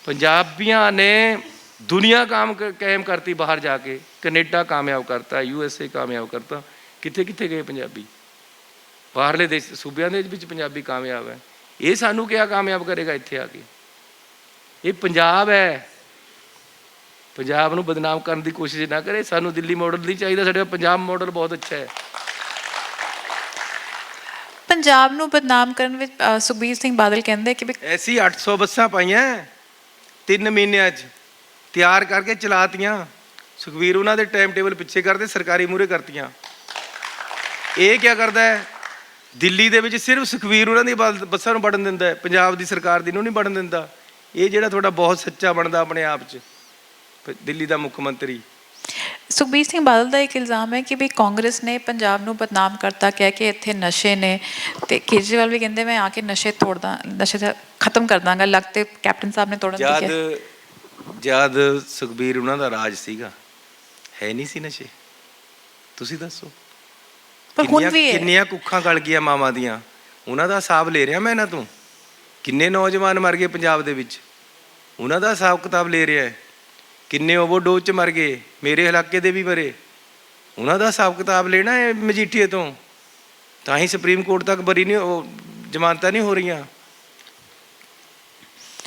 ਪੰਜਾਬੀਆਂ ਨੇ ਦੁਨੀਆ ਕਾਇਮ ਕਰਤੀ ਬਾਹਰ ਜਾ ਕੇ। ਕੈਨੇਡਾ ਕਾਮਯਾਬ ਕਰਤਾ, USA ਕਾਮਯਾਬ ਕਰਤਾ। ਕਿੱਥੇ ਕਿੱਥੇ ਗਏ ਪੰਜਾਬੀ? ਬਾਹਰਲੇ ਦੇਸ਼ ਸੂਬਿਆਂ ਦੇ ਵਿੱਚ ਪੰਜਾਬੀ ਕਾਮਯਾਬ ਹੈ। ਇਹ ਸਾਨੂੰ ਕਿਆ ਕਾਮਯਾਬ ਕਰੇਗਾ ਇੱਥੇ ਆ ਕੇ? ਇਹ ਪੰਜਾਬ ਹੈ, ਪੰਜਾਬ ਨੂੰ ਬਦਨਾਮ ਕਰਨ ਦੀ ਕੋਸ਼ਿਸ਼ ਨਾ ਕਰੇ। ਸਾਨੂੰ ਦਿੱਲੀ ਮਾਡਲ ਨਹੀਂ ਚਾਹੀਦਾ, ਸਾਡੇ ਪੰਜਾਬ ਮਾਡਲ ਬਹੁਤ ਅੱਛਾ ਹੈ। ਪੰਜਾਬ ਨੂੰ ਬਦਨਾਮ ਕਰਨ ਵਿੱਚ ਸੁਖਬੀਰ ਸਿੰਘ ਬਾਦਲ ਕਹਿੰਦੇ ਕਿ ਐਸੀ 800 ਬੱਸਾਂ ਪਾਈਆਂ 3 ਮਹੀਨਿਆਂ 'ਚ ਤਿਆਰ ਕਰਕੇ ਚਲਾਤੀਆਂ। ਸੁਖਬੀਰ ਉਹਨਾਂ ਦੇ ਟਾਈਮ ਟੇਬਲ ਪਿੱਛੇ ਕਰਦੇ, ਸਰਕਾਰੀ ਮੂਹਰੇ ਕਰਤੀਆਂ। ਇਹ ਕਿਆ ਕਰਦਾ ਹੈ? ਦਿੱਲੀ ਦੇ ਵਿੱਚ ਸਿਰਫ ਸੁਖਬੀਰ ਉਹਨਾਂ ਦੀ ਬੱਸਾਂ ਨੂੰ ਵੜਨ ਦਿੰਦਾ ਹੈ, ਪੰਜਾਬ ਦੀ ਸਰਕਾਰ ਦੀ ਨੂੰ ਨਹੀਂ ਵੜਨ ਦਿੰਦਾ। ਇਹ ਜਿਹੜਾ ਤੁਹਾਡਾ ਬਹੁਤ ਸੱਚਾ ਬਣਦਾ ਆਪਣੇ ਆਪ 'ਚ ਦਿੱਲੀ ਦਾ ਮੁੱਖ ਮੰਤਰੀ। ਸੁਖਬੀਰ ਸਿੰਘ ਬਾਦਲ ਦਾ ਇੱਕ ਇਲਜ਼ਾਮ ਹੈ ਕਿ ਵੀ ਕਾਂਗਰਸ ਨੇ ਪੰਜਾਬ ਨੂੰ ਬਦਨਾਮ ਕਰਤਾ, ਕਹਿ ਕੇ ਇੱਥੇ ਨਸ਼ੇ ਨੇ। ਤੇ ਕੇਜਰੀਵਾਲ ਵੀ ਕਹਿੰਦੇ ਮੈਂ ਆ ਕੇ ਨਸ਼ੇ ਤੋੜਦਾ, ਨਸ਼ੇ ਖਤਮ ਕਰ ਦਾਂਗਾ। ਲੱਗਤੇ ਕੈਪਟਨ ਸਾਹਿਬ ਨੇ ਤੋੜਨ ਦੀ ਕਿਹਾ। ਜਦ ਸੁਖਬੀਰ ਉਹਨਾਂ ਦਾ ਰਾਜ ਸੀਗਾ, ਹੈ ਨਹੀਂ ਸੀ ਨਸ਼ੇ? ਤੁਸੀਂ ਦੱਸੋ। ਪਰ ਹੁਣ ਵੀ ਕਿੰਨੀਆਂ ਕੁੱਖਾਂ ਗਲ ਗਈਆਂ ਮਾਵਾਂ ਦੀਆਂ, ਉਹਨਾਂ ਦਾ ਹਿਸਾਬ ਲੈ ਰਿਹਾ ਮੈਂ ਇਹਨਾਂ ਤੋਂ। ਕਿੰਨੇ ਨੌਜਵਾਨ ਮਰ ਗਏ ਪੰਜਾਬ ਦੇ ਵਿੱਚ, ਉਹਨਾਂ ਦਾ ਹਿਸਾਬ ਕਿਤਾਬ ਲੈ ਰਿਹਾ। ਕਿੰਨੇ ਓਵਰਡੋਜ਼ 'ਚ ਮਰ ਗਏ, ਮੇਰੇ ਇਲਾਕੇ ਦੇ ਵੀ ਮਰੇ, ਉਹਨਾਂ ਦਾ ਹਿਸਾਬ ਕਿਤਾਬ ਲੈਣਾ ਹੈ ਮਜੀਠੀਏ ਤੋਂ। ਤਾਂ ਹੀ ਸੁਪਰੀਮ ਕੋਰਟ ਤੱਕ ਬਰੀ ਨਹੀਂ, ਉਹ ਜ਼ਮਾਨਤਾਂ ਨਹੀਂ ਹੋ ਰਹੀਆਂ।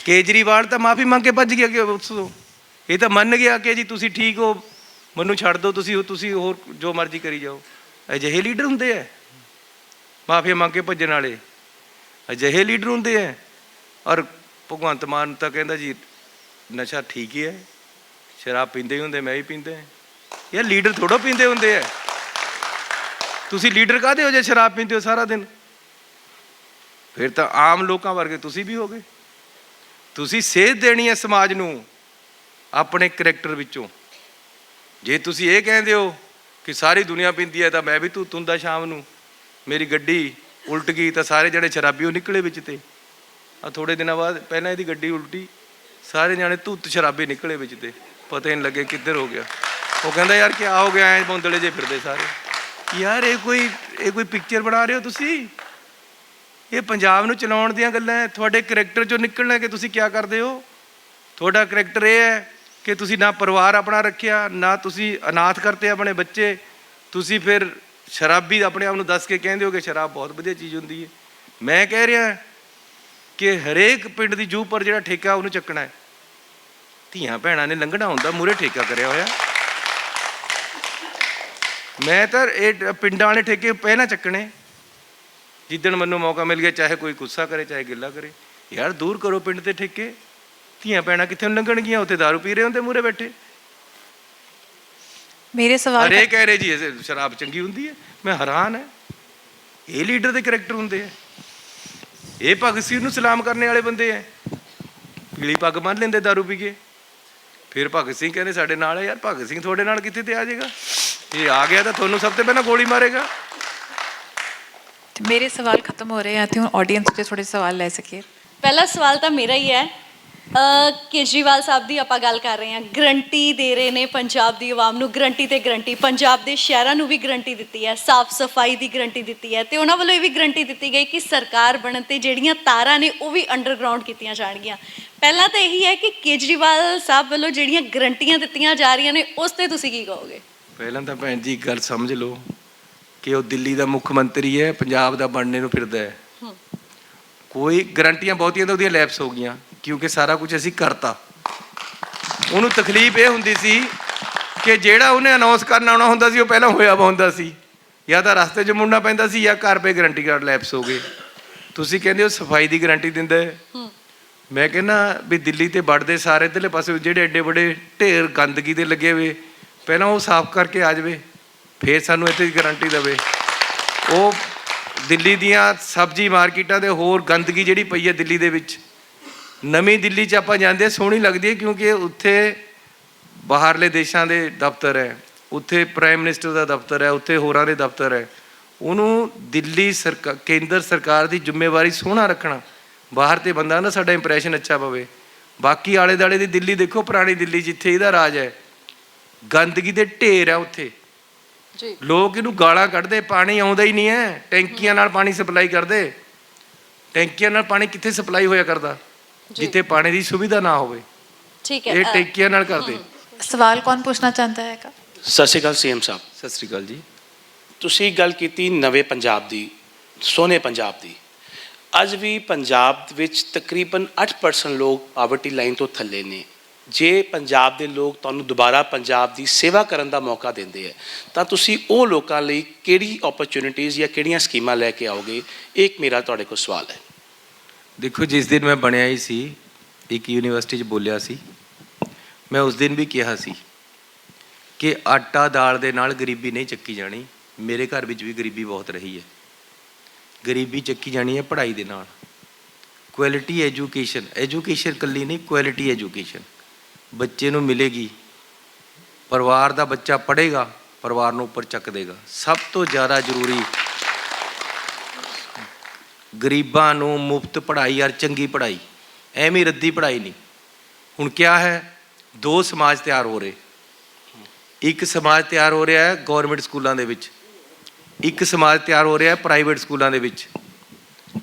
ਕੇਜਰੀਵਾਲ ਤਾਂ ਮਾਫੀ ਮੰਗ ਕੇ ਭੱਜ ਗਿਆ ਕਿ ਉਸ ਤੋਂ। ਇਹ ਤਾਂ ਮੰਨ ਗਿਆ ਕਿ ਜੀ ਤੁਸੀਂ ਠੀਕ ਹੋ, ਮੈਨੂੰ ਛੱਡ ਦਿਓ, ਤੁਸੀਂ ਹੋਰ ਜੋ ਮਰਜ਼ੀ ਕਰੀ ਜਾਓ। ਅਜਿਹੇ ਲੀਡਰ ਹੁੰਦੇ ਹੈ ਮਾਫੀ ਮੰਗ ਕੇ ਭੱਜਣ ਵਾਲੇ, ਅਜਿਹੇ ਲੀਡਰ ਹੁੰਦੇ ਹੈ। ਔਰ ਭਗਵੰਤ ਮਾਨ ਤਾਂ ਕਹਿੰਦਾ ਜੀ ਨਸ਼ਾ ਠੀਕ ਹੀ ਹੈ, ਸ਼ਰਾਬ ਪੀਂਦੇ ਹੀ ਹੁੰਦੇ, ਮੈਂ ਵੀ ਪੀਂਦਾ। ਯਾਰ ਲੀਡਰ ਥੋੜ੍ਹਾ ਪੀਂਦੇ ਹੁੰਦੇ ਹੈ। ਤੁਸੀਂ ਲੀਡਰ ਕਾਹਦੇ ਹੋ ਜੇ ਸ਼ਰਾਬ ਪੀਂਦੇ ਹੋ ਸਾਰਾ ਦਿਨ? ਫਿਰ ਤਾਂ ਆਮ ਲੋਕਾਂ ਵਰਗੇ ਤੁਸੀਂ ਵੀ ਹੋ ਗਏ। ਤੁਸੀਂ ਸੇਧ ਦੇਣੀ ਹੈ ਸਮਾਜ ਨੂੰ ਆਪਣੇ ਕਰੈਕਟਰ ਵਿੱਚੋਂ। ਜੇ ਤੁਸੀਂ ਇਹ ਕਹਿੰਦੇ ਹੋ ਕਿ ਸਾਰੀ ਦੁਨੀਆ ਪੀਂਦੀ ਹੈ ਤਾਂ ਮੈਂ ਵੀ ਧੁੱਤ ਹੁੰਦਾ ਸ਼ਾਮ ਨੂੰ, ਮੇਰੀ ਗੱਡੀ ਉਲਟ ਗਈ ਤਾਂ ਸਾਰੇ ਜਿਹੜੇ ਸ਼ਰਾਬੀ ਉਹ ਨਿਕਲੇ ਵਿੱਚ। ਤੇ ਆ ਥੋੜ੍ਹੇ ਦਿਨਾਂ ਬਾਅਦ ਪਹਿਲਾਂ ਇਹਦੀ ਗੱਡੀ ਉਲਟੀ, ਸਾਰੇ ਜਾਣੇ ਧੁੱਤ ਸ਼ਰਾਬੀ ਨਿਕਲੇ ਵਿੱਚ, ਤੇ ਪਤਾ ਹੀ ਨਹੀਂ ਲੱਗੇ ਕਿੱਧਰ ਹੋ ਗਿਆ। ਉਹ ਕਹਿੰਦਾ ਯਾਰ ਕਿਆ ਹੋ ਗਿਆ, ਐਂ ਬੌਂਦਲੇ ਜੇ ਫਿਰਦੇ ਸਾਰੇ। ਯਾਰ ਇਹ ਕੋਈ ਪਿਕਚਰ ਬਣਾ ਰਹੇ ਹੋ ਤੁਸੀਂ? ਇਹ ਪੰਜਾਬ ਨੂੰ ਚਲਾਉਣ ਦੀਆਂ ਗੱਲਾਂ ਹੈ। ਤੁਹਾਡੇ ਕਰੈਕਟਰ 'ਚੋਂ ਨਿਕਲਣਾ ਕਿ ਤੁਸੀਂ ਕਿਆ ਕਰਦੇ ਹੋ। ਤੁਹਾਡਾ ਕਰੈਕਟਰ ਇਹ ਹੈ ਕਿ ਤੁਸੀਂ ਨਾ ਪਰਿਵਾਰ ਆਪਣਾ ਰੱਖਿਆ, ਨਾ ਤੁਸੀਂ ਅਨਾਥ ਕਰਤੇ ਆਪਣੇ ਬੱਚੇ। ਤੁਸੀਂ ਫਿਰ ਸ਼ਰਾਬੀ ਆਪਣੇ ਆਪ ਨੂੰ ਦੱਸ ਕੇ ਕਹਿੰਦੇ ਹੋ ਕਿ ਸ਼ਰਾਬ ਬਹੁਤ ਵਧੀਆ ਚੀਜ਼ ਹੁੰਦੀ ਹੈ। ਮੈਂ ਕਹਿ ਰਿਹਾ ਕਿ ਹਰੇਕ ਪਿੰਡ ਦੀ ਜੂਹ ਪਰ ਜਿਹੜਾ ਠੇਕਾ ਉਹਨੂੰ ਚੱਕਣਾ ਹੈ। ਧੀਆਂ ਭੈਣਾਂ ਨੇ ਲੰਘਣਾ ਹੁੰਦਾ, ਮੂਹਰੇ ਠੇਕਾ ਕਰਿਆ ਹੋਇਆ। ਮੈਂ ਤਾਂ ਇਹ ਪਿੰਡਾਂ ਵਾਲੇ ਠੇਕੇ ਪਹਿਲਾਂ ਚੱਕਣੇ, ਜਿੱਦਣ ਮੈਨੂੰ ਮੌਕਾ ਮਿਲ ਗਿਆ, ਚਾਹੇ ਕੋਈ ਗੁੱਸਾ ਕਰੇ ਚਾਹੇ ਗਿੱਲਾ ਕਰੇ। ਯਾਰ ਦੂਰ ਕਰੋ ਪਿੰਡ ਦੇ ਠੇਕੇ। ਧੀਆਂ ਭੈਣਾਂ ਕਿੱਥੇ ਲੰਘਣਗੀਆਂ? ਉੱਥੇ ਦਾਰੂ ਪੀ ਰਹੇ ਹੁੰਦੇ ਮੂਹਰੇ ਬੈਠੇ। ਮੇਰੇ ਸਵਾਲ ਅਰੇ ਕਹਿ ਰਹੇ ਜੀ ਇਹ ਸ਼ਰਾਬ ਚੰਗੀ ਹੁੰਦੀ ਹੈ। ਮੈਂ ਹੈਰਾਨ ਹੈ, ਇਹ ਲੀਡਰ ਦੇ ਕਰੈਕਟਰ ਹੁੰਦੇ ਆ? ਇਹ ਭਗਤ ਸਿੰਘ ਨੂੰ ਸਲਾਮ ਕਰਨੇ ਵਾਲੇ ਬੰਦੇ ਆ। ਪੀਲੀ ਪੱਗ ਬੰਨ੍ਹ ਲੈਂਦੇ ਦਾਰੂ ਪੀ ਕੇ। ਫਿਰ ਭਗਤ ਸਿੰਘ ਕਹਿੰਦੇ ਸਾਡੇ ਨਾਲ ਹੈ। ਯਾਰ ਭਗਤ ਸਿੰਘ ਤੁਹਾਡੇ ਨਾਲ ਕਿੱਥੇ ਤੇ ਆ ਜਾਏਗਾ? ਇਹ ਆ ਗਿਆ ਤਾਂ ਤੁਹਾਨੂੰ ਸਭ ਤੋਂ ਪਹਿਲਾਂ ਗੋਲੀ ਮਾਰੇਗਾ। ਮੇਰੇ ਸਵਾਲ ਖਤਮ ਹੋ ਰਹੇ ਆ ਤੇ ਹੁਣ ਆਡੀਅנס ਤੇ ਥੋੜੇ ਸਵਾਲ ਲੈ ਸਕੀਏ। ਪਹਿਲਾ ਸਵਾਲ ਤਾਂ ਮੇਰਾ ਹੀ ਹੈ। ਕੇਜਰੀਵਾਲ ਸਾਹਿਬ ਦੀ ਆਪਾਂ ਗੱਲ ਕਰ ਰਹੇ ਹਾਂ, ਗਰੰਟੀ ਦੇ ਰਹੇ ਨੇ ਪੰਜਾਬ ਦੀ ਆਵਾਮ ਨੂੰ, ਗਰੰਟੀ ਤੇ ਗਰੰਟੀ। ਪੰਜਾਬ ਦੇ ਸ਼ਹਿਰਾਂ ਨੂੰ ਵੀ ਗਰੰਟੀ ਦਿੱਤੀ ਹੈ, ਸਾਫ਼ ਸਫਾਈ ਦੀ ਗਰੰਟੀ ਦਿੱਤੀ ਹੈ, ਤੇ ਉਹਨਾਂ ਵੱਲੋਂ ਇਹ ਵੀ ਗਰੰਟੀ ਦਿੱਤੀ ਗਈ ਕਿ ਸਰਕਾਰ ਬਣਨ ਤੇ ਜਿਹੜੀਆਂ ਤਾਰਾਂ ਨੇ ਉਹ ਵੀ ਅੰਡਰਗਰਾਉਂਡ ਕੀਤੀਆਂ ਜਾਣਗੀਆਂ। ਪਹਿਲਾਂ ਤਾਂ ਇਹੀ ਹੈ ਕਿ ਕੇਜਰੀਵਾਲ ਸਾਹਿਬ ਵੱਲੋਂ ਜਿਹੜੀਆਂ ਗਰੰਟੀਆਂ ਦਿੱਤੀਆਂ ਜਾ ਰਹੀਆਂ ਨੇ ਉਸ ਤੇ ਤੁਸੀਂ ਕੀ ਕਹੋਗੇ? ਪਹਿਲਾਂ ਤਾਂ ਭੈਣ ਜੀ ਗੱਲ ਸਮਝ ਲਓ ਕਿ ਉਹ ਦਿੱਲੀ ਦਾ ਮੁੱਖ ਮੰਤਰੀ ਹੈ, ਪੰਜਾਬ ਦਾ ਬਣਨੇ ਨੂੰ ਫਿਰਦਾ ਹੈ। ਕੋਈ ਗਰੰਟੀਆਂ ਬਹੁਤੀਆਂ ਤਾਂ ਉਹਦੀਆਂ ਲੈਪਸ ਹੋ ਗਈਆਂ, ਕਿਉਂਕਿ ਸਾਰਾ ਕੁਝ ਅਸੀਂ ਕਰਤਾ। ਉਹਨੂੰ ਤਕਲੀਫ ਇਹ ਹੁੰਦੀ ਸੀ ਕਿ ਜਿਹੜਾ ਉਹਨੇ ਅਨਾਉਂਸ ਕਰਨ ਆਉਣਾ ਹੁੰਦਾ ਸੀ ਉਹ ਪਹਿਲਾਂ ਹੋਇਆ ਵਾ ਹੁੰਦਾ ਸੀ, ਜਾਂ ਤਾਂ ਰਸਤੇ 'ਚ ਮੁੜਨਾ ਪੈਂਦਾ ਸੀ ਜਾਂ ਘਰ ਪੇ ਗਰੰਟੀ ਕਾਰਡ ਲੈਪਸ ਹੋ ਗਏ। ਤੁਸੀਂ ਕਹਿੰਦੇ ਹੋ ਸਫਾਈ ਦੀ ਗਰੰਟੀ ਦਿੰਦਾ ਹੈ। ਮੈਂ ਕਹਿੰਦਾ ਵੀ ਦਿੱਲੀ ਤੇ ਵੜਦੇ ਸਾਰੇ ਇੱਧਰਲੇ ਪਾਸੇ ਜਿਹੜੇ ਐਡੇ ਵੱਡੇ ਢੇਰ ਗੰਦਗੀ ਦੇ ਲੱਗੇ ਹੋਏ, ਪਹਿਲਾਂ ਉਹ ਸਾਫ਼ ਕਰਕੇ ਆ ਜਾਵੇ, ਫਿਰ ਸਾਨੂੰ ਇੱਥੇ ਦੀ ਗਰੰਟੀ ਦੇਵੇ। ਉਹ ਦਿੱਲੀ ਦੀਆਂ ਸਬਜ਼ੀ ਮਾਰਕੀਟਾਂ ਦੇ ਹੋਰ ਗੰਦਗੀ ਜਿਹੜੀ ਪਈ ਹੈ ਦਿੱਲੀ ਦੇ ਵਿੱਚ, ਨਵੀਂ ਦਿੱਲੀ 'ਚ ਆਪਾਂ ਜਾਂਦੇ ਹਾਂ ਸੋਹਣੀ ਲੱਗਦੀ ਹੈ, ਕਿਉਂਕਿ ਉੱਥੇ ਬਾਹਰਲੇ ਦੇਸ਼ਾਂ ਦੇ ਦਫ਼ਤਰ ਹੈ, ਉੱਥੇ ਪ੍ਰਾਈਮ ਮਿਨਿਸਟਰ ਦਾ ਦਫ਼ਤਰ ਹੈ, ਉੱਥੇ ਹੋਰਾਂ ਦੇ ਦਫ਼ਤਰ ਹੈ। ਉਹਨੂੰ ਦਿੱਲੀ ਕੇਂਦਰ ਸਰਕਾਰ ਦੀ ਜ਼ਿੰਮੇਵਾਰੀ ਸੋਹਣਾ ਰੱਖਣਾ, ਬਾਹਰ ਤੇ ਬੰਦਾ ਨਾ ਸਾਡਾ ਇੰਪਰੈਸ਼ਨ ਅੱਛਾ ਪਵੇ। ਬਾਕੀ ਆਲੇ ਦੁਆਲੇ ਦੀ ਦਿੱਲੀ ਦੇਖੋ, ਪੁਰਾਣੀ ਦਿੱਲੀ ਜਿੱਥੇ ਇਹਦਾ ਰਾਜ ਹੈ, ਗੰਦਗੀ ਦੇ ਢੇਰ ਹੈ ਉੱਥੇ। ਲੋਕ ਇਹਨੂੰ ਗਾਲਾਂ ਕੱਢਦੇ, ਪਾਣੀ ਆਉਂਦਾ ਹੀ ਨਹੀਂ ਹੈ। ਟੈਂਕੀਆਂ ਨਾਲ ਪਾਣੀ ਸਪਲਾਈ ਕਰਦੇ। ਟੈਂਕੀਆਂ ਨਾਲ ਪਾਣੀ ਕਿੱਥੇ ਸਪਲਾਈ ਹੋਇਆ ਕਰਦਾ? ਜਿੱਥੇ ਪਾਣੀ ਦੀ ਸੁਵਿਧਾ ਨਾ ਹੋਵੇ। ਠੀਕ ਹੈ, ਇਹ ਟੈਂਕੀਆਂ ਨਾਲ ਕਰਦੇ। ਸਵਾਲ ਕੌਣ ਪੁੱਛਣਾ ਚਾਹੁੰਦਾ ਹੈਗਾ? ਸਤਿ ਸ਼੍ਰੀ ਅਕਾਲ ਸੀਐਮ ਸਾਹਿਬ। ਸਤਿ ਸ੍ਰੀ ਅਕਾਲ ਜੀ। ਤੁਸੀਂ ਗੱਲ ਕੀਤੀ ਨਵੇਂ ਪੰਜਾਬ ਦੀ, ਸੋਹਣੇ ਪੰਜਾਬ ਦੀ। ਅੱਜ ਵੀ ਪੰਜਾਬ ਵਿੱਚ ਤਕਰੀਬਨ 8% ਲੋਕ ਪਾਵਰਟੀ ਲਾਈਨ ਤੋਂ ਥੱਲੇ ਨੇ। ਜੇ ਪੰਜਾਬ ਦੇ ਲੋਕ ਤੁਹਾਨੂੰ ਦੁਬਾਰਾ ਪੰਜਾਬ ਦੀ ਸੇਵਾ ਕਰਨ ਦਾ ਮੌਕਾ ਦਿੰਦੇ ਹੈ ਤਾਂ ਤੁਸੀਂ ਉਹ ਲੋਕਾਂ ਲਈ ਕਿਹੜੀ ਓਪਰਚੁਨਿਟੀਜ਼ ਜਾਂ ਕਿਹੜੀਆਂ ਸਕੀਮਾਂ ਲੈ ਕੇ ਆਓਗੇ? ਇੱਕ ਮੇਰਾ ਤੁਹਾਡੇ ਕੋਲ ਸਵਾਲ ਹੈ। ਦੇਖੋ, ਜਿਸ ਦਿਨ ਮੈਂ ਬਣਿਆ ਹੀ ਸੀ, ਇੱਕ ਯੂਨੀਵਰਸਿਟੀ 'ਚ ਬੋਲਿਆ ਸੀ, ਮੈਂ ਉਸ ਦਿਨ ਵੀ ਕਿਹਾ ਸੀ ਕਿ ਆਟਾ ਦਾਲ ਦੇ ਨਾਲ ਗਰੀਬੀ ਨਹੀਂ ਚੱਕੀ ਜਾਣੀ। ਮੇਰੇ ਘਰ ਵਿੱਚ ਵੀ ਗਰੀਬੀ ਬਹੁਤ ਰਹੀ ਹੈ। ਗਰੀਬੀ ਚੱਕੀ ਜਾਣੀ ਹੈ ਪੜ੍ਹਾਈ ਦੇ ਨਾਲ। ਕੁਆਲਿਟੀ ਐਜੂਕੇਸ਼ਨ, ਐਜੂਕੇਸ਼ਨ ਇਕੱਲੀ ਨਹੀਂ, ਕੁਆਲਿਟੀ ਐਜੂਕੇਸ਼ਨ ਬੱਚੇ ਨੂੰ ਮਿਲੇਗੀ। ਪਰਿਵਾਰ ਦਾ ਬੱਚਾ ਪੜ੍ਹੇਗਾ, ਪਰਿਵਾਰ ਨੂੰ ਉੱਪਰ ਚੱਕ ਦੇਗਾ। ਸਭ ਤੋਂ ਜ਼ਿਆਦਾ ਜ਼ਰੂਰੀ ਗਰੀਬਾਂ ਨੂੰ ਮੁਫਤ ਪੜ੍ਹਾਈ, ਔਰ ਚੰਗੀ ਪੜ੍ਹਾਈ, ਐਵੇਂ ਰੱਦੀ ਪੜ੍ਹਾਈ ਨਹੀਂ। ਹੁਣ ਕਿਆ ਹੈ, ਦੋ ਸਮਾਜ ਤਿਆਰ ਹੋ ਰਹੇ। ਇੱਕ ਸਮਾਜ ਤਿਆਰ ਹੋ ਰਿਹਾ ਹੈ ਗੌਰਮੈਂਟ ਸਕੂਲਾਂ ਦੇ ਵਿੱਚ, ਇੱਕ ਸਮਾਜ ਤਿਆਰ ਹੋ ਰਿਹਾ ਹੈ ਪ੍ਰਾਈਵੇਟ ਸਕੂਲਾਂ ਦੇ ਵਿੱਚ।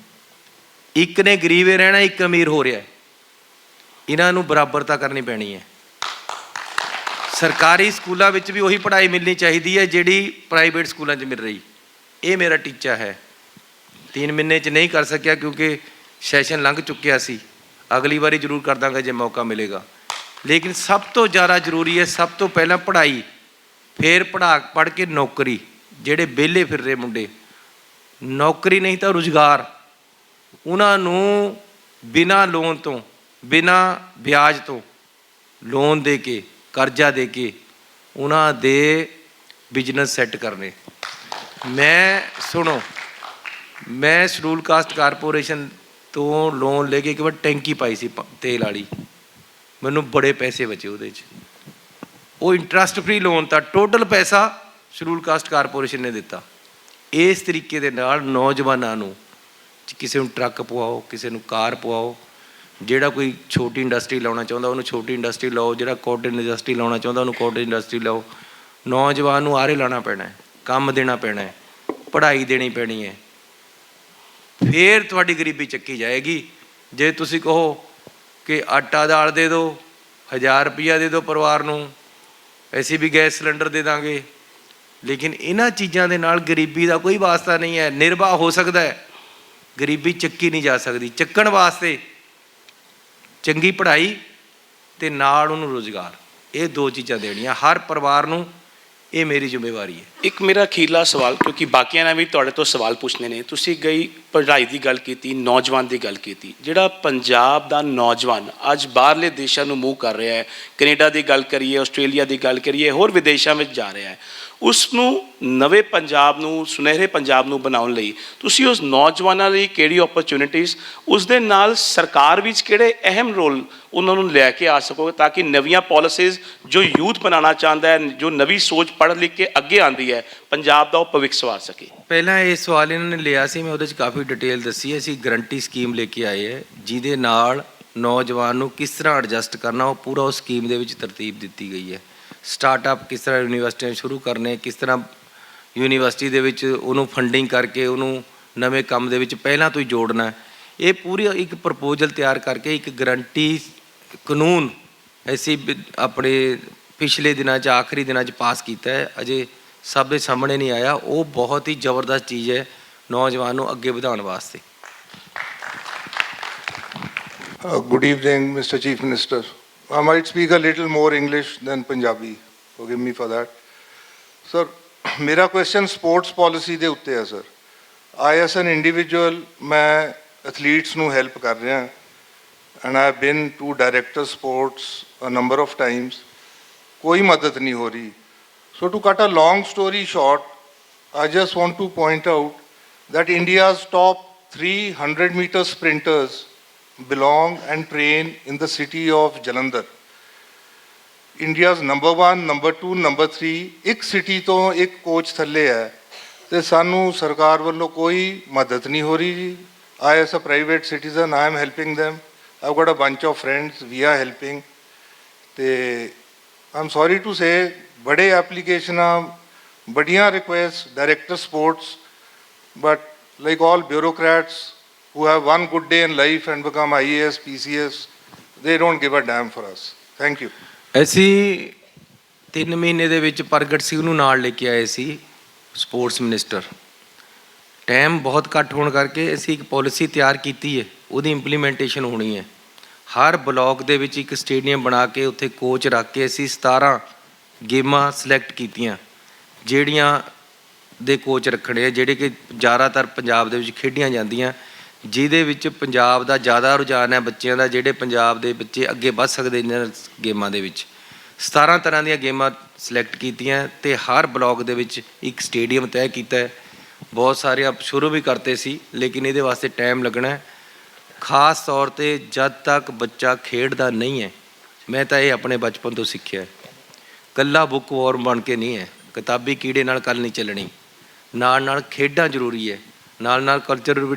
ਇੱਕ ਨੇ ਗਰੀਬੇ ਰਹਿਣਾ, ਇੱਕ ਅਮੀਰ ਹੋ ਰਿਹਾ। ਇਹਨਾਂ ਨੂੰ ਬਰਾਬਰਤਾ ਕਰਨੀ ਪੈਣੀ ਹੈ। ਸਰਕਾਰੀ ਸਕੂਲਾਂ ਵਿੱਚ ਵੀ ਉਹੀ ਪੜ੍ਹਾਈ ਮਿਲਣੀ ਚਾਹੀਦੀ ਹੈ ਜਿਹੜੀ ਪ੍ਰਾਈਵੇਟ ਸਕੂਲਾਂ 'ਚ ਮਿਲ ਰਹੀ। ਇਹ ਮੇਰਾ ਟੀਚਾ ਹੈ। 3 ਮਹੀਨੇ 'ਚ ਨਹੀਂ ਕਰ ਸਕਿਆ ਕਿਉਂਕਿ ਸੈਸ਼ਨ ਲੰਘ ਚੁੱਕਿਆ ਸੀ। ਅਗਲੀ ਵਾਰੀ ਜ਼ਰੂਰ ਕਰ ਦਾਂਗਾ ਜੇ ਮੌਕਾ ਮਿਲੇਗਾ। ਲੇਕਿਨ ਸਭ ਤੋਂ ਜ਼ਿਆਦਾ ਜ਼ਰੂਰੀ ਹੈ, ਸਭ ਤੋਂ ਪਹਿਲਾਂ ਪੜ੍ਹਾਈ, ਫਿਰ ਪੜ੍ਹ ਕੇ ਨੌਕਰੀ। ਜਿਹੜੇ ਵਿਹਲੇ ਫਿਰ ਰਹੇ ਮੁੰਡੇ, ਨੌਕਰੀ ਨਹੀਂ ਤਾਂ ਰੁਜ਼ਗਾਰ, ਉਹਨਾਂ ਨੂੰ ਬਿਨਾਂ ਲੋਨ ਤੋਂ, ਬਿਨਾਂ ਵਿਆਜ ਤੋਂ ਲੋਨ ਦੇ ਕੇ, ਕਰਜ਼ਾ ਦੇ ਕੇ ਉਹਨਾਂ ਦੇ ਬਿਜ਼ਨਸ ਸੈੱਟ ਕਰਨੇ। ਮੈਂ ਸ਼ਡਿਊਲ ਕਾਸਟ ਕਾਰਪੋਰੇਸ਼ਨ ਤੋਂ ਲੋਨ ਲੈ ਕੇ ਇੱਕ ਵਾਰ ਟੈਂਕੀ ਪਾਈ ਸੀ ਤੇਲ ਵਾਲੀ, ਮੈਨੂੰ ਬੜੇ ਪੈਸੇ ਬਚੇ ਉਹਦੇ 'ਚ। ਉਹ ਇੰਟਰਸਟ ਫ੍ਰੀ ਲੋਨ ਤਾਂ, ਟੋਟਲ ਪੈਸਾ ਸ਼ਡਿਊਲ ਕਾਸਟ ਕਾਰਪੋਰੇਸ਼ਨ ਨੇ ਦਿੱਤਾ। ਇਸ ਤਰੀਕੇ ਦੇ ਨਾਲ ਨੌਜਵਾਨਾਂ ਨੂੰ, ਕਿਸੇ ਨੂੰ ਟਰੱਕ ਪਵਾਓ, ਕਿਸੇ ਨੂੰ ਕਾਰ ਪਵਾਓ। ਜਿਹੜਾ ਕੋਈ ਛੋਟੀ ਇੰਡਸਟਰੀ ਲਾਉਣਾ ਚਾਹੁੰਦਾ ਉਹਨੂੰ ਛੋਟੀ ਇੰਡਸਟਰੀ ਲਾਓ, ਜਿਹੜਾ ਕਾਟਨ ਇੰਡਸਟਰੀ ਲਾਉਣਾ ਚਾਹੁੰਦਾ ਉਹਨੂੰ ਕਾਟਨ ਇੰਡਸਟਰੀ ਲਾਓ। ਨੌਜਵਾਨ ਨੂੰ ਆਰੇ ਲਾਉਣਾ ਪੈਣਾ, ਕੰਮ ਦੇਣਾ ਪੈਣਾ, ਪੜ੍ਹਾਈ ਦੇਣੀ ਪੈਣੀ ਹੈ। ਫਿਰ ਤੁਹਾਡੀ ਗਰੀਬੀ ਚੱਕੀ ਜਾਏਗੀ। ਜੇ ਤੁਸੀਂ ਕਹੋ ਕਿ ਆਟਾ ਦਾਲ ਦੇ ਦਿਓ, 1000 ਰੁਪਈਆ ਦੇ ਦਿਓ ਪਰਿਵਾਰ ਨੂੰ, ਅਸੀਂ ਵੀ ਗੈਸ ਸਿਲੰਡਰ ਦੇ ਦਾਂਗੇ, ਲੇਕਿਨ ਇਹਨਾਂ ਚੀਜ਼ਾਂ ਦੇ ਨਾਲ ਗਰੀਬੀ ਦਾ ਕੋਈ ਵਾਸਤਾ ਨਹੀਂ ਹੈ। ਨਿਰਵਾਹ ਹੋ ਸਕਦਾ ਹੈ, ਗਰੀਬੀ ਚੱਕੀ ਨਹੀਂ ਜਾ ਸਕਦੀ। ਚੱਕਣ ਵਾਸਤੇ ਚੰਗੀ ਪੜ੍ਹਾਈ ਤੇ ਨਾਲ ਉਹਨੂੰ ਰੁਜ਼ਗਾਰ, ਇਹ ਦੋ ਚੀਜ਼ਾਂ ਦੇਣੀਆਂ ਹਰ ਪਰਿਵਾਰ ਨੂੰ। ਇਹ ਮੇਰੀ ਜ਼ਿੰਮੇਵਾਰੀ ਹੈ। ਇੱਕ ਮੇਰਾ ਅਖੀਰਲਾ ਸਵਾਲ, ਕਿਉਂਕਿ ਬਾਕੀਆਂ ਨੇ ਵੀ ਤੁਹਾਡੇ ਤੋਂ ਸਵਾਲ ਪੁੱਛਣੇ ਨੇ। ਤੁਸੀਂ ਗਈ ਪੜ੍ਹਾਈ ਦੀ ਗੱਲ ਕੀਤੀ, ਨੌਜਵਾਨ ਦੀ ਗੱਲ ਕੀਤੀ। ਜਿਹੜਾ ਪੰਜਾਬ ਦਾ ਨੌਜਵਾਨ ਅੱਜ ਬਾਹਰਲੇ ਦੇਸ਼ਾਂ ਨੂੰ ਮੂਵ ਕਰ ਰਿਹਾ ਹੈ, ਕੈਨੇਡਾ ਦੀ ਗੱਲ ਕਰੀਏ, ਆਸਟ੍ਰੇਲੀਆ ਦੀ ਗੱਲ ਕਰੀਏ, ਹੋਰ ਵਿਦੇਸ਼ਾਂ ਵਿੱਚ ਜਾ ਰਿਹਾ ਹੈ, ਉਸ ਨੂੰ ਨਵੇਂ ਪੰਜਾਬ ਨੂੰ, ਸੁਨਹਿਰੇ ਪੰਜਾਬ ਨੂੰ ਬਣਾਉਣ ਲਈ ਤੁਸੀਂ ਉਸ ਨੌਜਵਾਨਾਂ ਲਈ ਕਿਹੜੀ ਓਪਰਚੁਨਿਟੀਜ਼, ਉਸ ਦੇ ਨਾਲ ਸਰਕਾਰ ਵਿੱਚ ਕਿਹੜੇ ਅਹਿਮ ਰੋਲ ਉਹਨਾਂ ਨੂੰ ਲੈ ਕੇ ਆ ਸਕੋਗੇ, ਤਾਂ ਕਿ ਨਵੀਆਂ ਪਾਲਿਸੀਜ਼ ਜੋ ਯੂਥ ਬਣਾਉਣਾ ਚਾਹੁੰਦਾ ਹੈ, ਜੋ ਨਵੀਂ ਸੋਚ ਪੜ੍ਹ ਲਿਖ ਕੇ ਅੱਗੇ ਆਉਂਦੀ ਹੈ, ਪੰਜਾਬ ਦਾ ਉਹ ਭਵਿੱਖ ਸਵਾਰ ਸਕੇ? ਪਹਿਲਾਂ ਇਹ ਸਵਾਲ ਇਹਨਾਂ ਨੇ ਲਿਆ ਸੀ, ਮੈਂ ਉਹਦੇ 'ਚ ਕਾਫੀ ਡਿਟੇਲ ਦੱਸੀ ਹੈ। ਅਸੀਂ ਗਰੰਟੀ ਸਕੀਮ ਲੈ ਕੇ ਆਏ ਹੈ, ਜਿਹਦੇ ਨਾਲ ਨੌਜਵਾਨ ਨੂੰ ਕਿਸ ਤਰ੍ਹਾਂ ਐਡਜਸਟ ਕਰਨਾ, ਉਹ ਪੂਰਾ ਉਸ ਸਕੀਮ ਦੇ ਵਿੱਚ ਤਰਤੀਬ ਦਿੱਤੀ ਗਈ ਹੈ। ਸਟਾਰਟਅਪ ਕਿਸ ਤਰ੍ਹਾਂ ਯੂਨੀਵਰਸਿਟੀਆਂ ਸ਼ੁਰੂ ਕਰਨੇ, ਕਿਸ ਤਰ੍ਹਾਂ ਯੂਨੀਵਰਸਿਟੀ ਦੇ ਵਿੱਚ ਉਹਨੂੰ ਫੰਡਿੰਗ ਕਰਕੇ ਉਹਨੂੰ ਨਵੇਂ ਕੰਮ ਦੇ ਵਿੱਚ ਪਹਿਲਾਂ ਤੋਂ ਹੀ ਜੋੜਨਾ, ਇਹ ਪੂਰੀ ਇੱਕ ਪ੍ਰਪੋਜ਼ਲ ਤਿਆਰ ਕਰਕੇ ਇੱਕ ਗਰੰਟੀ ਕਾਨੂੰਨ ਅਸੀਂ ਆਪਣੇ ਪਿਛਲੇ ਦਿਨਾਂ 'ਚ, ਆਖਰੀ ਦਿਨਾਂ 'ਚ ਪਾਸ ਕੀਤਾ ਹੈ। ਅਜੇ ਸਭ ਦੇ ਸਾਹਮਣੇ ਨਹੀਂ ਆਇਆ। ਉਹ ਬਹੁਤ ਹੀ ਜ਼ਬਰਦਸਤ ਚੀਜ਼ ਹੈ ਨੌਜਵਾਨ ਨੂੰ ਅੱਗੇ ਵਧਾਉਣ ਵਾਸਤੇ। Good evening, Mr. Chief Minister. I might speak a little more English than Punjabi. Forgive me for that. Sir, ਮੇਰਾ question sports policy ਦੇ ਉੱਤੇ ਹੈ sir. I as an individual, ਮੈਂ athletes ਨੂੰ help ਕਰ ਰਿਹਾ, and I have been to director sports a number of times. ਕੋਈ ਮਦਦ ਨਹੀਂ ਹੋ ਰਹੀ। So to cut a long story short, I just want to point out that India's top 300-meter sprinters belong and train in the city of Jalandhar. India's number 1, number 2, number 3 ਇੱਕ city ਤੋਂ ਇੱਕ coach ਥੱਲੇ ਹੈ, ਤੇ ਸਾਨੂੰ ਸਰਕਾਰ ਵੱਲੋਂ ਕੋਈ ਮਦਦ ਨਹੀਂ ਹੋ ਰਹੀ ਜੀ। I as a private citizen, I am helping them. I've got a bunch of friends, we are helping. ਤੇ I'm sorry to say, ਬੜੇ ਐਪਲੀਕੇਸ਼ਨਾਂ, ਬੜੀਆਂ request, director sports, but like all bureaucrats who have one good day in life and become IAS, PCS, they don't give a damn for us. Thank you. ਅਸੀਂ 3 ਮਹੀਨੇ ਦੇ ਵਿੱਚ ਪ੍ਰਗਟ ਸਿੰਘ ਨੂੰ ਨਾਲ ਲੈ ਕੇ ਆਏ ਸੀ, ਸਪੋਰਟਸ ਮਿਨਿਸਟਰ। ਟਾਈਮ ਬਹੁਤ ਘੱਟ ਹੋਣ ਕਰਕੇ ਅਸੀਂ ਇੱਕ ਪਾਲਿਸੀ ਤਿਆਰ ਕੀਤੀ ਹੈ, ਉਹਦੀ ਇੰਪਲੀਮੈਂਟੇਸ਼ਨ ਹੋਣੀ ਹੈ। ਹਰ ਬਲਾਕ ਦੇ ਵਿੱਚ ਇੱਕ ਸਟੇਡੀਅਮ ਬਣਾ ਕੇ ਉੱਥੇ ਕੋਚ ਰੱਖ ਕੇ ਅਸੀਂ 17 ਗੇਮਾਂ ਸਿਲੈਕਟ ਕੀਤੀਆਂ, ਜਿਹੜੀਆਂ ਦੇ ਕੋਚ ਰੱਖਣੇ ਆ, ਜਿਹੜੇ ਕਿ ਜ਼ਿਆਦਾਤਰ ਪੰਜਾਬ ਦੇ ਵਿੱਚ ਖੇਡੀਆਂ ਜਾਂਦੀਆਂ, ਜਿਹਦੇ ਵਿੱਚ ਪੰਜਾਬ ਦਾ ਜ਼ਿਆਦਾ ਰੁਝਾਨ ਹੈ ਬੱਚਿਆਂ ਦਾ, ਜਿਹੜੇ ਪੰਜਾਬ ਦੇ ਬੱਚੇ ਅੱਗੇ ਵੱਧ ਸਕਦੇ ਇਹਨਾਂ ਗੇਮਾਂ ਦੇ ਵਿੱਚ। 17 ਤਰ੍ਹਾਂ ਦੀਆਂ ਗੇਮਾਂ ਸਿਲੈਕਟ ਕੀਤੀਆਂ ਅਤੇ ਹਰ ਬਲਾਕ ਦੇ ਵਿੱਚ ਇੱਕ ਸਟੇਡੀਅਮ ਤੈਅ ਕੀਤਾ ਹੈ। ਬਹੁਤ ਸਾਰੇ ਸ਼ੁਰੂ ਵੀ ਕਰਤੇ ਸੀ, ਲੇਕਿਨ ਇਹਦੇ ਵਾਸਤੇ ਟਾਈਮ ਲੱਗਣਾ। ਖਾਸ ਤੌਰ 'ਤੇ ਜਦ ਤੱਕ ਬੱਚਾ ਖੇਡਦਾ ਨਹੀਂ ਹੈ, ਮੈਂ ਤਾਂ ਇਹ ਆਪਣੇ ਬਚਪਨ ਤੋਂ ਸਿੱਖਿਆ, ਇਕੱਲਾ ਬੁੱਕ ਵਾਰਮ ਬਣ ਕੇ ਨਹੀਂ ਹੈ, ਕਿਤਾਬੀ ਕੀੜੇ ਨਾਲ ਕੱਲ੍ਹ ਨਹੀਂ ਚੱਲਣੀ। ਨਾਲ ਨਾਲ ਖੇਡਾਂ ਜ਼ਰੂਰੀ ਹੈ, ਨਾਲ ਨਾਲ ਕਲਚਰਲ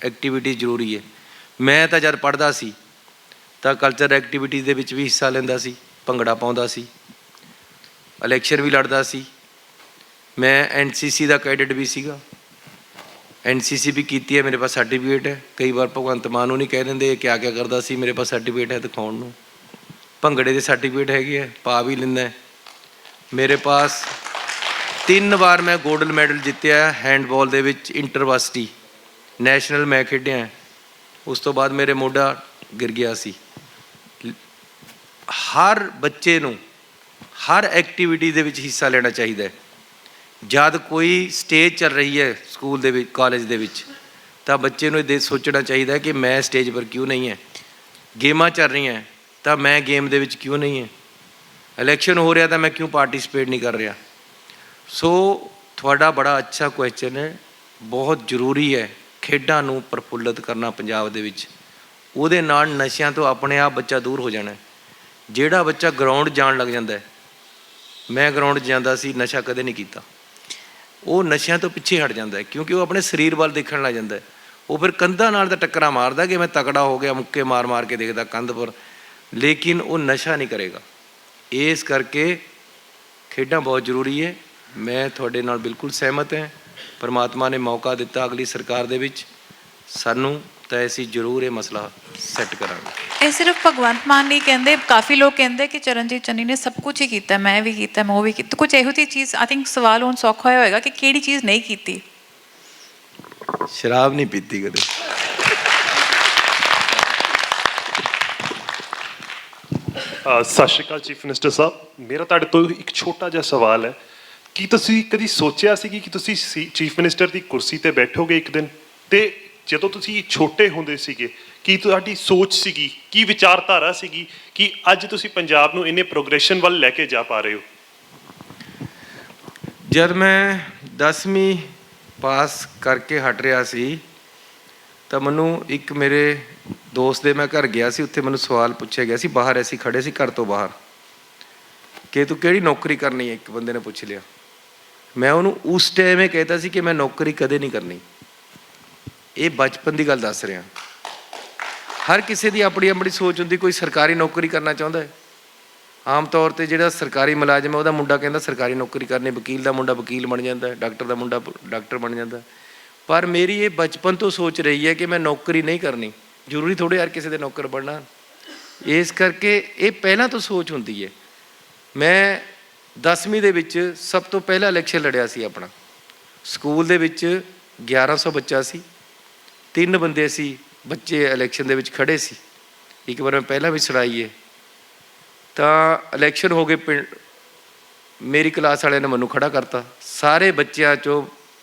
ਐਕਟੀਵਿਟੀ ਜ਼ਰੂਰੀ ਹੈ। ਮੈਂ ਤਾਂ ਜਦ ਪੜ੍ਹਦਾ ਸੀ ਤਾਂ ਕਲਚਰ ਐਕਟੀਵਿਟੀਜ਼ ਦੇ ਵਿੱਚ ਵੀ ਹਿੱਸਾ ਲੈਂਦਾ ਸੀ, ਭੰਗੜਾ ਪਾਉਂਦਾ ਸੀ, ਇਲੈਕਸ਼ਨ ਵੀ ਲੜਦਾ ਸੀ। ਮੈਂ NCC ਦਾ ਕੈਡਟ ਵੀ ਸੀਗਾ, NCC ਵੀ ਕੀਤੀ ਹੈ, ਮੇਰੇ ਪਾਸ ਸਰਟੀਫਿਕੇਟ ਹੈ। ਕਈ ਵਾਰ ਭਗਵੰਤ ਮਾਨ ਨੂੰ ਨਹੀਂ ਕਹਿ ਦਿੰਦੇ ਕਿਆ ਕਿਆ ਕਰਦਾ ਸੀ, ਮੇਰੇ ਪਾਸ ਸਰਟੀਫਿਕੇਟ ਹੈ ਦਿਖਾਉਣ ਨੂੰ। ਭੰਗੜੇ ਦੇ ਸਰਟੀਫਿਕੇਟ ਹੈਗੇ ਹੈ, ਪਾ ਵੀ ਲੈਂਦਾ। ਮੇਰੇ ਪਾਸ 3 ਵਾਰ ਮੈਂ ਗੋਲਡ ਮੈਡਲ ਜਿੱਤਿਆ ਹੈਂਡਬਾਲ ਦੇ ਵਿੱਚ, ਇੰਟਰਵਰਸਿਟੀ ਨੈਸ਼ਨਲ ਮੈਂ ਖੇਡਿਆ। ਉਸ ਤੋਂ ਬਾਅਦ ਮੇਰੇ ਮੋਢਾ ਗਿਰ ਗਿਆ ਸੀ। ਹਰ ਬੱਚੇ ਨੂੰ ਹਰ ਐਕਟੀਵਿਟੀ ਦੇ ਵਿੱਚ ਹਿੱਸਾ ਲੈਣਾ ਚਾਹੀਦਾ ਹੈ। ਜਦ ਕੋਈ ਸਟੇਜ ਚੱਲ ਰਹੀ ਹੈ ਸਕੂਲ ਦੇ ਵਿੱਚ, ਕਾਲਜ ਦੇ ਵਿੱਚ, ਤਾਂ ਬੱਚੇ ਨੂੰ ਇਹ ਸੋਚਣਾ ਚਾਹੀਦਾ ਕਿ ਮੈਂ ਸਟੇਜ ਪਰ ਕਿਉਂ ਨਹੀਂ ਹੈ। ਗੇਮਾਂ ਚੱਲ ਰਹੀਆਂ ਤਾਂ ਮੈਂ ਗੇਮ ਦੇ ਵਿੱਚ ਕਿਉਂ ਨਹੀਂ ਹੈ। ਇਲੈਕਸ਼ਨ ਹੋ ਰਿਹਾ ਤਾਂ ਮੈਂ ਕਿਉਂ ਪਾਰਟੀਸਪੇਟ ਨਹੀਂ ਕਰ ਰਿਹਾ। ਸੋ ਤੁਹਾਡਾ ਬੜਾ ਅੱਛਾ ਕੁਐਸਚਨ ਹੈ। ਬਹੁਤ ਜ਼ਰੂਰੀ ਹੈ ਖੇਡਾਂ ਨੂੰ ਪ੍ਰਫੁੱਲਤ ਕਰਨਾ ਪੰਜਾਬ ਦੇ ਵਿੱਚ। ਉਹਦੇ ਨਾਲ ਨਸ਼ਿਆਂ ਤੋਂ ਆਪਣੇ ਆਪ ਬੱਚਾ ਦੂਰ ਹੋ ਜਾਣਾ। ਜਿਹੜਾ ਬੱਚਾ ਗਰਾਊਂਡ ਜਾਣ ਲੱਗ ਜਾਂਦਾ, ਮੈਂ ਗਰਾਊਂਡ 'ਚ ਜਾਂਦਾ ਸੀ, ਨਸ਼ਾ ਕਦੇ ਨਹੀਂ ਕੀਤਾ, ਉਹ ਨਸ਼ਿਆਂ ਤੋਂ ਪਿੱਛੇ ਹਟ ਜਾਂਦਾ, ਕਿਉਂਕਿ ਉਹ ਆਪਣੇ ਸਰੀਰ ਵੱਲ ਦੇਖਣ ਲੱਗ ਜਾਂਦਾ। ਉਹ ਫਿਰ ਕੰਧਾਂ ਨਾਲ ਤਾਂ ਟੱਕਰਾਂ ਮਾਰਦਾ ਕਿ ਮੈਂ ਤਕੜਾ ਹੋ ਗਿਆ, ਮੁੱਕੇ ਮਾਰ ਮਾਰ ਕੇ ਦੇਖਦਾ ਕੰਧ ਪਰ, ਲੇਕਿਨ ਉਹ ਨਸ਼ਾ ਨਹੀਂ ਕਰੇਗਾ। ਇਸ ਕਰਕੇ ਖੇਡਾਂ ਬਹੁਤ ਜ਼ਰੂਰੀ ਹੈ। ਮੈਂ ਤੁਹਾਡੇ ਨਾਲ ਬਿਲਕੁਲ ਸਹਿਮਤ ਹਾਂ। ਪਰਮਾਤਮਾ ਨੇ ਮੌਕਾ ਦਿੱਤਾ ਅਗਲੀ ਸਰਕਾਰ ਦੇ ਵਿੱਚ ਸਾਨੂੰ, ਤਾਂ ਅਸੀਂ ਜ਼ਰੂਰ ਇਹ ਮਸਲਾ ਸੈੱਟ ਕਰਾਂਗੇ। ਇਹ ਸਿਰਫ ਭਗਵੰਤ ਮਾਨ ਨਹੀਂ ਕਹਿੰਦੇ, ਕਾਫੀ ਲੋਕ ਕਹਿੰਦੇ ਕਿ ਚਰਨਜੀਤ ਚੰਨੀ ਨੇ ਸਭ ਕੁਝ ਹੀ ਕੀਤਾ, ਮੈਂ ਵੀ ਕੀਤਾ, ਮੈਂ ਉਹ ਵੀ ਕੀਤਾ। ਕੁਝ ਇਹੋ ਜਿਹੀ ਚੀਜ਼, ਆਈ ਥਿੰਕ ਸਵਾਲ ਹੁਣ ਸੌਖਾ ਹੋਏਗਾ ਕਿ ਕਿਹੜੀ ਚੀਜ਼ ਨਹੀਂ ਕੀਤੀ। ਸ਼ਰਾਬ ਨਹੀਂ ਪੀਤੀ ਕਦੇ। ਸਤਿ ਸ਼੍ਰੀ ਅਕਾਲ ਚੀਫ ਮਿਨਿਸਟਰ ਸਾਹਿਬ, ਮੇਰਾ ਤੁਹਾਡੇ ਤੋਂ ਇੱਕ ਛੋਟਾ ਜਿਹਾ ਸਵਾਲ ਹੈ ਕਿ ਤੁਸੀਂ ਕਦੀ ਸੋਚਿਆ ਸੀ ਕਿ ਤੁਸੀਂ ਚੀਫ ਮਿਨਿਸਟਰ ਦੀ ਕੁਰਸੀ ਤੇ ਬੈਠੋਗੇ ਇੱਕ ਦਿਨ, ਤੇ ਜਦੋਂ ਤੁਸੀਂ ਛੋਟੇ ਹੁੰਦੇ ਸੀਗੇ ਕੀ ਤੁਹਾਡੀ ਸੋਚ ਸੀਗੀ, ਕੀ ਵਿਚਾਰਧਾਰਾ ਸੀਗੀ ਕਿ ਅੱਜ ਤੁਸੀਂ ਪੰਜਾਬ ਨੂੰ ਇੰਨੇ ਪ੍ਰੋਗਰੈਸ਼ਨ ਵੱਲ ਲੈ ਕੇ ਜਾ ਪਾ ਰਹੇ ਹੋ? ਜਦ ਮੈਂ 10ਵੀਂ ਪਾਸ ਕਰਕੇ ਹਟ ਰਿਹਾ ਸੀ ਤਾਂ ਮੈਨੂੰ ਇੱਕ ਮੇਰੇ ਦੋਸਤ ਦੇ ਮੈਂ ਘਰ ਗਿਆ ਸੀ, ਉੱਥੇ ਮੈਨੂੰ ਸਵਾਲ ਪੁੱਛਿਆ ਗਿਆ ਸੀ, ਬਾਹਰ ਅਸੀਂ ਖੜੇ ਸੀ ਘਰ ਤੋਂ ਬਾਹਰ, ਕਿ ਤੂੰ ਕਿਹੜੀ ਨੌਕਰੀ ਕਰਨੀ ਹੈ, ਇੱਕ ਬੰਦੇ ਨੇ ਪੁੱਛ ਲਿਆ। ਮੈਂ ਉਹਨੂੰ ਉਸ ਟਾਈਮ ਇਹ ਕਹਿਤਾ ਸੀ ਕਿ ਮੈਂ ਨੌਕਰੀ ਕਦੇ ਨਹੀਂ ਕਰਨੀ। ਇਹ ਬਚਪਨ ਦੀ ਗੱਲ ਦੱਸ ਰਿਹਾ। ਹਰ ਕਿਸੇ ਦੀ ਆਪਣੀ ਆਪਣੀ ਸੋਚ ਹੁੰਦੀ, ਕੋਈ ਸਰਕਾਰੀ ਨੌਕਰੀ ਕਰਨਾ ਚਾਹੁੰਦਾ ਹੈ। ਆਮ ਤੌਰ 'ਤੇ ਜਿਹੜਾ ਸਰਕਾਰੀ ਮੁਲਾਜ਼ਮ ਹੈ ਉਹਦਾ ਮੁੰਡਾ ਕਹਿੰਦਾ ਸਰਕਾਰੀ ਨੌਕਰੀ ਕਰਨੀ, ਵਕੀਲ ਦਾ ਮੁੰਡਾ ਵਕੀਲ ਬਣ ਜਾਂਦਾ, ਡਾਕਟਰ ਦਾ ਮੁੰਡਾ ਡਾਕਟਰ ਬਣ ਜਾਂਦਾ। ਪਰ ਮੇਰੀ ਇਹ ਬਚਪਨ ਤੋਂ ਸੋਚ ਰਹੀ ਹੈ ਕਿ ਮੈਂ ਨੌਕਰੀ ਨਹੀਂ ਕਰਨੀ। ਜ਼ਰੂਰੀ ਥੋੜ੍ਹੇ ਯਾਰ ਕਿਸੇ ਦੇ ਨੌਕਰ ਬਣਨਾ। ਇਸ ਕਰਕੇ ਇਹ ਪਹਿਲਾਂ ਤੋਂ ਸੋਚ ਹੁੰਦੀ ਹੈ। ਮੈਂ 10ਵੀਂ ਦੇ ਵਿੱਚ ਸਭ ਤੋਂ ਪਹਿਲਾ ਇਲੈਕਸ਼ਨ ਲੜਿਆ ਸੀ ਆਪਣਾ। ਸਕੂਲ ਦੇ ਵਿੱਚ 1100 ਬੱਚਾ ਸੀ, 3 ਬੰਦੇ ਸੀ ਬੱਚੇ ਇਲੈਕਸ਼ਨ ਦੇ ਵਿੱਚ ਖੜ੍ਹੇ ਸੀ। ਇੱਕ ਵਾਰ ਮੈਂ ਪਹਿਲਾਂ ਵੀ ਛੜਾਈ ਹੈ। ਤਾਂ ਇਲੈਕਸ਼ਨ ਹੋ ਗਏ, ਪਿੰਡ ਮੇਰੀ ਕਲਾਸ ਵਾਲਿਆਂ ਨੇ ਮੈਨੂੰ ਖੜ੍ਹਾ ਕਰਤਾ। ਸਾਰੇ ਬੱਚਿਆਂ 'ਚੋਂ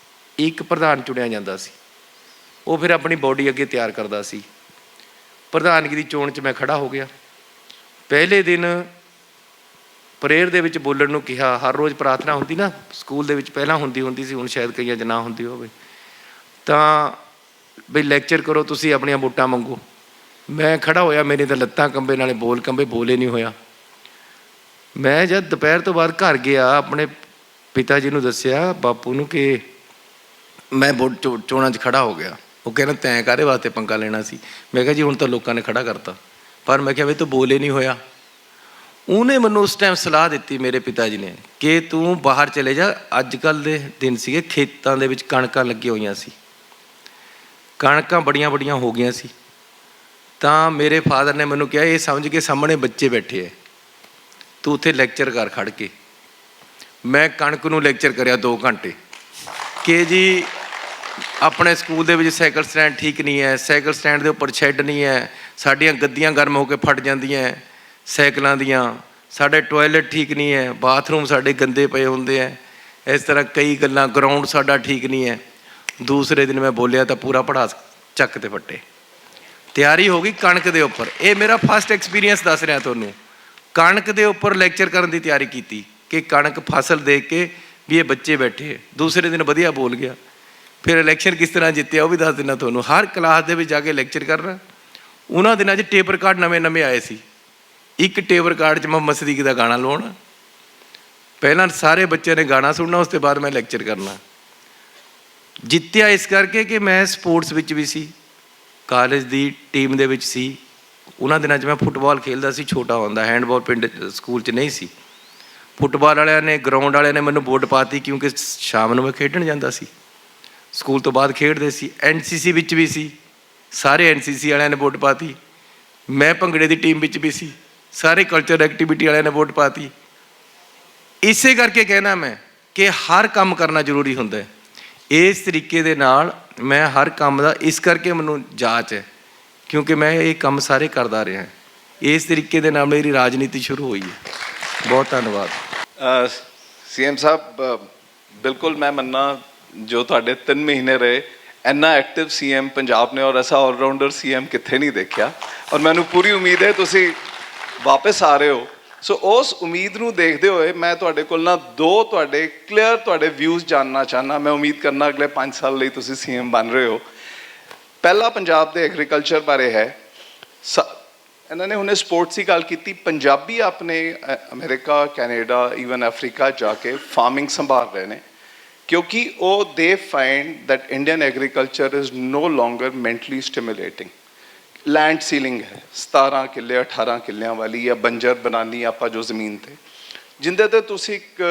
ਇੱਕ ਪ੍ਰਧਾਨ ਚੁਣਿਆ ਜਾਂਦਾ ਸੀ, ਉਹ ਫਿਰ ਆਪਣੀ ਬੋਡੀ ਅੱਗੇ ਤਿਆਰ ਕਰਦਾ ਸੀ। ਪ੍ਰਧਾਨਗੀ ਦੀ ਚੋਣ 'ਚ ਮੈਂ ਖੜ੍ਹਾ ਹੋ ਗਿਆ। ਪਹਿਲੇ ਦਿਨ ਪ੍ਰੇਅਰ ਦੇ ਵਿੱਚ ਬੋਲਣ ਨੂੰ ਕਿਹਾ। ਹਰ ਰੋਜ਼ ਪ੍ਰਾਰਥਨਾ ਹੁੰਦੀ ਨਾ ਸਕੂਲ ਦੇ ਵਿੱਚ, ਪਹਿਲਾਂ ਹੁੰਦੀ ਸੀ, ਹੁਣ ਸ਼ਾਇਦ ਕਈਆਂ 'ਚ ਨਾ ਹੁੰਦੀ ਹੋਵੇ। ਤਾਂ ਬਈ ਲੈਕਚਰ ਕਰੋ, ਤੁਸੀਂ ਆਪਣੀਆਂ ਵੋਟਾਂ ਮੰਗੋ। ਮੈਂ ਖੜ੍ਹਾ ਹੋਇਆ, ਮੇਰੇ ਤਾਂ ਲੱਤਾਂ ਕੰਬੇ, ਨਾਲੇ ਬੋਲ ਕੰਬੇ, ਬੋਲੇ ਨਹੀਂ ਹੋਇਆ। ਮੈਂ ਜਦ ਦੁਪਹਿਰ ਤੋਂ ਬਾਅਦ ਘਰ ਗਿਆ, ਆਪਣੇ ਪਿਤਾ ਜੀ ਨੂੰ ਦੱਸਿਆ, ਬਾਪੂ ਨੂੰ, ਕਿ ਮੈਂ ਚੋਣਾਂ 'ਚ ਖੜ੍ਹਾ ਹੋ ਗਿਆ। ਉਹ ਕਹਿੰਦਾ ਤੈਂ ਕਾਹਦੇ ਵਾਸਤੇ ਪੰਗਾ ਲੈਣਾ ਸੀ? ਮੈਂ ਕਿਹਾ ਜੀ ਹੁਣ ਤਾਂ ਲੋਕਾਂ ਨੇ ਖੜ੍ਹਾ ਕਰਤਾ। ਪਰ ਮੈਂ ਕਿਹਾ ਵੀ ਤੂੰ ਬੋਲੇ ਨਹੀਂ ਹੋਇਆ। ਉਹਨੇ ਮੈਨੂੰ ਉਸ ਟਾਈਮ ਸਲਾਹ ਦਿੱਤੀ, ਮੇਰੇ ਪਿਤਾ ਜੀ ਨੇ, ਕਿ ਤੂੰ ਬਾਹਰ ਚਲੇ ਜਾ। ਅੱਜ ਕੱਲ੍ਹ ਦੇ ਦਿਨ ਸੀਗੇ, ਖੇਤਾਂ ਦੇ ਵਿੱਚ ਕਣਕਾਂ ਲੱਗੀਆਂ ਹੋਈਆਂ ਸੀ, ਕਣਕਾਂ ਬੜੀਆਂ ਬੜੀਆਂ ਹੋ ਗਈਆਂ ਸੀ। ਤਾਂ ਮੇਰੇ ਫਾਦਰ ਨੇ ਮੈਨੂੰ ਕਿਹਾ, ਇਹ ਸਮਝ ਕੇ ਸਾਹਮਣੇ ਬੱਚੇ ਬੈਠੇ ਹੈ, ਤੂੰ ਉੱਥੇ ਲੈਕਚਰ ਕਰ ਖੜ੍ਹ ਕੇ। ਮੈਂ ਕਣਕ ਨੂੰ ਲੈਕਚਰ ਕਰਿਆ 2 ਘੰਟੇ ਕਿ ਜੀ ਆਪਣੇ ਸਕੂਲ ਦੇ ਵਿੱਚ ਸਾਈਕਲ ਸਟੈਂਡ ਠੀਕ ਨਹੀਂ ਹੈ, ਸਾਈਕਲ ਸਟੈਂਡ ਦੇ ਉੱਪਰ ਸ਼ੈੱਡ ਨਹੀਂ ਹੈ, ਸਾਡੀਆਂ ਗੱਦੀਆਂ ਗਰਮ ਹੋ ਕੇ ਫਟ ਜਾਂਦੀਆਂ ਸਾਈਕਲਾਂ ਦੀਆਂ, ਸਾਡੇ ਟੋਇਲਟ ਠੀਕ ਨਹੀਂ ਹੈ, ਬਾਥਰੂਮ ਸਾਡੇ ਗੰਦੇ ਪਏ ਹੁੰਦੇ ਹੈ, ਇਸ ਤਰ੍ਹਾਂ ਕਈ ਗੱਲਾਂ, ਗਰਾਊਂਡ ਸਾਡਾ ਠੀਕ ਨਹੀਂ ਹੈ। ਦੂਸਰੇ ਦਿਨ ਮੈਂ ਬੋਲਿਆ ਤਾਂ ਪੂਰਾ ਪੜਾਸ ਚੱਕ ਤੇ ਫੱਟੇ। ਤਿਆਰੀ ਹੋ ਗਈ ਕਣਕ ਦੇ ਉੱਪਰ। ਇਹ ਮੇਰਾ ਫਸਟ ਐਕਸਪੀਰੀਅੰਸ ਦੱਸ ਰਿਹਾ ਤੁਹਾਨੂੰ। ਕਣਕ ਦੇ ਉੱਪਰ ਲੈਕਚਰ ਕਰਨ ਦੀ ਤਿਆਰੀ ਕੀਤੀ ਕਿ ਕਣਕ ਫਸਲ ਦੇਖ ਕੇ ਵੀ ਇਹ ਬੱਚੇ ਬੈਠੇ। ਦੂਸਰੇ ਦਿਨ ਵਧੀਆ ਬੋਲ ਗਿਆ। ਫਿਰ ਇਲੈਕਸ਼ਨ ਕਿਸ ਤਰ੍ਹਾਂ ਜਿੱਤਿਆ ਉਹ ਵੀ ਦੱਸ ਦਿੰਦਾ ਤੁਹਾਨੂੰ। ਹਰ ਕਲਾਸ ਦੇ ਵਿੱਚ ਜਾ ਕੇ ਲੈਕਚਰ ਕਰਨਾ। ਉਹਨਾਂ ਦਿਨਾਂ 'ਚ ਟੇਪ ਰਿਕਾਰਡ ਨਵੇਂ ਆਏ ਸੀ। ਇੱਕ ਟੇਪ ਰਿਕਾਰਡ 'ਚ ਮੁਹੰਮਦ ਸਦੀਕ ਦਾ ਗਾਣਾ ਲਾਉਣਾ, ਪਹਿਲਾਂ ਸਾਰੇ ਬੱਚਿਆਂ ਨੇ ਗਾਣਾ ਸੁਣਨਾ, ਉਸ ਤੋਂ ਬਾਅਦ ਮੈਂ ਲੈਕਚਰ ਕਰਨਾ। ਜਿੱਤਿਆ ਇਸ ਕਰਕੇ ਕਿ ਮੈਂ ਸਪੋਰਟਸ ਵਿੱਚ ਵੀ ਸੀ, ਕਾਲਜ ਦੀ ਟੀਮ ਦੇ ਵਿੱਚ ਸੀ। ਉਹਨਾਂ ਦਿਨਾਂ 'ਚ ਮੈਂ ਫੁੱਟਬਾਲ ਖੇਡਦਾ ਸੀ ਛੋਟਾ ਹੁੰਦਾ, ਹੈਂਡਬਾਲ ਪਿੰਡ ਸਕੂਲ 'ਚ ਨਹੀਂ ਸੀ। ਫੁੱਟਬਾਲ ਵਾਲਿਆਂ ਨੇ, ਗਰਾਊਂਡ ਵਾਲਿਆਂ ਨੇ ਮੈਨੂੰ ਵੋਟ ਪਾਤੀ, ਕਿਉਂਕਿ ਸ਼ਾਮ ਨੂੰ ਮੈਂ ਖੇਡਣ ਜਾਂਦਾ ਸੀ, ਸਕੂਲ ਤੋਂ ਬਾਅਦ ਖੇਡਦੇ ਸੀ। NCC ਵਿੱਚ ਵੀ ਸੀ, ਸਾਰੇ NCC ਵਾਲਿਆਂ ਨੇ ਵੋਟ ਪਾਤੀ। ਮੈਂ ਭੰਗੜੇ ਦੀ ਟੀਮ ਵਿੱਚ ਵੀ ਸੀ, ਸਾਰੇ ਕਲਚਰ ਐਕਟੀਵਿਟੀ ਵਾਲਿਆਂ ਨੇ ਵੋਟ ਪਾਤੀ। ਇਸੇ ਕਰਕੇ ਕਹਿਣਾ ਮੈਂ ਕਿ ਹਰ ਕੰਮ ਕਰਨਾ ਜ਼ਰੂਰੀ ਹੁੰਦਾ ਹੈ। ਇਸ ਤਰੀਕੇ ਦੇ ਨਾਲ ਮੈਂ ਹਰ ਕੰਮ ਦਾ, ਇਸ ਕਰਕੇ ਮੈਨੂੰ ਜਾਂਚ ਹੈ ਕਿਉਂਕਿ ਮੈਂ ਇਹ ਕੰਮ ਸਾਰੇ ਕਰਦਾ ਰਿਹਾ। ਇਸ ਤਰੀਕੇ ਦੇ ਨਾਲ ਮੇਰੀ ਰਾਜਨੀਤੀ ਸ਼ੁਰੂ ਹੋਈ ਹੈ। ਬਹੁਤ ਧੰਨਵਾਦ। CM ਸਾਹਿਬ, ਬਿਲਕੁਲ ਮੈਂ ਮੰਨਣਾ, ਜੋ ਤੁਹਾਡੇ 3 ਮਹੀਨੇ ਰਹੇ, ਇੰਨਾ ਐਕਟਿਵ CM ਪੰਜਾਬ ਨੇ ਔਰ ਐਸਾ ਆਲਰਾਊਂਡਰ CM ਕਿੱਥੇ ਨਹੀਂ ਦੇਖਿਆ। ਔਰ ਮੈਨੂੰ ਪੂਰੀ ਉਮੀਦ ਹੈ ਤੁਸੀਂ ਵਾਪਸ ਆ ਰਹੇ ਹੋ। ਸੋ ਉਸ ਉਮੀਦ ਨੂੰ ਦੇਖਦੇ ਹੋਏ ਮੈਂ ਤੁਹਾਡੇ ਕੋਲ ਨਾ 2 ਤੁਹਾਡੇ ਕਲੀਅਰ ਤੁਹਾਡੇ ਵਿਊਜ਼ ਜਾਣਨਾ ਚਾਹੁੰਦਾ। ਮੈਂ ਉਮੀਦ ਕਰਨਾ ਅਗਲੇ 5 ਸਾਲ ਲਈ ਤੁਸੀਂ CM ਬਣ ਰਹੇ ਹੋ। ਪਹਿਲਾ ਪੰਜਾਬ ਦੇ ਐਗਰੀਕਲਚਰ ਬਾਰੇ ਹੈ। ਇਹਨਾਂ ਨੇ ਹੁਣੇ ਸਪੋਰਟਸ ਦੀ ਗੱਲ ਕੀਤੀ। ਪੰਜਾਬੀ ਆਪਣੇ ਅਮਰੀਕਾ, ਕੈਨੇਡਾ, ਈਵਨ ਅਫਰੀਕਾ ਜਾ ਕੇ ਫਾਰਮਿੰਗ ਸੰਭਾਲ ਰਹੇ ਨੇ, ਕਿਉਂਕਿ ਉਹ they find that Indian agriculture is no longer mentally stimulating. Land ceiling ਹੈ 17 ਕਿੱਲੇ 18 ਕਿੱਲਿਆਂ ਵਾਲੀ, ਜਾਂ ਬੰਜਰ ਬਣਾਉਣੀ ਆਪਾਂ ਜੋ ਜ਼ਮੀਨ 'ਤੇ, ਜਿੰਦੇ 'ਤੇ ਤੁਸੀਂ ਇੱਕ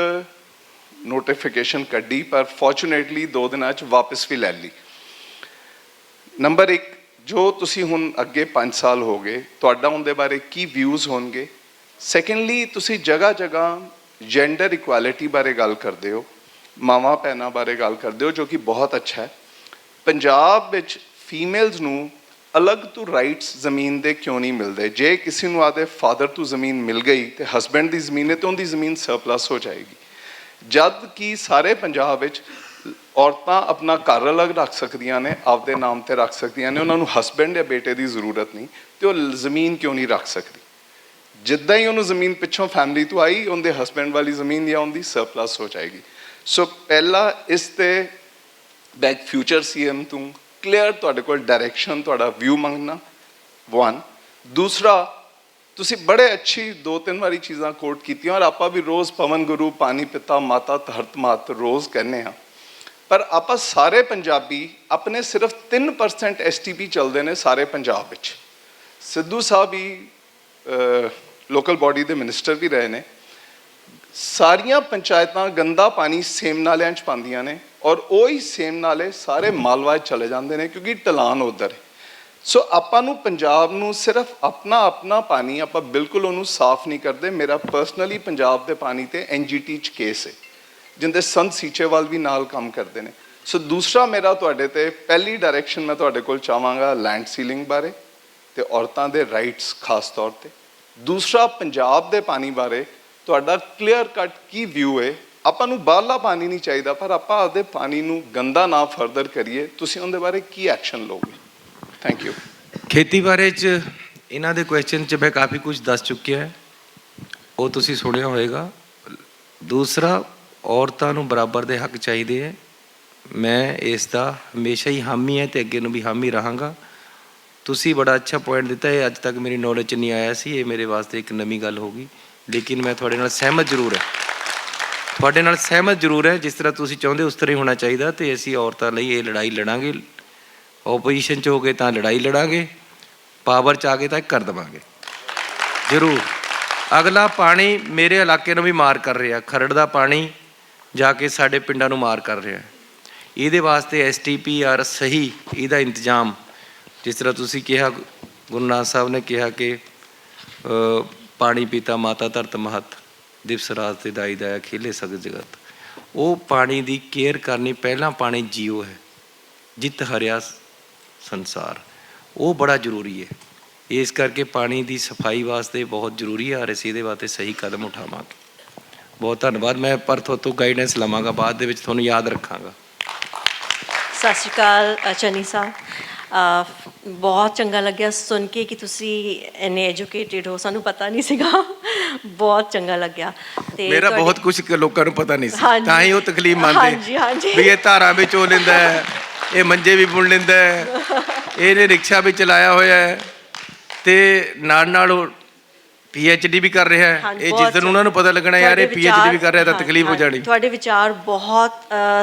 ਨੋਟੀਫਿਕੇਸ਼ਨ ਕੱਢੀ, ਪਰ ਫੋਰਚੂਨੇਟਲੀ 2 ਦਿਨਾਂ 'ਚ ਵਾਪਸ ਵੀ ਲੈ ਲਈ। ਨੰਬਰ 1, ਜੋ ਤੁਸੀਂ ਹੁਣ ਅੱਗੇ 5 ਸਾਲ ਹੋ ਗਏ, ਤੁਹਾਡਾ ਉਹਦੇ ਬਾਰੇ ਕੀ ਵਿਊਜ਼ ਹੋਣਗੇ? ਸੈਕੰਡਲੀ, ਤੁਸੀਂ ਜਗ੍ਹਾ ਜਗ੍ਹਾ ਜੈਂਡਰ ਇਕੁਐਲਿਟੀ ਬਾਰੇ ਗੱਲ ਕਰਦੇ ਹੋ, ਮਾਵਾਂ ਭੈਣਾਂ ਬਾਰੇ ਗੱਲ ਕਰਦੇ ਹੋ, ਜੋ ਕਿ ਬਹੁਤ ਅੱਛਾ ਹੈ। ਪੰਜਾਬ ਵਿੱਚ ਫੀਮੇਲਸ ਨੂੰ ਅਲੱਗ ਤੋਂ ਰਾਈਟਸ ਜ਼ਮੀਨ ਦੇ ਕਿਉਂ ਨਹੀਂ ਮਿਲਦੇ? ਜੇ ਕਿਸੇ ਨੂੰ ਆਦੇ ਫਾਦਰ ਤੋਂ ਜ਼ਮੀਨ ਮਿਲ ਗਈ ਤੇ ਹਸਬੈਂਡ ਦੀ ਜ਼ਮੀਨ ਹੈ ਤੇ ਉਹਦੀ ਜ਼ਮੀਨ ਸਰਪਲਸ ਹੋ ਜਾਏਗੀ, ਜਦ ਕਿ ਸਾਰੇ ਪੰਜਾਬ ਵਿੱਚ ਔਰਤਾਂ ਆਪਣਾ ਘਰ ਅਲੱਗ ਰੱਖ ਸਕਦੀਆਂ ਨੇ, ਆਪਦੇ ਨਾਮ ਤੇ ਰੱਖ ਸਕਦੀਆਂ ਨੇ, ਉਹਨਾਂ ਨੂੰ ਹਸਬੈਂਡ ਜਾਂ ਬੇਟੇ ਦੀ ਜ਼ਰੂਰਤ ਨਹੀਂ, ਤੇ ਉਹ ਜ਼ਮੀਨ ਕਿਉਂ ਨਹੀਂ ਰੱਖ ਸਕਦੀ? ਜਿੱਦਾਂ ਹੀ ਉਹਨੂੰ ਜ਼ਮੀਨ ਪਿੱਛੋਂ ਫੈਮਿਲੀ ਤੋਂ ਆਈ, ਉਹਦੇ ਹਸਬੈਂਡ ਵਾਲੀ ਜ਼ਮੀਨ ਜਾਂ ਉਹਦੀ ਸਰਪਲਸ ਹੋ ਜਾਏਗੀ। ਸੋ ਪਹਿਲਾ ਇਸ ਤੇ ਬੈਕ ਫਿਊਚਰ ਸੀਐਮ ਤੋਂ ਕਲੀਅਰ ਤੁਹਾਡੇ ਕੋਲ ਡਾਇਰੈਕਸ਼ਨ, ਤੁਹਾਡਾ ਵਿਊ ਮੰਗਣਾ 1। ਦੂਸਰਾ, ਤੁਸੀਂ ਬੜੇ ਅੱਛੀ 2-3 ਵਾਰੀ ਚੀਜ਼ਾਂ ਕੋਟ ਕੀਤੀਆਂ, ਔਰ ਆਪਾਂ ਵੀ ਰੋਜ਼ ਪਵਨ ਗੁਰੂ, ਪਾਣੀ ਪਿਤਾ, ਮਾਤਾ ਧਰਤ ਮਾਤ ਰੋਜ਼ ਕਹਿੰਦੇ ਹਾਂ, ਪਰ ਆਪਾਂ ਸਾਰੇ ਪੰਜਾਬੀ ਆਪਣੇ ਸਿਰਫ 3% STP ਚੱਲਦੇ ਨੇ ਸਾਰੇ ਪੰਜਾਬ ਵਿੱਚ। ਸਿੱਧੂ ਸਾਹਿਬ ਵੀ ਲੋਕਲ ਬਾਡੀ ਦੇ ਮਿਨਿਸਟਰ ਵੀ ਰਹੇ ਨੇ। ਸਾਰੀਆਂ ਪੰਚਾਇਤਾਂ ਗੰਦਾ ਪਾਣੀ ਸੇਮ ਨਾਲਿਆਂ 'ਚ ਪਾਉਂਦੀਆਂ ਨੇ, ਔਰ ਉਹੀ ਸੇਮ ਨਾਲੇ ਸਾਰੇ ਮਾਲਵਾ 'ਚ ਚਲੇ ਜਾਂਦੇ ਨੇ ਕਿਉਂਕਿ ਢਲਾਨ ਉੱਧਰ ਹੈ। ਸੋ ਆਪਾਂ ਨੂੰ ਪੰਜਾਬ ਨੂੰ ਸਿਰਫ ਆਪਣਾ ਪਾਣੀ, ਆਪਾਂ ਬਿਲਕੁਲ ਉਹਨੂੰ ਸਾਫ਼ ਨਹੀਂ ਕਰਦੇ। ਮੇਰਾ ਪਰਸਨਲੀ ਪੰਜਾਬ ਦੇ ਪਾਣੀ ਤੇ NGT 'ਚ ਕੇਸ ਹੈ, ਜਿੰਦੇ ਸੰਤ ਸੀਚੇਵਾਲ ਵੀ ਨਾਲ ਕੰਮ ਕਰਦੇ ਨੇ। ਸੋ ਦੂਸਰਾ ਮੇਰਾ ਤੁਹਾਡੇ ਤੇ ਪਹਿਲੀ ਡਾਇਰੈਕਸ਼ਨ ਮੈਂ ਤੁਹਾਡੇ ਕੋਲ ਚਾਹਾਂਗਾ ਲੈਂਡ ਸੀਲਿੰਗ ਬਾਰੇ ਤੇ ਔਰਤਾਂ ਦੇ ਰਾਈਟਸ ਖਾਸ ਤੌਰ ਤੇ। ਦੂਸਰਾ, ਪੰਜਾਬ ਦੇ ਪਾਣੀ ਬਾਰੇ ਤੁਹਾਡਾ ਕਲੀਅਰ ਕੱਟ ਕੀ ਵਿਊ ਹੈ? ਆਪਾਂ ਨੂੰ ਬਾਹਰਲਾ ਪਾਣੀ ਨਹੀਂ ਚਾਹੀਦਾ, ਪਰ ਆਪਾਂ ਆਪਦੇ ਪਾਣੀ ਨੂੰ ਗੰਦਾ ਨਾ ਫਰਦਰ ਕਰੀਏ। ਤੁਸੀਂ ਉਹਦੇ ਬਾਰੇ ਕੀ ਐਕਸ਼ਨ ਲਓਗੇ? Thank you. ਖੇਤੀ ਬਾਰੇ 'ਚ ਇਹਨਾਂ ਦੇ ਕੁਐਸਚਨ 'ਚ ਮੈਂ ਕਾਫੀ ਕੁਝ ਦੱਸ ਚੁੱਕਿਆ ਹੈ, ਉਹ ਤੁਸੀਂ ਸੁਣਿਆ ਹੋਵੇਗਾ। ਦੂਸਰਾ, ਔਰਤਾਂ ਨੂੰ ਬਰਾਬਰ ਦੇ ਹੱਕ ਚਾਹੀਦੇ ਹੈ। ਮੈਂ ਇਸ ਦਾ ਹਮੇਸ਼ਾ ਹੀ ਹਾਮੀ ਹੈ ਤੇ ਅੱਗੇ ਨੂੰ ਵੀ ਹਾਮੀ ਰਹਾਂਗਾ। ਤੁਸੀਂ ਬੜਾ ਅੱਛਾ ਪੁਆਇੰਟ ਦਿੱਤਾ, ਇਹ ਅੱਜ ਤੱਕ ਮੇਰੀ ਨੌਲੇਜ 'ਚ ਨਹੀਂ ਆਇਆ ਸੀ, ਇਹ ਮੇਰੇ ਵਾਸਤੇ ਇੱਕ ਨਵੀਂ ਗੱਲ ਹੋ ਗਈ। ਲੇਕਿਨ ਮੈਂ ਤੁਹਾਡੇ ਨਾਲ ਸਹਿਮਤ ਜ਼ਰੂਰ ਹੈ, ਜਿਸ ਤਰ੍ਹਾਂ ਤੁਸੀਂ ਚਾਹੁੰਦੇ ਉਸ ਤਰ੍ਹਾਂ ਹੀ ਹੋਣਾ ਚਾਹੀਦਾ। ਤੇ ਅਸੀਂ ਔਰਤਾਂ ਲਈ ਇਹ ਲੜਾਈ ਲੜਾਂਗੇ। ਓਪੋਜੀਸ਼ਨ 'ਚ ਹੋ ਗਏ ਤਾਂ ਲੜਾਈ ਲੜਾਂਗੇ, ਪਾਵਰ 'ਚ ਆ ਗਏ ਤਾਂ ਕਰ ਦੇਵਾਂਗੇ ਜ਼ਰੂਰ। ਅਗਲਾ ਪਾਣੀ ਮੇਰੇ ਇਲਾਕੇ ਨੂੰ ਵੀ ਮਾਰ ਕਰ ਰਿਹਾ, ਖਰੜ ਦਾ ਪਾਣੀ ਜਾ ਕੇ ਸਾਡੇ ਪਿੰਡਾਂ ਨੂੰ ਮਾਰ ਕਰ ਰਿਹਾ। ਇਹਦੇ ਵਾਸਤੇ STP ਆਰ ਸਹੀ ਇਹਦਾ ਇੰਤਜ਼ਾਮ, ਜਿਸ ਤਰ੍ਹਾਂ ਤੁਸੀਂ ਕਿਹਾ, ਗੁਰੂ ਨਾਨਕ ਸਾਹਿਬ ਨੇ ਕਿਹਾ ਕਿ ਪਾਣੀ ਪੀਤਾ ਮਾਤਾ ਧਰਤ ਮਹਤ, ਦਿਵਸ ਰਾਤ ਤੇ ਦਾਈ ਦਾਇਆ ਖੇਲੇ ਸਗਲ ਜਗਤ। ਉਹ ਪਾਣੀ ਦੀ ਕੇਅਰ ਕਰਨੀ, ਪਹਿਲਾਂ ਪਾਣੀ ਜੀਓ ਹੈ, ਜਿੱਤ ਹਰਿਆ ਸੰਸਾਰ, ਉਹ ਬੜਾ ਜ਼ਰੂਰੀ ਹੈ। ਇਸ ਕਰਕੇ ਪਾਣੀ ਦੀ ਸਫਾਈ ਵਾਸਤੇ ਬਹੁਤ ਜ਼ਰੂਰੀ ਹੈ, ਔਰ ਅਸੀਂ ਇਹਦੇ ਵਾਸਤੇ ਸਹੀ ਕਦਮ ਉਠਾਵਾਂਗੇ। ਬਹੁਤ ਧੰਨਵਾਦ। ਮੈਂ ਪਰ ਤੋਂ ਗਾਈਡੈਂਸ ਲਵਾਂਗਾ, ਬਾਅਦ ਦੇ ਵਿੱਚ ਤੁਹਾਨੂੰ ਯਾਦ ਰੱਖਾਂਗਾ। ਸਤਿ ਸ਼੍ਰੀ ਅਕਾਲ ਚੰਨੀ ਸਾਹਿਬ, ਬਹੁਤ ਚੰਗਾ ਲੱਗਿਆ ਸੁਣ ਕੇ ਕਿ ਤੁਸੀਂ ਇੰਨੇ ਐਜੂਕੇਟਿਡ ਹੋ, ਸਾਨੂੰ ਪਤਾ ਨਹੀਂ ਸੀਗਾ, ਬਹੁਤ ਚੰਗਾ ਲੱਗਿਆ। ਤੇ ਮੇਰਾ ਬਹੁਤ ਕੁਝ ਲੋਕਾਂ ਨੂੰ ਪਤਾ ਨਹੀਂ ਸੀ, ਹਾਂਜੀ। ਤਾਂ ਹੀ ਉਹ ਤਕਲੀਫ ਮੰਨਦੇ ਹਾਂਜੀ। ਵੀ ਇਹ ਧਾਰਾਂ ਵਿੱਚ ਹੋ ਲੈਂਦਾ ਹੈ, ਇਹ ਮੰਜੇ ਵੀ ਬੁਣ ਲੈਂਦਾ ਹੈ, ਇਹਨੇ ਰਿਕਸ਼ਾ ਵੀ ਚਲਾਇਆ ਹੋਇਆ ਹੈ, ਤੇ ਨਾਲ ਉਹ PhD ਵੀ ਕਰ ਰਿਹਾ ਹੈ। ਇਹ ਜਿਸ ਦਿਨ ਉਹਨਾਂ ਨੂੰ ਪਤਾ ਲੱਗਣਾ ਯਾਰ ਇਹ PhD ਵੀ ਕਰ ਰਿਹਾ ਤਾਂ ਤਕਲੀਫ ਹੋ ਜਾਣੀ। ਤੁਹਾਡੇ ਵਿਚਾਰ ਬਹੁਤ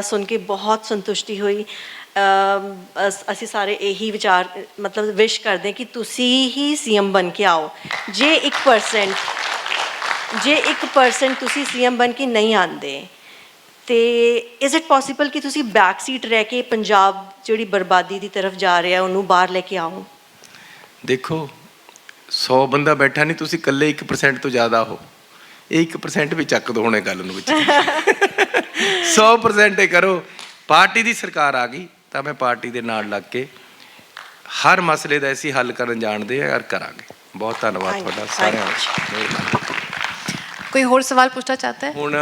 ਸੁਣ ਕੇ ਬਹੁਤ ਸੰਤੁਸ਼ਟੀ ਹੋਈ। ਅਸੀਂ ਸਾਰੇ ਇਹੀ ਵਿਚਾਰ ਮਤਲਬ ਵਿਸ਼ ਕਰਦੇ ਕਿ ਤੁਸੀਂ ਹੀ CM ਬਣ ਕੇ ਆਓ। ਜੇ 1% ਤੁਸੀਂ CM ਬਣ ਕੇ ਨਹੀਂ ਆਉਂਦੇ ਤੇ ਇਜ਼ ਇਟ ਪੋਸੀਬਲ ਕਿ ਤੁਸੀਂ ਬੈਕ ਸੀਟ ਰਹਿ ਕੇ ਪੰਜਾਬ ਜਿਹੜੀ ਬਰਬਾਦੀ ਦੀ ਤਰਫ ਜਾ ਰਿਹਾ ਉਹਨੂੰ ਬਾਹਰ ਲੈ ਕੇ ਆਓ? ਦੇਖੋ, 100 ਬੰਦਾ ਬੈਠਾ ਨਹੀਂ, ਤੁਸੀਂ ਇਕੱਲੇ 1% ਤੋਂ ਜ਼ਿਆਦਾ ਹੋ। ਇਹ 1% ਵੀ ਚੱਕ ਦੋ ਹੁਣੇ ਗੱਲ ਨੂੰ ਵਿੱਚ 100% ਹੀ ਕਰੋ। ਪਾਰਟੀ ਦੀ ਸਰਕਾਰ ਆ ਗਈ ਤਾਂ ਮੈਂ ਪਾਰਟੀ ਦੇ ਨਾਲ ਲੱਗ ਕੇ ਹਰ ਮਸਲੇ ਦਾ ਅਸੀਂ ਹੱਲ ਕਰਨ ਜਾਣਦੇ ਹਾਂ ਔਰ ਕਰਾਂਗੇ। ਬਹੁਤ ਧੰਨਵਾਦ ਤੁਹਾਡਾ ਸਾਰਿਆਂ ਦਾ। ਕੋਈ ਹੋਰ ਸਵਾਲ ਪੁੱਛਣਾ ਚਾਹਤਾ ਹੈ? ਹੁਣ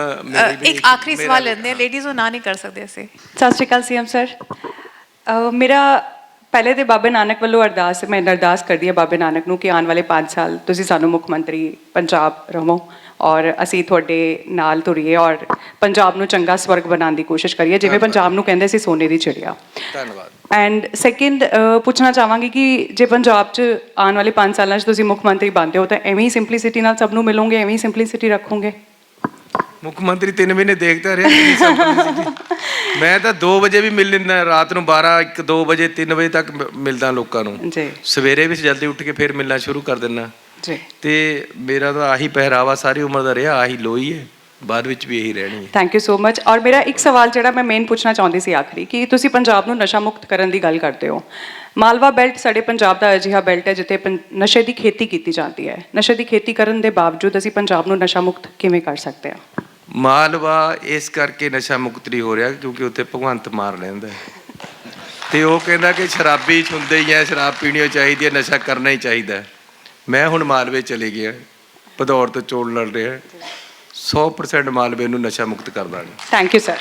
ਇੱਕ ਆਖਰੀ ਸਵਾਲ ਲੈਂਦੇ ਹਾਂ, ਲੇਡੀਜ਼ ਉਹ ਨਾ ਨਹੀਂ ਕਰ ਸਕਦੇ ਅਸੀਂ। ਸਤਿ ਸ਼੍ਰੀ ਅਕਾਲ CM ਸਰ, ਮੇਰਾ ਪਹਿਲੇ ਤੇ ਬਾਬੇ ਨਾਨਕ ਵੱਲੋਂ ਅਰਦਾਸ, ਮੈਂ ਅਰਦਾਸ ਕਰਦੀ ਹਾਂ ਬਾਬੇ ਨਾਨਕ ਨੂੰ ਕਿ ਆਉਣ ਵਾਲੇ 5 ਸਾਲ ਤੁਸੀਂ ਸਾਨੂੰ ਮੁੱਖ ਮੰਤਰੀ ਪੰਜਾਬ ਰਹੋ ਔਰ ਅਸੀਂ ਤੁਹਾਡੇ ਨਾਲ ਤੁਰੀਏ ਔਰ ਪੰਜਾਬ ਨੂੰ ਚੰਗਾ ਸਵਰਗ ਬਣਾਉਣ ਦੀ ਕੋਸ਼ਿਸ਼ ਕਰੀਏ, ਜਿਵੇਂ ਪੰਜਾਬ ਨੂੰ ਕਹਿੰਦੇ ਸੀ ਸੋਨੇ ਦੀ ਚਿੜੀਆ। ਧੰਨਵਾਦ। ਐਂਡ ਸੈਕਿੰਡ ਪੁੱਛਣਾ ਚਾਹਾਂਗੀ ਕਿ ਜੇ ਪੰਜਾਬ 'ਚ ਆਉਣ ਵਾਲੇ 5 ਸਾਲਾਂ 'ਚ ਤੁਸੀਂ ਮੁੱਖ ਮੰਤਰੀ ਬਣਦੇ ਹੋ ਤਾਂ ਐਵੇਂ ਹੀ ਸਿੰਪਲੀਸਿਟੀ ਨਾਲ ਸਭ ਨੂੰ ਮਿਲੋਗੇ, ਐਵੇਂ ਹੀ ਸਿੰਪਲੀਸਿਟੀ ਰੱਖੋਗੇ? ਮੁੱਖ ਮੰਤਰੀ 3 ਮਹੀਨੇ ਦੇਖਦਾ ਰਿਹਾ। ਮੈਂ ਤਾਂ 2 ਵਜੇ ਵੀ ਮਿਲ ਲੈਂਦਾ, ਰਾਤ ਨੂੰ 12, 1, 2 ਵਜੇ, 3 ਵਜੇ ਤੱਕ ਮਿਲਦਾ ਲੋਕਾਂ ਨੂੰ ਜੀ। ਸਵੇਰੇ ਵੀ ਜਲਦੀ ਉੱਠ ਕੇ ਫਿਰ ਮਿਲਣਾ ਸ਼ੁਰੂ ਕਰ ਦਿੰਦਾ ਜੀ। ਤੇ ਮੇਰਾ ਤਾਂ ਆਹੀ ਪਹਿਰਾਵਾ ਸਾਰੀ ਉਮਰ ਦਾ ਰਿਹਾ, ਆਹੀ ਲੋਈ ਹੈ, ਬਾਅਦ ਵਿੱਚ ਵੀ ਇਹੀ ਰਹਿਣੀ ਹੈ। Thank you so much. ਔਰ ਮੇਰਾ ਇੱਕ ਸਵਾਲ ਜਿਹੜਾ ਮੈਂ ਮੇਨ ਪੁੱਛਣਾ ਚਾਹੁੰਦੀ ਸੀ ਆਖਰੀ, ਕਿ ਤੁਸੀਂ ਪੰਜਾਬ ਨੂੰ ਨਸ਼ਾ ਮੁਕਤ ਕਰਨ ਦੀ ਗੱਲ ਕਰਦੇ ਹੋ। ਮਾਲਵਾ ਬੈਲਟ ਸਾਡੇ ਪੰਜਾਬ ਦਾ ਅਜਿਹਾ ਬੈਲਟ ਹੈ ਜਿੱਥੇ ਨਸ਼ੇ ਦੀ ਖੇਤੀ ਕੀਤੀ ਜਾਂਦੀ ਹੈ। ਨਸ਼ੇ ਦੀ ਖੇਤੀ ਕਰਨ ਦੇ ਬਾਵਜੂਦ ਅਸੀਂ ਪੰਜਾਬ ਨੂੰ ਨਸ਼ਾ ਮੁਕਤ ਕਿਵੇਂ ਕਰ ਸਕਦੇ ਹਾਂ? ਮਾਲਵਾ ਇਸ ਕਰਕੇ ਨਸ਼ਾ ਮੁਕਤ ਨਹੀਂ ਹੋ ਰਿਹਾ ਕਿਉਂਕਿ ਉੱਥੇ ਭਗਵੰਤ ਮਾਰ ਲੈਂਦਾ ਹੈ। ਤੇ ਉਹ ਕਹਿੰਦਾ ਕਿ ਸ਼ਰਾਬੀ ਹੁੰਦੇ ਹੀ ਆ, ਸ਼ਰਾਬ ਪੀਣੀ ਚਾਹੀਦੀ ਹੈ, ਨਸ਼ਾ ਕਰਨਾ ਹੀ ਚਾਹੀਦਾ ਹੈ। ਮੈਂ ਹੁਣ ਮਾਲਵੇ ਚਲੇ ਗਿਆ, ਭਦੌੜ ਤੋਂ ਚੋਣ ਲੜ ਰਿਹਾ, 100% ਮਾਲਵੇ ਨੂੰ ਨਸ਼ਾ ਮੁਕਤ ਕਰ ਦਾਂਗੇ। Thank you sir.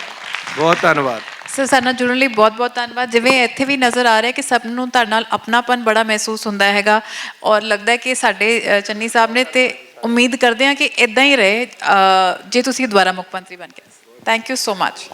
ਬਹੁਤ ਧੰਨਵਾਦ। ਸਰ ਸਾਡੇ ਨਾਲ ਜੁੜਨ ਲਈ ਬਹੁਤ ਬਹੁਤ ਧੰਨਵਾਦ। ਜਿਵੇਂ ਇੱਥੇ ਵੀ ਨਜ਼ਰ ਆ ਰਿਹਾ ਕਿ ਸਭ ਨੂੰ ਤੁਹਾਡੇ ਨਾਲ ਆਪਣਾਪਨ ਬੜਾ ਮਹਿਸੂਸ ਹੁੰਦਾ ਹੈਗਾ ਔਰ ਲੱਗਦਾ ਹੈ ਕਿ ਸਾਡੇ ਚੰਨੀ ਸਾਹਿਬ ਨੇ, ਤੇ ਉਮੀਦ ਕਰਦੇ ਹਾਂ ਕਿ ਇਦਾਂ ਹੀ ਰਹੇ ਜੇ ਤੁਸੀਂ ਦੁਬਾਰਾ ਮੁੱਖ ਮੰਤਰੀ ਬਣ ਕੇ। Thank you so much.